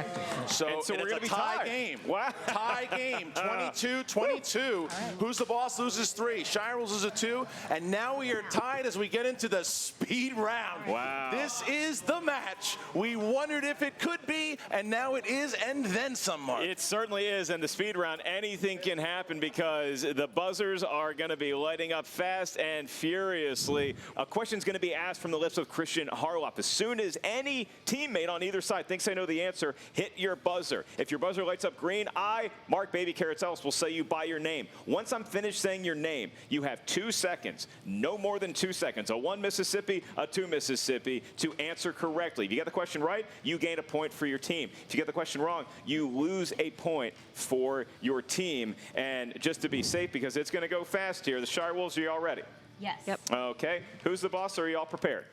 So we're it's going to a be tie tied. game. Wow. Tie game. 22-22. Who's the boss? Loses 3. Shirewolves loses 2. And now we are tied as we get into the speed round. Wow. This is the match we wondered if it could be, and now it is, and then some, Mark. It certainly is. And the speed round, anything can happen because the buzzers are going to be lighting up fast and furiously. A question's going to be asked from the lips of Christian Harloff. As soon as any teammate on either side thinks they know the answer, hit your buzzer. If your buzzer lights up green, I, Mark Baby Carrots Ellis, will say you by your name. Once I'm finished saying your name, you have 2 seconds, no more than 2 seconds, a 1 Mississippi, a 2 Mississippi, to answer correctly. If you get the question right, you gain a point for your team. If you get the question wrong, you lose a point for your team. And just to be safe, because it's going to go fast here, the Shirewolves, are you all ready? Yes. Yep. Okay. Who's the boss? Are you all prepared?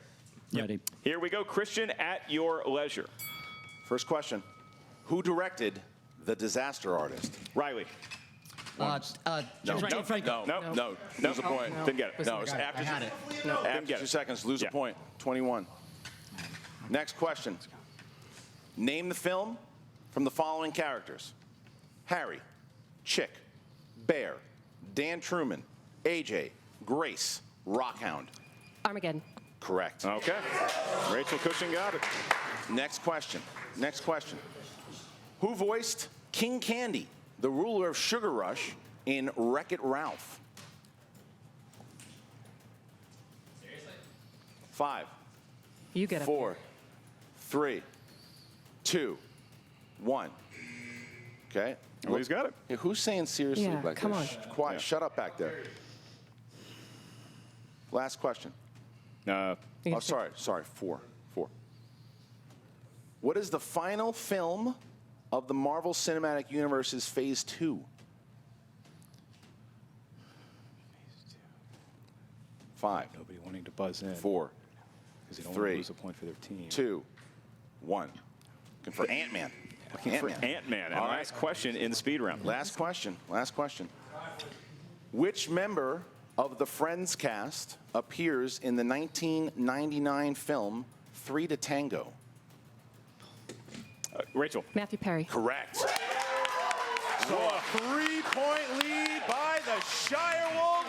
Ready. Here we go. Christian, at your leisure. First question. Who directed The Disaster Artist? Riley. James Franco. No. Lose a point. Didn't get it. No, it's after, I had it. after 2 seconds. Lose a point. 21. Next question. Name the film from the following characters: Harry, Chick, Bear, Dan Truman, AJ, Grace, Rockhound. Armageddon. Correct. Okay. Rachel Cushing got it. Next question. Who voiced King Candy, the ruler of Sugar Rush, in Wreck-It Ralph? 5, You get it. 4, 3, 2, 1. Okay. Well, he's got it. Hey, who's saying seriously Yeah, back come there? on. Quiet. Shut up back there. Last question. Oh, sorry. 4. What is the final film of the Marvel Cinematic Universe's Phase 2? 5. Nobody wanting to buzz in. 4. Because they don't 3. want to lose a point for their team. 2, 1. Looking for Ant-Man. For Ant-Man. And All right. last question in the speed round. Last question. Which member of the Friends cast appears in the 1999 film 3 to Tango? Rachel. Matthew Perry. Correct. So a 3-point lead by the Shirewolves.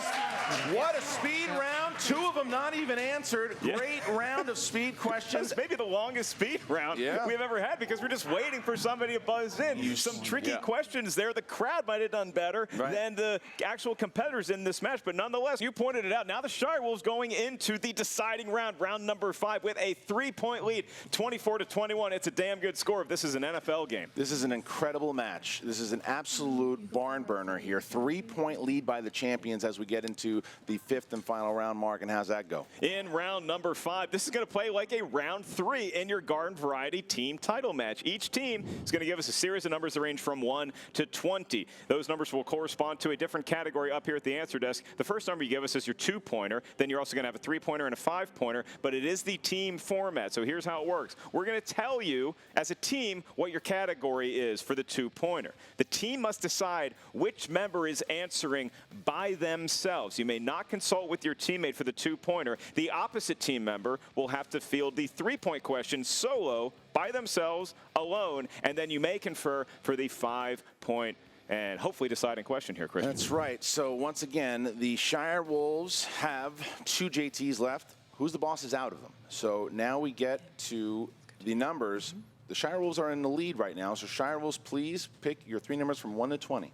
What a speed round. 2 of them not even answered. Great round of speed questions. That's maybe the longest speed round we've ever had because we're just waiting for somebody to buzz in. Some tricky questions there. The crowd might have done better than the actual competitors in this match, but nonetheless, you pointed it out. Now the Shirewolves going into the deciding round, round number 5, with a 3-point lead, 24-21. It's a damn good score if this is an NFL game. This is an incredible match. This is an absolute barn burner here. 3-point lead by the champions as we get into the 5th and final round, Mark. And how's that go? In round number 5, this is going to play like a round 3 in your Garden Variety team title match. Each team is going to give us a series of numbers that range from 1 to 20. Those numbers will correspond to a different category up here at the answer desk. The first number you give us is your 2-pointer. Then you're also going to have a 3-pointer and a 5-pointer, but it is the team format. So here's how it works. We're going to tell you as a team what your category is for the 2-pointer. The team must decide which member is answering by themselves. You may not consult with your teammate for the 2-pointer. The opposite team member will have to field the 3-point question solo, by themselves, alone, and then you may confer for the 5-point and hopefully deciding question here, Christian. That's right. So once again, the Shirewolves have 2 JTs left. Who's the boss is out of them. So now we get to the numbers The Shire Wolves are in the lead right now, so Shire Wolves, please pick your 3 numbers from 1 to 20.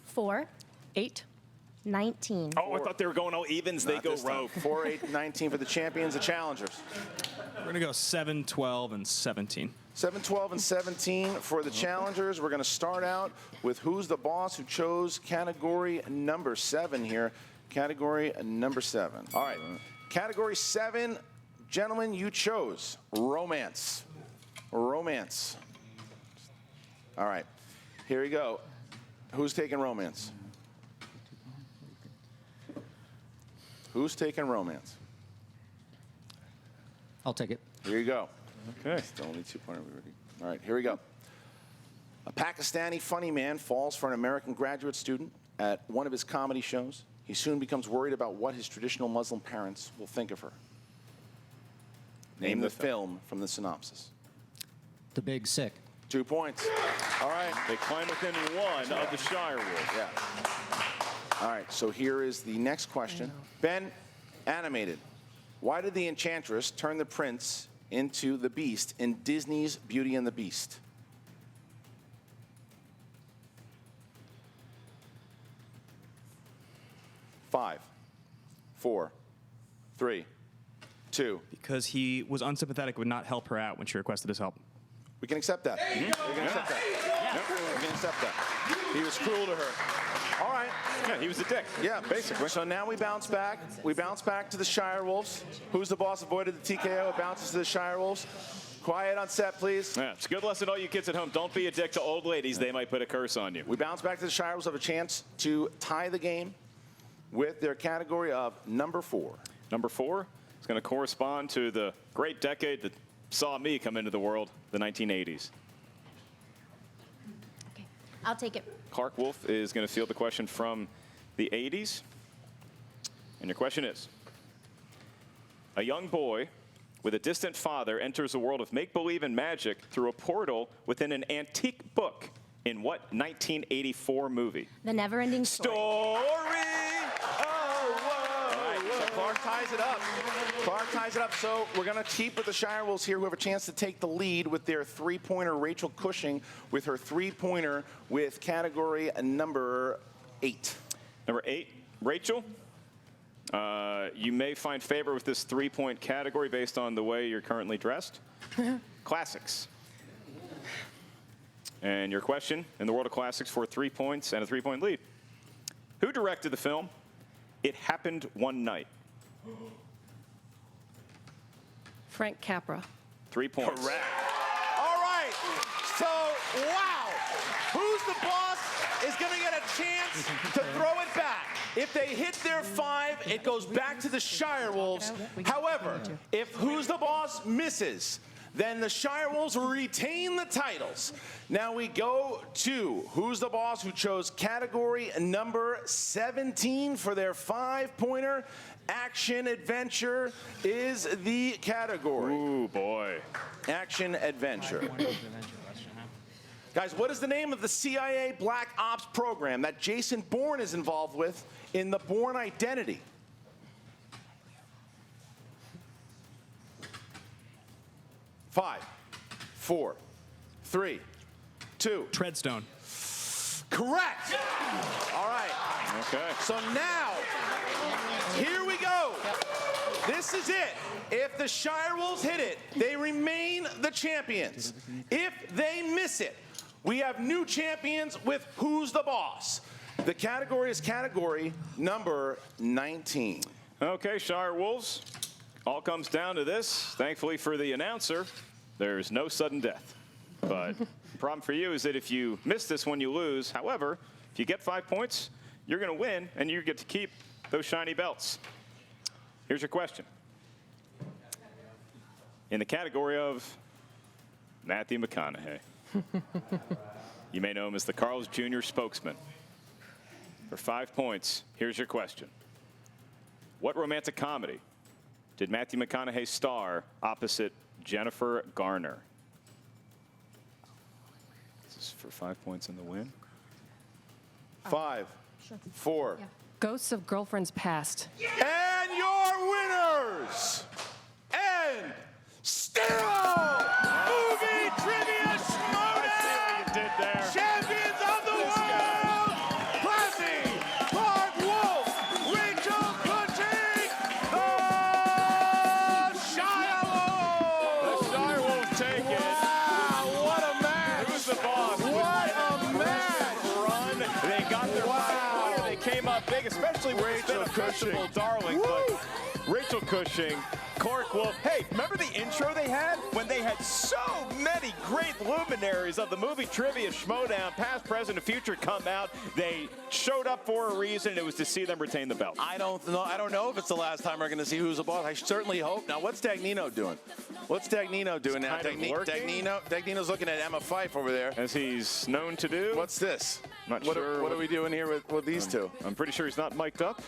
4, 8, 19. Oh, I thought they were going all evens. They Not go this time. rogue. 4, 8, 19 for the champions, the challengers. We're going to go 7, 12, and 17. 7, 12, and 17 for the challengers. We're going to start out with Who's the Boss, who chose category number 7 here. Category number 7. All right. Category 7, gentlemen, you chose romance. Romance. All right. Here we go. Who's taking romance? Who's taking romance? I'll take it. Here you go. Okay. Still only 2-pointer. All right, here we go. A Pakistani funny man falls for an American graduate student at one of his comedy shows. He soon becomes worried about what his traditional Muslim parents will think of her. Name the film from the synopsis. The Big Sick. 2 points. All right. They climb within 1 of the Shire Wolves. Yeah. All right, so here is the next question. Ben, animated. Why did the Enchantress turn the prince into the Beast in Disney's Beauty and the Beast? Five, 4, 3, 2. Because he was unsympathetic, would not help her out when she requested his help. We can accept that. We can accept that. We can accept that. He was cruel to her. All right. Yeah, he was a dick. Yeah, basically. So now we bounce back. We bounce back to the Shire Wolves. Who's the Boss avoided the TKO. It bounces to the Shire Wolves. Quiet on set, please. Yeah, it's a good lesson to all you kids at home. Don't be a dick to old ladies. They might put a curse on you. We bounce back to the Shire Wolves, have a chance to tie the game with their category of number 4. Number 4 is going to correspond to the great decade that saw me come into the world, the 1980s. Okay, I'll take it. Clark Wolf is going to field the question from the 80s. And your question is, a young boy with a distant father enters a world of make-believe and magic through a portal within an antique book in what 1984 movie? The Never-Ending Story. So Clark ties it up. Clark ties it up. So we're going to keep with the Shire Wolves here, who have a chance to take the lead with their 3-pointer. Rachel Cushing with her 3-pointer with category number 8. Number 8, Rachel. You may find favor with this 3-point category based on the way you're currently dressed. Classics. And your question in the world of classics for 3 points and a 3-point lead. Who directed the film It Happened One Night? Frank Capra. 3 points. Correct. All right. So, wow. Who's the Boss is going to get a chance to throw it back. If they hit their 5, it goes back to the Shire Wolves. However, if Who's the Boss misses, then the Shire Wolves retain the titles. Now we go to Who's the Boss, who chose category number 17 for their 5-pointer. Action Adventure is the category. Ooh, boy. Action Adventure. Guys, what is the name of the CIA Black Ops program that Jason Bourne is involved with in The Bourne Identity? Five, 4, 3, 2. Treadstone. Correct. All right. Okay. So now, here we go. This is it. If the Shire Wolves hit it, they remain the champions. If they miss it, we have new champions with Who's the Boss. The category is category number 19. Okay, Shire Wolves. All comes down to this. Thankfully for the announcer, there's no sudden death. But the problem for you is that if you miss this one, you lose. However, if you get 5 points, you're going to win, and you get to keep those shiny belts. Here's your question. In the category of Matthew McConaughey, you may know him as the Carl's Jr. spokesman. For 5 points, here's your question. What romantic comedy did Matthew McConaughey star opposite Jennifer Garner? This is for 5 points in the win. 5, 4. Ghosts of Girlfriends Past. And your winners, and still Movie Trivia They got their winner. They came up big, especially with Rachel Cushing, darling. But Rachel Cushing, Clark Wolf. Hey, remember the intro they had when they had so many great luminaries of the movie Trivia Schmoedown, past, present, and future, come out? They showed up for a reason, and it was to see them retain the belt. I don't know if it's the last time we're going to see who's the boss. I certainly hope. Now, what's Dagnino doing? What's Dagnino doing now? Dagnino's looking at Emma Fife over there. As he's known to do. What's this? Not what sure. What are we doing here with these two? I'm pretty sure he's not mic'd up.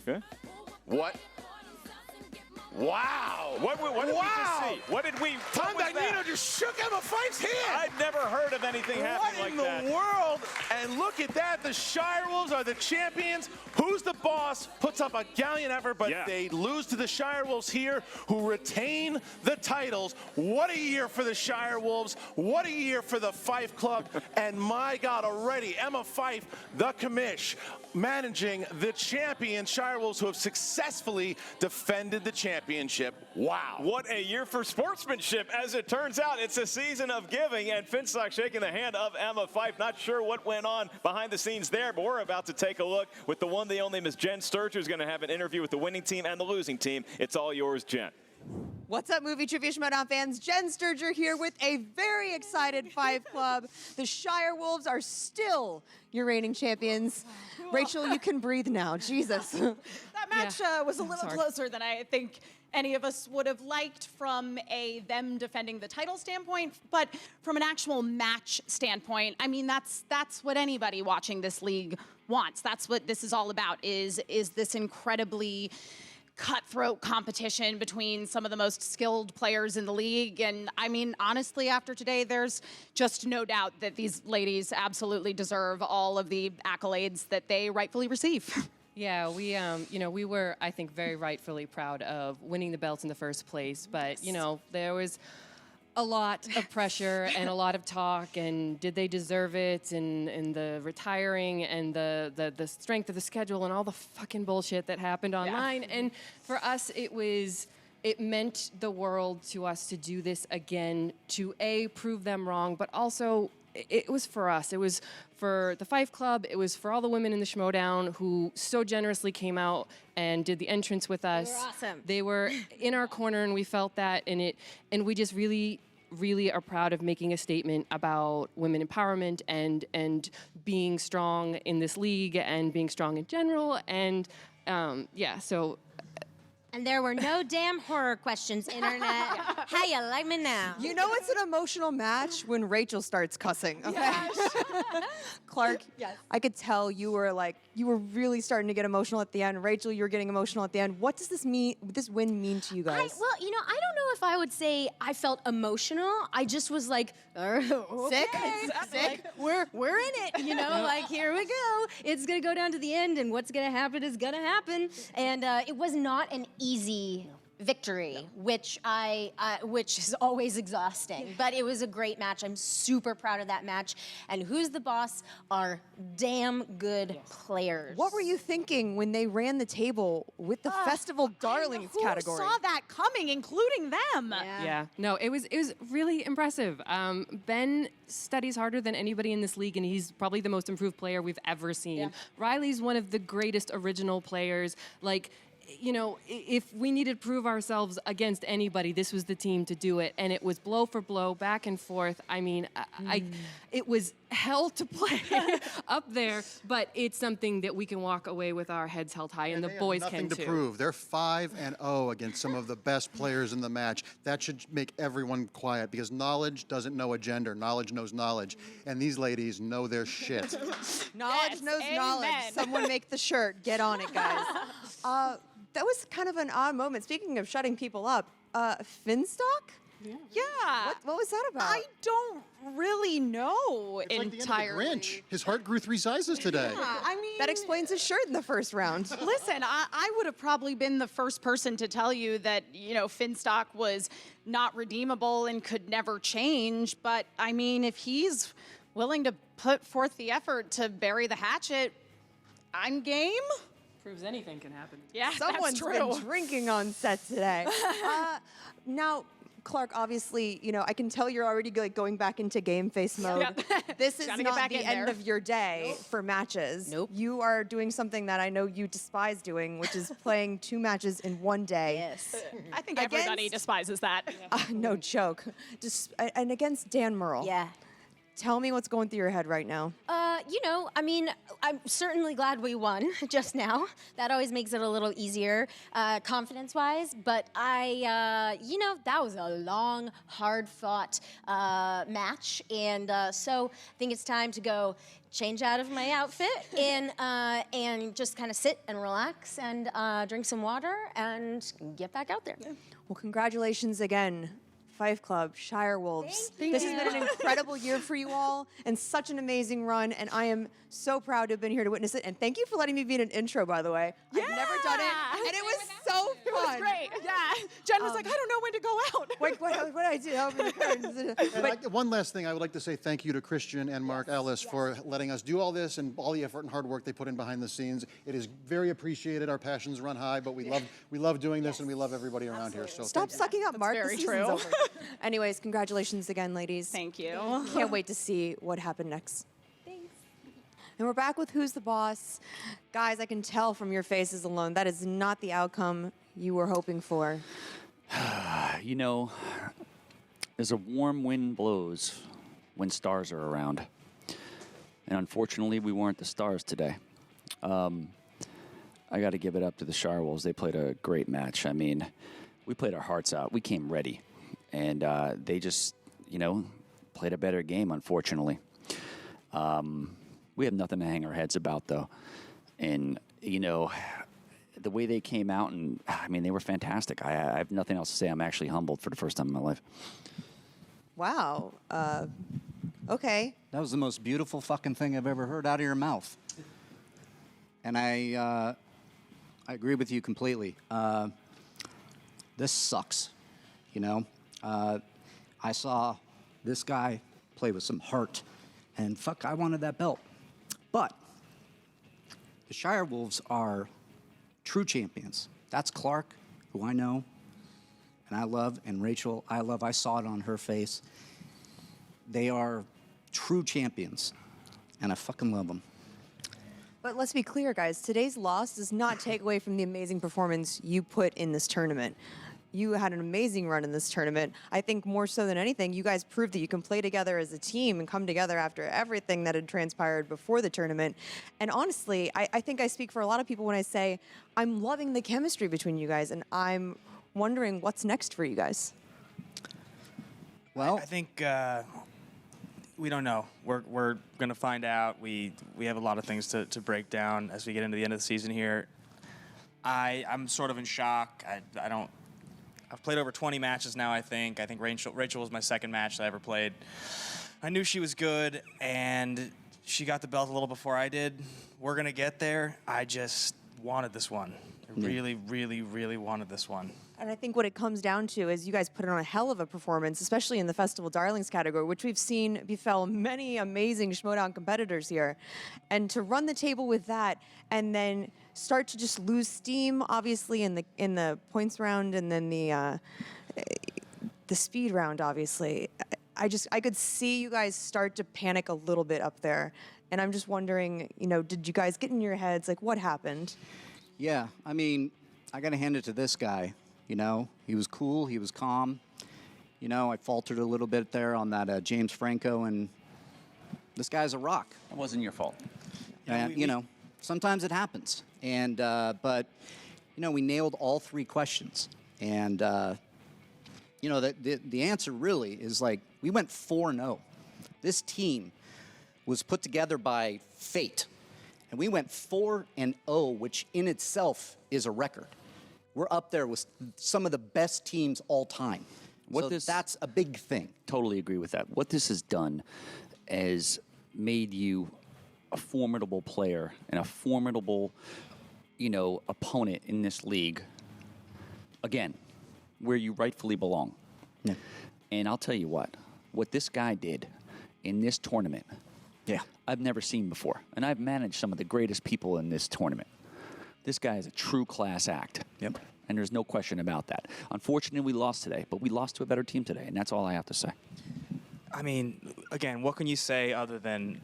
Okay. What? Wow! What did we just see? What did we? Tom Dagnino just shook Emma Fife's hand. I've never heard of anything happening like that. What in the world? And look at that. The Shire Wolves are the champions. Who's the boss? Puts up a gallant effort, but they lose to the Shire Wolves here, who retain the titles. What a year for the Shire Wolves. What a year for the Fife Club. And my God, already, Emma Fife, the commish, managing the champion Shire Wolves, who have successfully defended the championship. Wow. What a year for sportsmanship. As it turns out, it's a season of giving, and Finstock shaking the hand of Emma Fife. Not sure what went on behind the scenes there, but we're about to take a look with the one, the only Miss Jen Sturger, who's going to have an interview with the winning team and the losing team. It's all yours, Jen. What's up, Movie Trivia Schmoedown fans? Jen Sturger here with a very excited Five Club. The Shire Wolves are still your reigning champions. Rachel, you can breathe now. Jesus. That match was a little closer than I think any of us would have liked from them defending the title standpoint, but from an actual match standpoint, I mean, that's what anybody watching this league wants. That's what this is all about, is this incredibly cutthroat competition between some of the most skilled players in the league. And I mean, honestly, after today, there's just no doubt that these ladies absolutely deserve all of the accolades that they rightfully receive. Yeah, we were, I think, very rightfully proud of winning the belts in the first place. But, there was a lot of pressure and a lot of talk, and did they deserve it, and the retiring and the strength of the schedule and all the fucking bullshit that happened online. And for us, it meant the world to us to do this again, to prove them wrong, but also it was for us. It was for the Fife Club. It was for all the women in the Schmoedown who so generously came out and did the entrance with us. They were awesome. They were in our corner, and we felt that, and we just really are proud of making a statement about women empowerment and being strong in this league and being strong in general. And so. And there were no damn horror questions, internet. How you like me now? You know it's an emotional match when Rachel starts cussing, okay? Yes. Clark, I could tell you were really starting to get emotional at the end. Rachel, you were getting emotional at the end. What does this win mean to you guys? I don't know if I would say I felt emotional. I just was like, okay. Sick. Like, we're in it, like, here we go. It's gonna go down to the end, and what's gonna happen is gonna happen. And it was not an easy victory, which is always exhausting. But it was a great match. I'm super proud of that match. And who's the boss are damn good players. What were you thinking when they ran the table with the Festival Darlings category? Who saw that coming, including them? Yeah, no, it was really impressive. Ben studies harder than anybody in this league, and he's probably the most improved player we've ever seen. Yeah. Riley's one of the greatest original players. Like, if we needed to prove ourselves against anybody, this was the team to do it. And it was blow for blow, back and forth. I mean, it was hell to play up there, but it's something that we can walk away with our heads held high, and the boys can too. Nothing to prove. They're 5-0 against some of the best players in the match. That should make everyone quiet, because knowledge doesn't know a gender. Knowledge knows knowledge. And these ladies know their shit. Knowledge knows knowledge. Someone make the shirt. Get on it, guys. That was kind of an odd moment. Speaking of shutting people up, Finstock? Yeah. What was that about? I don't really know It's like the entirely. end of the Grinch. His heart grew 3 sizes today. Yeah, I mean, that explains his shirt in the first round. Listen, I would have probably been the first person to tell you that, Finstock was not redeemable and could never change. But, I mean, if he's willing to put forth the effort to bury the hatchet, I'm game. Proves anything can happen. Yeah, Someone's that's true. been drinking on set today. Now, Clark, obviously, you know, I can tell you're already like going back into game face mode. This is Gotta get not back the in end there. of your day for matches. Nope. You are doing something that I know you despise doing, which is playing 2 matches in one day. Yes. I think everybody despises that. No joke. And against Dan Murrell. Yeah. Tell me what's going through your head right now. You know, I mean, I'm certainly glad we won just now. That always makes it a little easier, confidence-wise. But you know, that was a long, hard-fought match. And so I think it's time to go change out of my outfit and just kind of sit and relax and drink some water and get back out there. Yeah. Well, congratulations again. Fife Club, Shire Wolves. This has been an incredible year for you all and such an amazing run, and I am so proud to have been here to witness it. And thank you for letting me be in an intro, by the way. I've never done it, and it was so fun. It was great. Yeah. Jen was like, I don't know when to go out. What did I do? Open the curtains. And one last thing, I would like to say thank you to Christian and Mark Ellis for letting us do all this and all the effort and hard work they put in behind the scenes. It is very appreciated. Our passions run high, but we love doing this and we love everybody around here. So Stop sucking up, Mark. very The season's true. over. Anyways, congratulations again, ladies. Thank you. Can't wait to see what happened next. Thanks. And we're back with Who's the Boss. Guys, I can tell from your faces alone, that is not the outcome you were hoping for. You know, as a warm wind blows when stars are around. And unfortunately, we weren't the stars today. I got to give it up to the Shire Wolves. They played a great match. I mean, we played our hearts out. We came ready. And they just, you know, played a better game, unfortunately. We have nothing to hang our heads about, though. And, you know, the way they came out, and, I mean, they were fantastic. I have nothing else to say. I'm actually humbled for the first time in my life. Wow. Okay. That was the most beautiful fucking thing I've ever heard out of your mouth. And I agree with you completely. This sucks, you know? I saw this guy play with some heart, and fuck, I wanted that belt. But the Shire Wolves are true champions. That's Clark, who I know, and I love, and Rachel, I love. I saw it on her face. They are true champions, and I fucking love them. But let's be clear, guys. Today's loss does not take away from the amazing performance you put in this tournament. You had an amazing run in this tournament. I think more so than anything, you guys proved that you can play together as a team and come together after everything that had transpired before the tournament. And honestly, I think I speak for a lot of people when I say I'm loving the chemistry between you guys, and I'm wondering what's next for you guys. Well, I think we don't know. We're going to find out. We have a lot of things to break down as we get into the end of the season here. I'm sort of in shock. I've played over 20 matches now, I think. I think Rachel was my second match that I ever played. I knew she was good, and she got the belt a little before I did. We're going to get there. I just wanted this one. I really, really, really wanted this one. And I think what it comes down to is you guys put on a hell of a performance, especially in the Festival Darlings category, which we've seen befell many amazing Schmoedown competitors here. And to run the table with that and then start to just lose steam, obviously, in the points round and then the speed round, obviously. I could see you guys start to panic a little bit up there. And I'm just wondering, you know, did you guys get in your heads? Like, what happened? Yeah, I mean, I got to hand it to this guy. You know, he was cool, he was calm. You know, I faltered a little bit there on that James Franco, and this guy's a rock. It wasn't your fault. You know, sometimes it happens. And but, you know, we nailed all 3 questions. And, you know, the answer really is like, we went 4-0. This team was put together by fate. And we went 4-0, which in itself is a record. We're up there with some of the best teams all time. That's a big thing. Totally agree with that. What this has done is made you a formidable player and a formidable, you know, opponent in this league. Again, where you rightfully belong. Yeah. And I'll tell you what this guy did in this tournament, I've never seen before. And I've managed some of the greatest people in this tournament. This guy is a true class act. Yep. and there's no question about that. Unfortunately, we lost today, but we lost to a better team today, and that's all I have to say. I mean, again, what can you say other than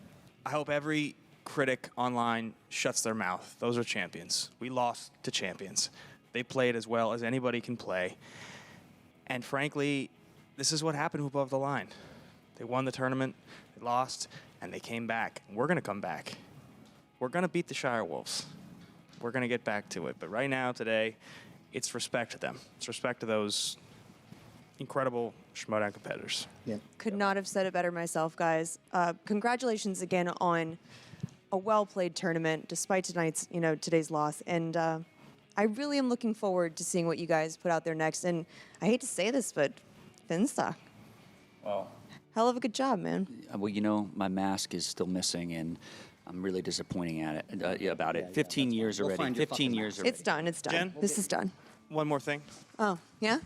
I hope every critic online shuts their mouth. Those are champions. We lost to champions. They played as well as anybody can play. And frankly, this is what happened above the line. They won the tournament, they lost, and they came back. We're going to come back. We're going to beat the Shire Wolves. We're going to get back to it. But right now, today, it's respect to them. It's respect to those incredible Schmoedown competitors. Yeah. Could not have said it better myself, guys. Congratulations again on a well-played tournament, despite today's loss. And I really am looking forward to seeing what you guys put out there next. And I hate to say this, but Finstock. Well, hell of a good job, man. Well, my mask is still missing, and I'm really disappointing about it. 15 years already. 15 years already. It's done. It's done. Jen? This is done. One more thing. Oh, yeah?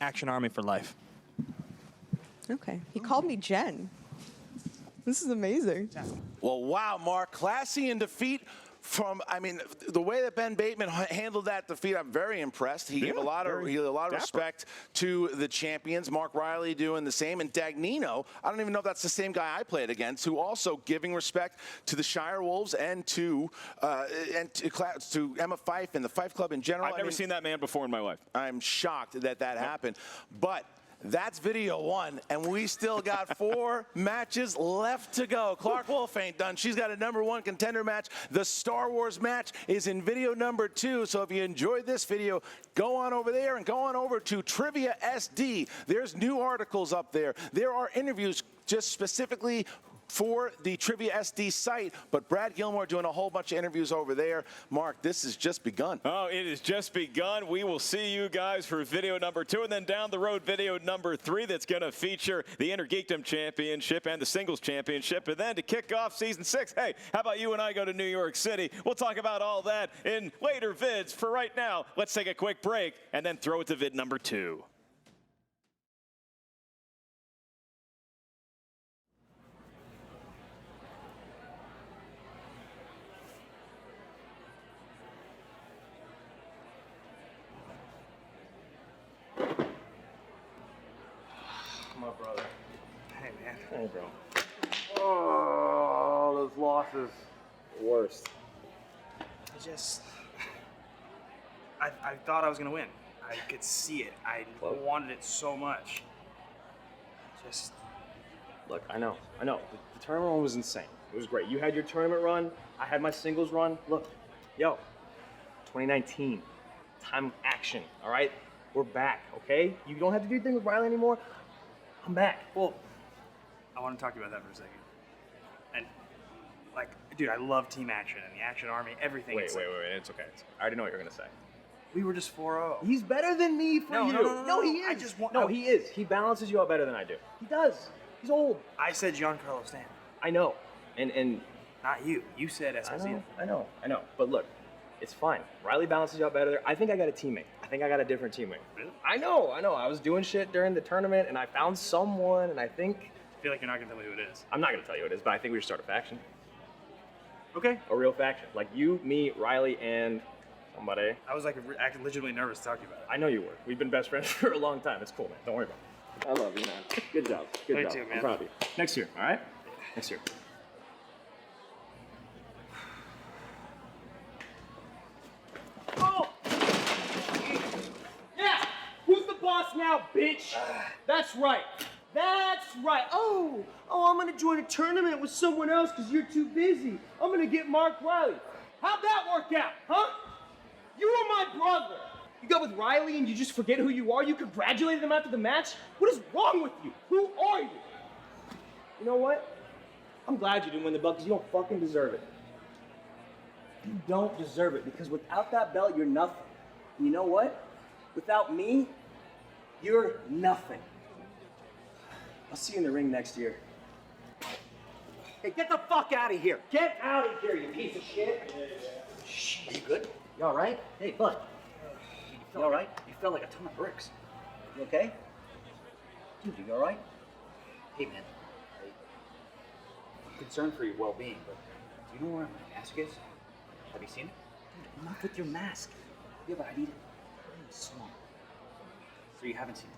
Action Army for life. Okay. He called me Jen. This is amazing. Well, wow, Mark. Classy in defeat the way that Ben Bateman handled that defeat, I'm very impressed. He gave a lot of respect to the champions. Mark Riley doing the same. And Dagnino, I don't even know if that's the same guy I played against, who also giving respect to the Shire Wolves and to Emma Fife and the Fife Club in general. I've never seen that man before in my life. I'm shocked that happened. But that's video one, and we still got 4 matches left to go. Clark Wolf ain't done. She's got a #1 contender match. The Star Wars match is in video number 2. So if you enjoyed this video, go on over there and go on over to Trivia SD. There's new articles up there. There are interviews just specifically for the Trivia SD site, but Brad Gilmore doing a whole bunch of interviews over there. Mark, this has just begun. Oh, it has just begun. We will see you guys for video number 2, and then down the road, video number 3 that's going to feature the Intergeekdom Championship and the Singles Championship. And then to kick off Season 6, hey, how about you and I go to New York City? We'll talk about all that in later vids. For right now, let's take a quick break and then throw it to vid number 2. Come on, brother. Hey, man. Hey, bro. Oh, those losses. Worst. I thought I was going to win. I could see it. I wanted it so much. Look, I know. The tournament run was insane. It was great. You had your tournament run. I had my singles run. Look, 2019, time of action, all right? We're back, okay? You don't have to do anything with Riley anymore. I'm back. Well, I want to talk to you about that for a second. And, dude, I love team action and the Action Army, everything. Wait. It's okay. I already know what you're going to say. We were just 4-0. He's better than me for you. No, he is. He is. He balances you out better than I do. He does. He's old. I said Giancarlo Stanton. I know. And not you. You said Esposito. I know. But look, it's fine. Riley balances you out better there. I think I got a teammate. I think I got a different teammate. Really? I know. I was doing shit during the tournament, and I found someone, and I think... I feel like you're not going to tell me who it is. I'm not going to tell you who it is, but I think we should start a faction. Okay. A real faction. Like you, me, Riley, and somebody. I was acting legitimately nervous to talk to you about it. I know you were. We've been best friends for a long time. It's cool, man. Don't worry about it. I love you, man. Good job. Good job. Too, man. I'm proud of you. Next year, all right? Next year. Oh! Yeah! Who's the boss now, bitch? That's right. That's right. Oh, I'm gonna join a tournament with someone else because you're too busy. I'm gonna get Mark Riley. How'd that work out, huh? You were my brother. You got with Riley and you just forget who you are? You congratulated him after the match? What is wrong with you? Who are you? You know what? I'm glad you didn't win the belt because you don't fucking deserve it. You don't deserve it because without that belt, you're nothing. And you know what? Without me, you're nothing. I'll see you in the ring next year. Hey, get the fuck out of here. Get out of here, you piece of shit. Shit. You good? You all right? Hey, bud. You all right? You felt like a ton of bricks. You okay? Dude, you all right? Hey, man. I'm concerned for your well-being, but do you know where my mask is? Have you seen it? Dude, I'm not with your mask. Yeah, but I need it. swamp. So you haven't seen